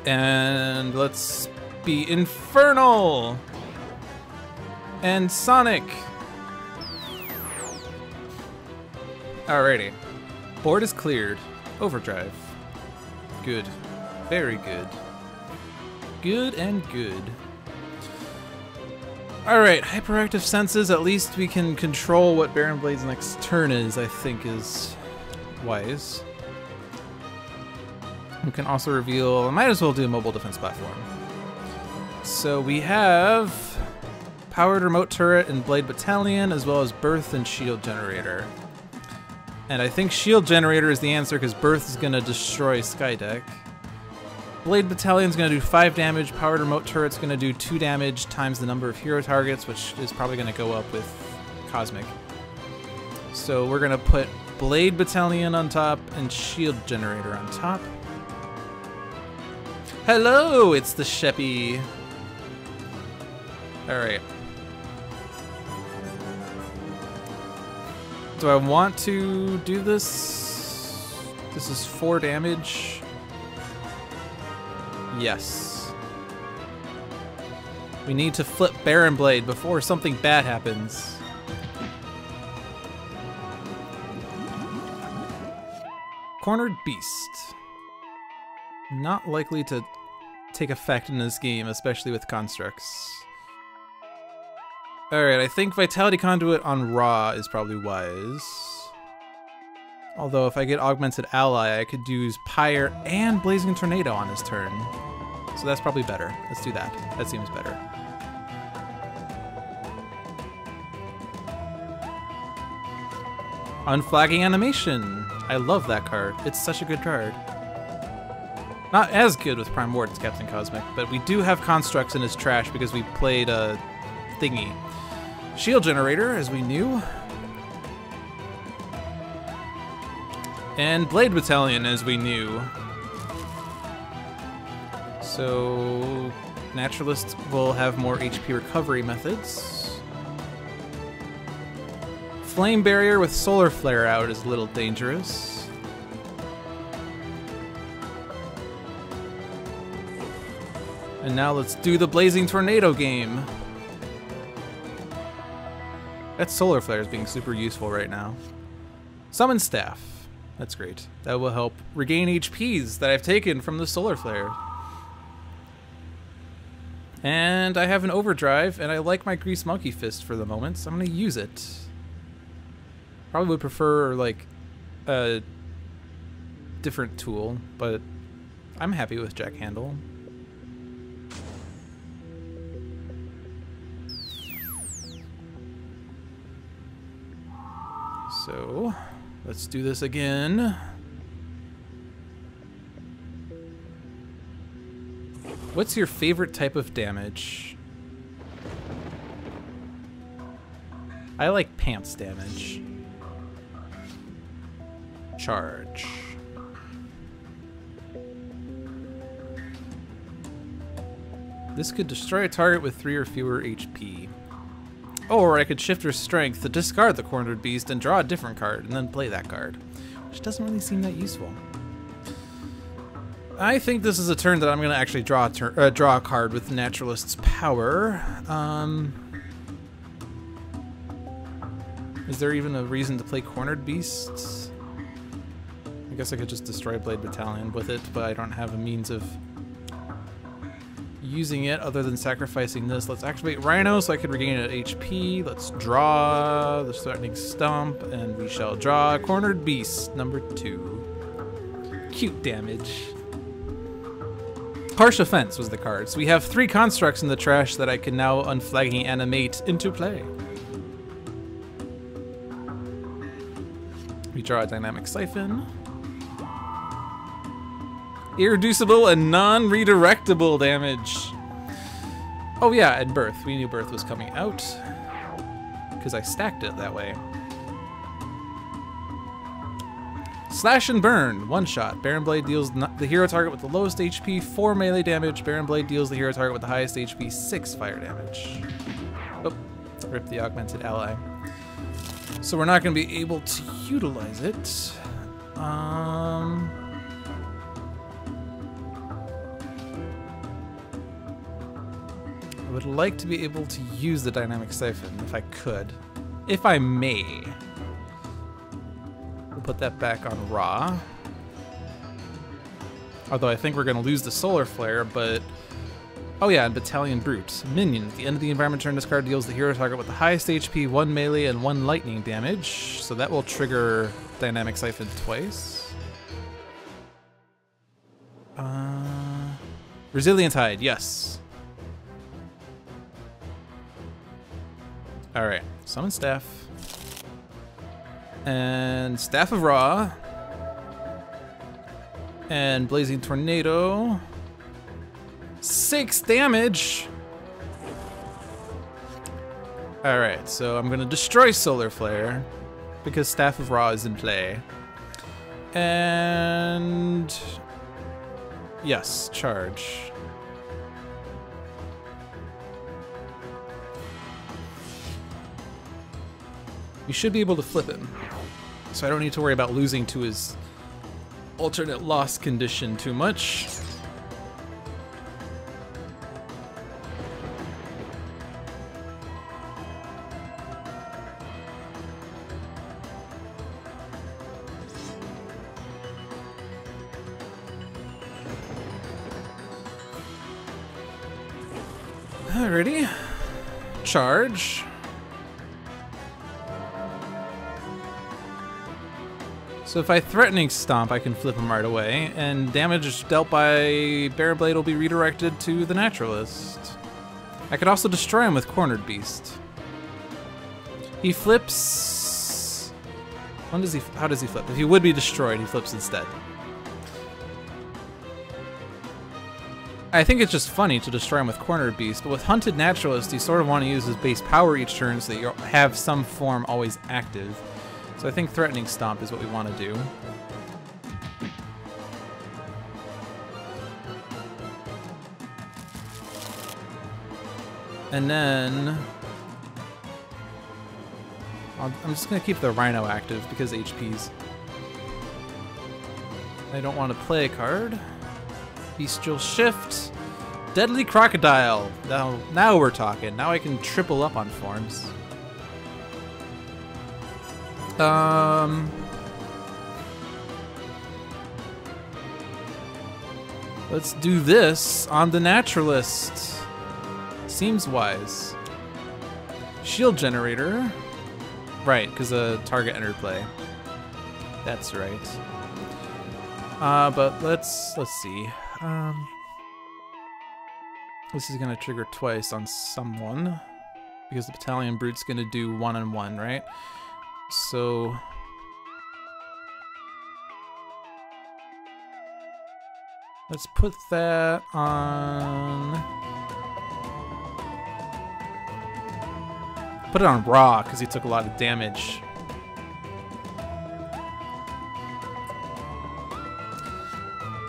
[SPEAKER 1] And let's be Infernal and Sonic. Alrighty, board is cleared. Overdrive. Good, very good. Good and good. Alright, hyperactive senses, at least we can control what Baron Blade's next turn is, I think is wise. We can also reveal, I might as well do a mobile defense platform. So we have powered remote turret and Blade Battalion, as well as Birth and Shield Generator. And I think Shield Generator is the answer because Birth is going to destroy Skydeck. Blade Battalion's going to do 5 damage, Powered Remote Turret's going to do 2 damage times the number of hero targets, which is probably going to go up with Cosmic. So we're going to put Blade Battalion on top and Shield Generator on top. Hello, it's the Sheppy. Alright. Do I want to do this? This is 4 damage. Yes. We need to flip Baron Blade before something bad happens. Cornered Beast. Not likely to take effect in this game, especially with constructs. Alright, I think Vitality Conduit on Ra is probably wise. Although if I get Augmented Ally, I could use Pyre and Blazing Tornado on his turn. So that's probably better. Let's do that. That seems better. Unflagging Animation. I love that card. It's such a good card. Not as good with Prime Wardens, Captain Cosmic, but we do have constructs in his trash because we played a thingy. Shield Generator, as we knew. And Blade Battalion, as we knew. So Naturalist will have more HP recovery methods. Flame Barrier with Solar Flare out is a little dangerous. And now let's do the Blazing Tornado game. That Solar Flare is being super useful right now. Summon Staff. That's great. That will help regain HPs that I've taken from the Solar Flare. And I have an Overdrive, and I like my Grease Monkey Fist for the moment, so I'm going to use it. Probably would prefer, like, a different tool, but I'm happy with Jack Handle. So, let's do this again. What's your favorite type of damage? I like pants damage. Charge. This could destroy a target with 3 or fewer HP. Or I could shift her strength to discard the Cornered Beast and draw a different card, and then play that card. Which doesn't really seem that useful. I think this is a turn that I'm going to actually draw a card with Naturalist's power. Is there even a reason to play Cornered Beasts? I guess I could just destroy Blade Battalion with it, but I don't have a means of using it other than sacrificing this. Let's activate Rhino so I can regain an HP. Let's draw the Threatening Stomp, and we shall draw Cornered Beast number 2. Cute damage. Harsh Offense was the card. So we have 3 constructs in the trash that I can now unflagging animate into play. We draw a Dynamic Siphon. Irreducible and non-redirectable damage. Oh yeah, and Birth. We knew Birth was coming out because I stacked it that way. Slash and Burn, 1-shot. Baron Blade deals the hero target with the lowest HP 4 melee damage. Baron Blade deals the hero target with the highest HP 6 fire damage. Oh, rip the augmented ally. So we're not going to be able to utilize it. I would like to be able to use the Dynamic Siphon if I could. If I may. We'll put that back on Raw. Although I think we're going to lose the Solar Flare, but... Oh yeah, and Battalion Brute. Minion. At the end of the environment turn, this card deals the hero target with the highest HP, 1 melee, and 1 lightning damage. So that will trigger Dynamic Siphon twice. Resilient Hide, yes. Alright, Summon Staff. And Staff of Ra. And Blazing Tornado. 6 damage! Alright, so I'm gonna destroy Solar Flare because Staff of Ra is in play. And... yes, charge. You should be able to flip him, so I don't need to worry about losing to his alternate loss condition too much. Alrighty. Charge. So if I Threatening Stomp, I can flip him right away, and damage dealt by Baron Blade will be redirected to the Naturalist. I could also destroy him with Cornered Beast. He flips... when does he... how does he flip? If he would be destroyed, he flips instead. I think it's just funny to destroy him with Cornered Beast, but with Hunted Naturalist, you sort of want to use his base power each turn so that you have some form always active. So I think Threatening Stomp is what we want to do. And then... I'm just going to keep the Rhino active because HPs. I don't want to play a card. Bestial Shift. Deadly Crocodile. Now we're talking. Now I can triple up on forms. Let's do this on the Naturalist. Seems wise. Shield Generator. Right, because a target entered play. That's right. But let's see. This is gonna trigger twice on someone because the Battalion Brute's gonna do 1-on-1, right? So let's put that on. Put it on Raw because he took a lot of damage.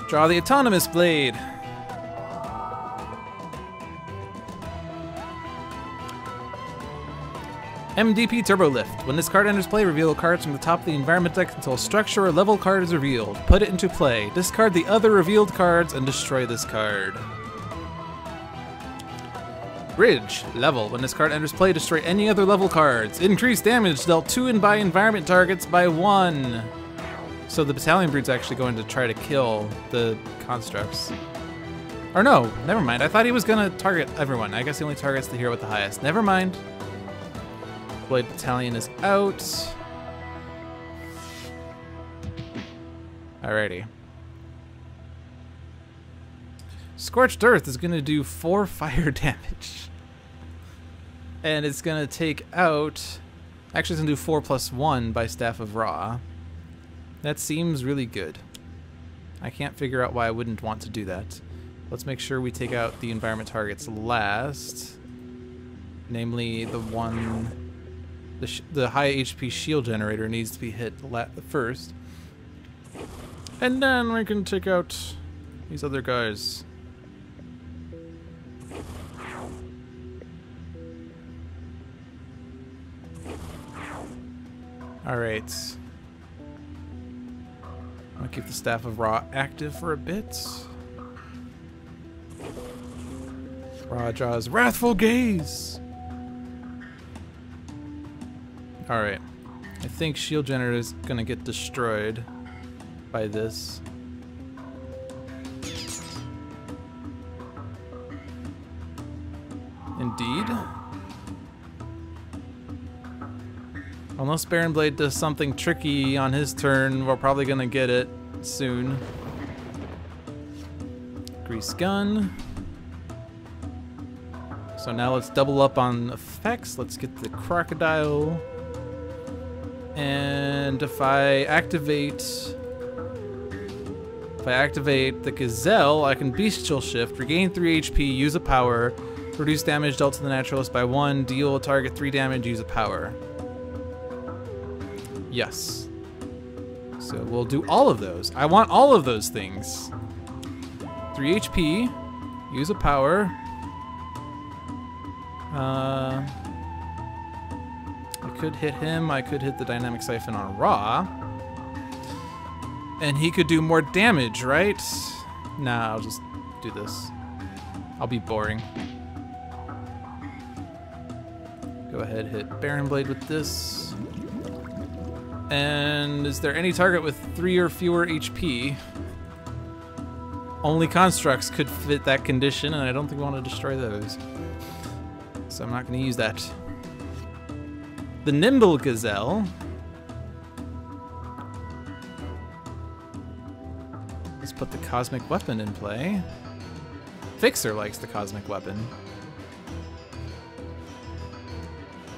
[SPEAKER 1] Draw the Autonomous Blade. MDP Turbo Lift. When this card enters play, reveal cards from the top of the environment deck until a structure or level card is revealed. Put it into play. Discard the other revealed cards and destroy this card. Bridge. Level. When this card enters play, destroy any other level cards. Increase damage dealt to and by environment targets by 1. So the Battalion Brood's actually going to try to kill the constructs. Or no, never mind. I thought he was going to target everyone. I guess he only targets the hero with the highest. Never mind. Blade Battalion is out. Alrighty. Scorched Earth is going to do 4 fire damage. And it's going to take out... Actually, it's going to do 4 plus 1 by Staff of Ra. That seems really good. I can't figure out why I wouldn't want to do that. Let's make sure we take out the environment targets last. Namely, the one... The high HP shield generator needs to be hit first. And then we can take out these other guys. Alright. I'm gonna keep the Staff of Ra active for a bit. Ra draws Wrathful Gaze! Alright. I think shield generator is gonna get destroyed by this. Indeed. Unless Baron Blade does something tricky on his turn, we're probably gonna get it soon. Grease Gun. So now let's double up on effects. Let's get the Crocodile. And if I activate the Gazelle, I can Bestial Shift, regain 3 HP, use a power, reduce damage dealt to the Naturalist by 1, deal a target 3 damage, use a power. Yes. So we'll do all of those. I want all of those things. 3 HP, use a power. I could hit him, I could hit the Dynamic Siphon on Ra. And he could do more damage, right? Nah, I'll just do this. I'll be boring. Go ahead, hit Baron Blade with this. And is there any target with 3 or fewer HP? Only constructs could fit that condition, and I don't think we want to destroy those. So I'm not going to use that. The Nimble Gazelle. Let's put the Cosmic Weapon in play. Fixer likes the Cosmic Weapon.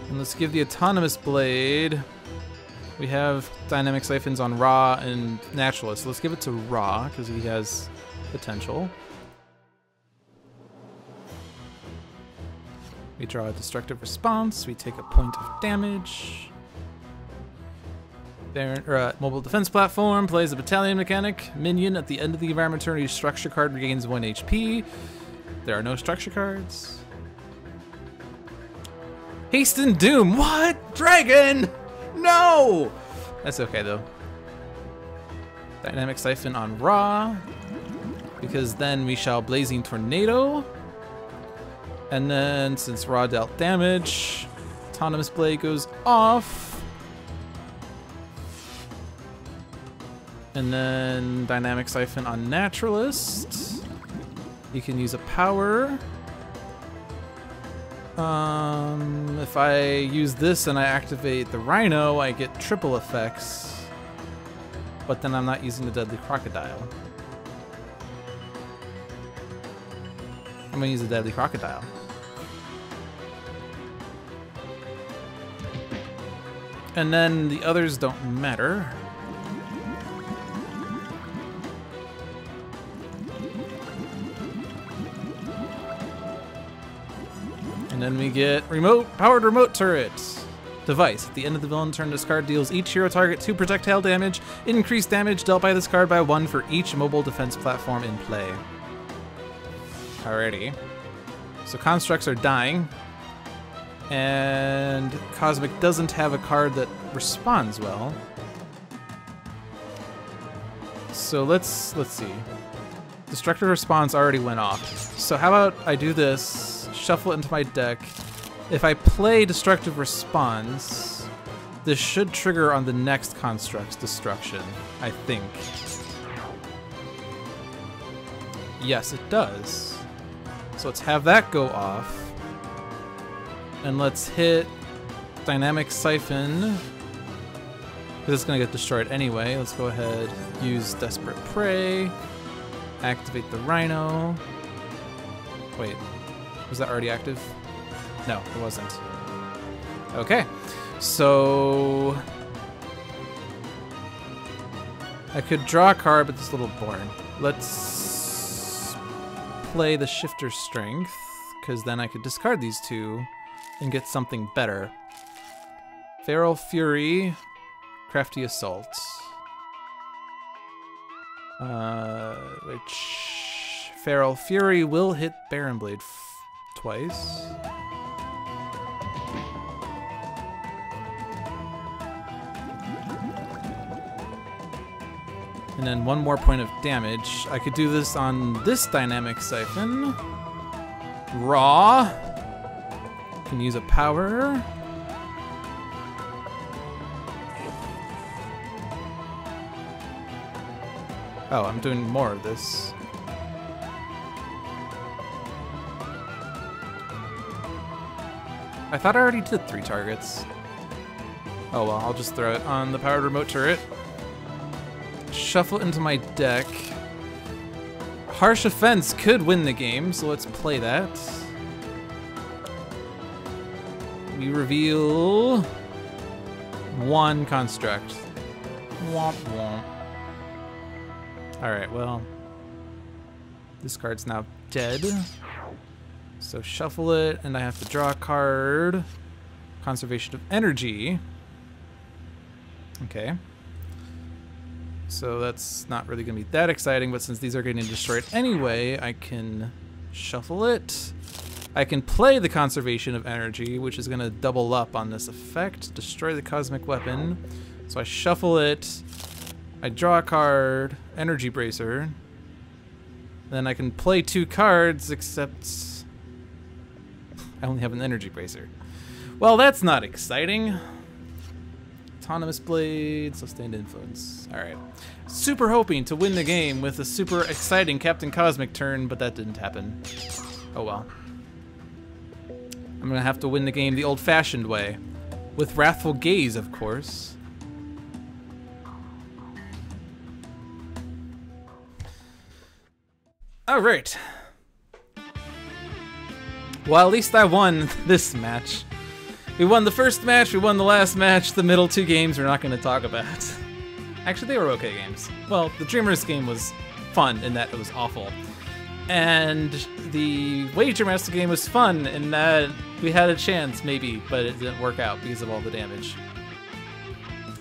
[SPEAKER 1] And let's give the Autonomous Blade. We have Dynamic Siphons on Ra and Naturalist. So let's give it to Ra, because he has potential. We draw a Destructive Response. We take a point of damage. Mobile Defense Platform plays a Battalion Mechanic. Minion at the end of the environment turn, each structure card regains 1 HP. There are no structure cards. Hasten Doom. What? Dragon! No! That's okay, though. Dynamic Siphon on Ra. Because then we shall Blazing Tornado. And then, since Ra dealt damage, Autonomous Blade goes off. And then Dynamic Siphon on Naturalist. You can use a power. If I use this and I activate the Rhino, I get triple effects. But then I'm not using the Deadly Crocodile. I'm gonna use the Deadly Crocodile. And then the others don't matter. And then we get powered remote turret. Device. At the end of the villain turn, this card deals each hero target 2 projectile damage. Increased damage dealt by this card by 1 for each mobile defense platform in play. Alrighty. So constructs are dying. And Cosmic doesn't have a card that responds well. So let's see. Destructive Response already went off. So how about I do this, shuffle it into my deck. If I play Destructive Response, this should trigger on the next construct's destruction, I think. Yes, it does. So let's have that go off. And let's hit Dynamic Siphon, because it's going to get destroyed anyway. Let's go ahead, use Desperate Prey, activate the Rhino. Wait, was that already active? No, it wasn't. Okay, so I could draw a card, but it's a little boring. Let's play the Shifter Strength, because then I could discard these two and get something better. Feral Fury, Crafty Assault. Which Feral Fury will hit Baron Blade twice. And then one more point of damage. I could do this on this Dynamic Siphon. Raw. Can use a power. Oh, I'm doing more of this. I thought I already did 3 targets. Oh well, I'll just throw it on the powered remote turret. Shuffle into my deck. Harsh Offense could win the game, so let's play that. We reveal 1 construct. Womp womp. Alright, well, this card's now dead. So shuffle it, and I have to draw a card. Conservation of Energy. Okay. So that's not really going to be that exciting, but since these are getting destroyed anyway, I can shuffle it. I can play the Conservation of Energy, which is going to double up on this effect. Destroy the Cosmic Weapon. So I shuffle it. I draw a card, Energy Bracer. Then I can play 2 cards, except I only have an Energy Bracer. Well, that's not exciting. Autonomous Blade, Sustained Influence. Alright. Super hoping to win the game with a super exciting Captain Cosmic turn, but that didn't happen. Oh well. I'm gonna have to win the game the old-fashioned way. With Wrathful Gaze, of course. Alright. Well, at least I won this match. We won the first match, we won the last match, the middle 2 games we're not going to talk about. Actually, they were okay games. Well, the Dreamers game was fun in that it was awful. And the Wager Master game was fun in that we had a chance, maybe, but it didn't work out because of all the damage.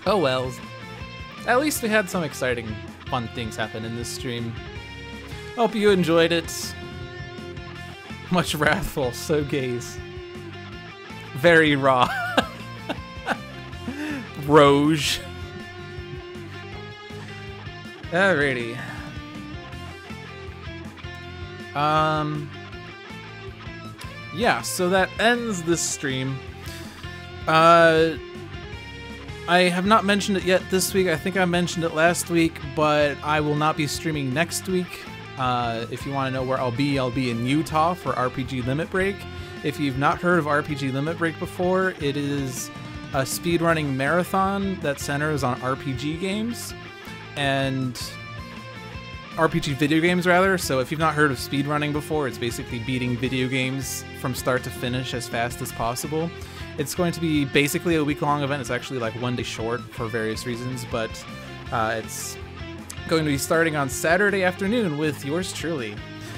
[SPEAKER 1] Oh well. At least we had some exciting, fun things happen in this stream. Hope you enjoyed it. Much wrathful, so gaze. Very raw. Rouge. Alrighty. Yeah, so that ends this stream. I have not mentioned it yet this week. I think I mentioned it last week, but I will not be streaming next week. If you want to know where I'll be in Utah for RPG Limit Break. If you've not heard of RPG Limit Break before, it is a speedrunning marathon that centers on RPG games and RPG video games rather. So if you've not heard of speedrunning before, it's basically beating video games from start to finish as fast as possible. It's going to be basically a week-long event. It's actually like 1 day short for various reasons, but it's going to be starting on Saturday afternoon with yours truly.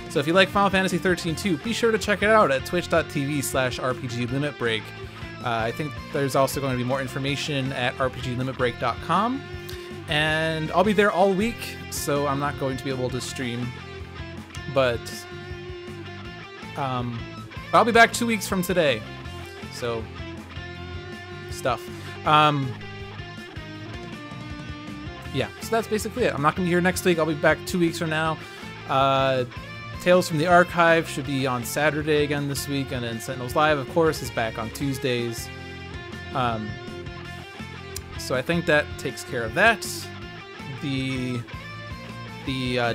[SPEAKER 1] So if you like Final Fantasy 13-2, be sure to check it out at twitch.tv/RPGLimitBreak. I think there's also going to be more information at rpglimitbreak.com. And I'll be there all week, so I'm not going to be able to stream. But I'll be back 2 weeks from today. So, stuff. Yeah, so that's basically it. I'm not going to be here next week. I'll be back 2 weeks from now. Tales from the Archive should be on Saturday again this week, and then Sentinels Live, of course, is back on Tuesdays. So I think that takes care of that. The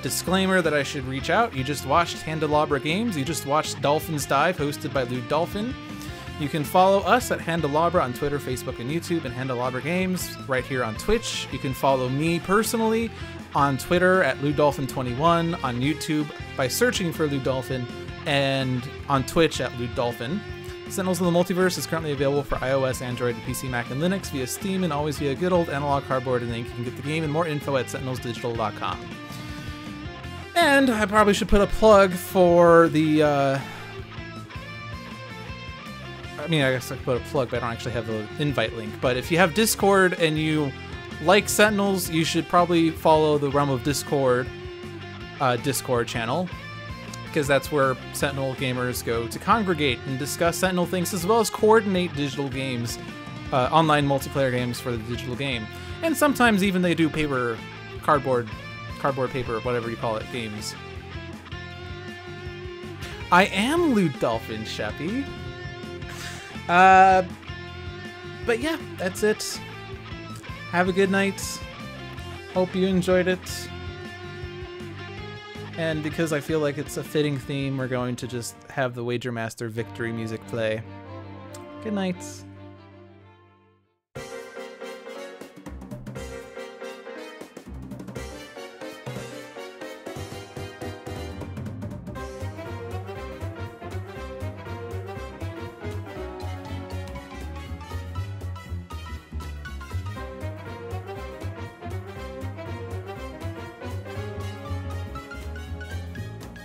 [SPEAKER 1] disclaimer that I should reach out. You just watched Handelabra Games. You just watched Dolphin's Dive, hosted by Dolphin. You can follow us at Handelabra on Twitter, Facebook, and YouTube, and Handelabra Games right here on Twitch. You can follow me personally on Twitter at LewDolphin21, on YouTube by searching for Dolphin, and on Twitch at Dolphin. Sentinels of the Multiverse is currently available for iOS, Android, PC, Mac, and Linux via Steam, and always via good old analog cardboard and ink. You can get the game and more info at sentinelsdigital.com. And I probably should put a plug for the... I guess I could put a plug, but I don't actually have the invite link. But if you have Discord and you like Sentinels, you should probably follow the Realm of Discord Discord channel, because that's where Sentinel gamers go to congregate and discuss Sentinel things, as well as coordinate digital games, online multiplayer games for the digital game. And sometimes even they do cardboard paper, whatever you call it, games. I am Dolphin, Sheppy. But yeah, that's it. Have a good night. Hope you enjoyed it. And because I feel like it's a fitting theme, we're going to just have the Wager Master victory music play. Good night.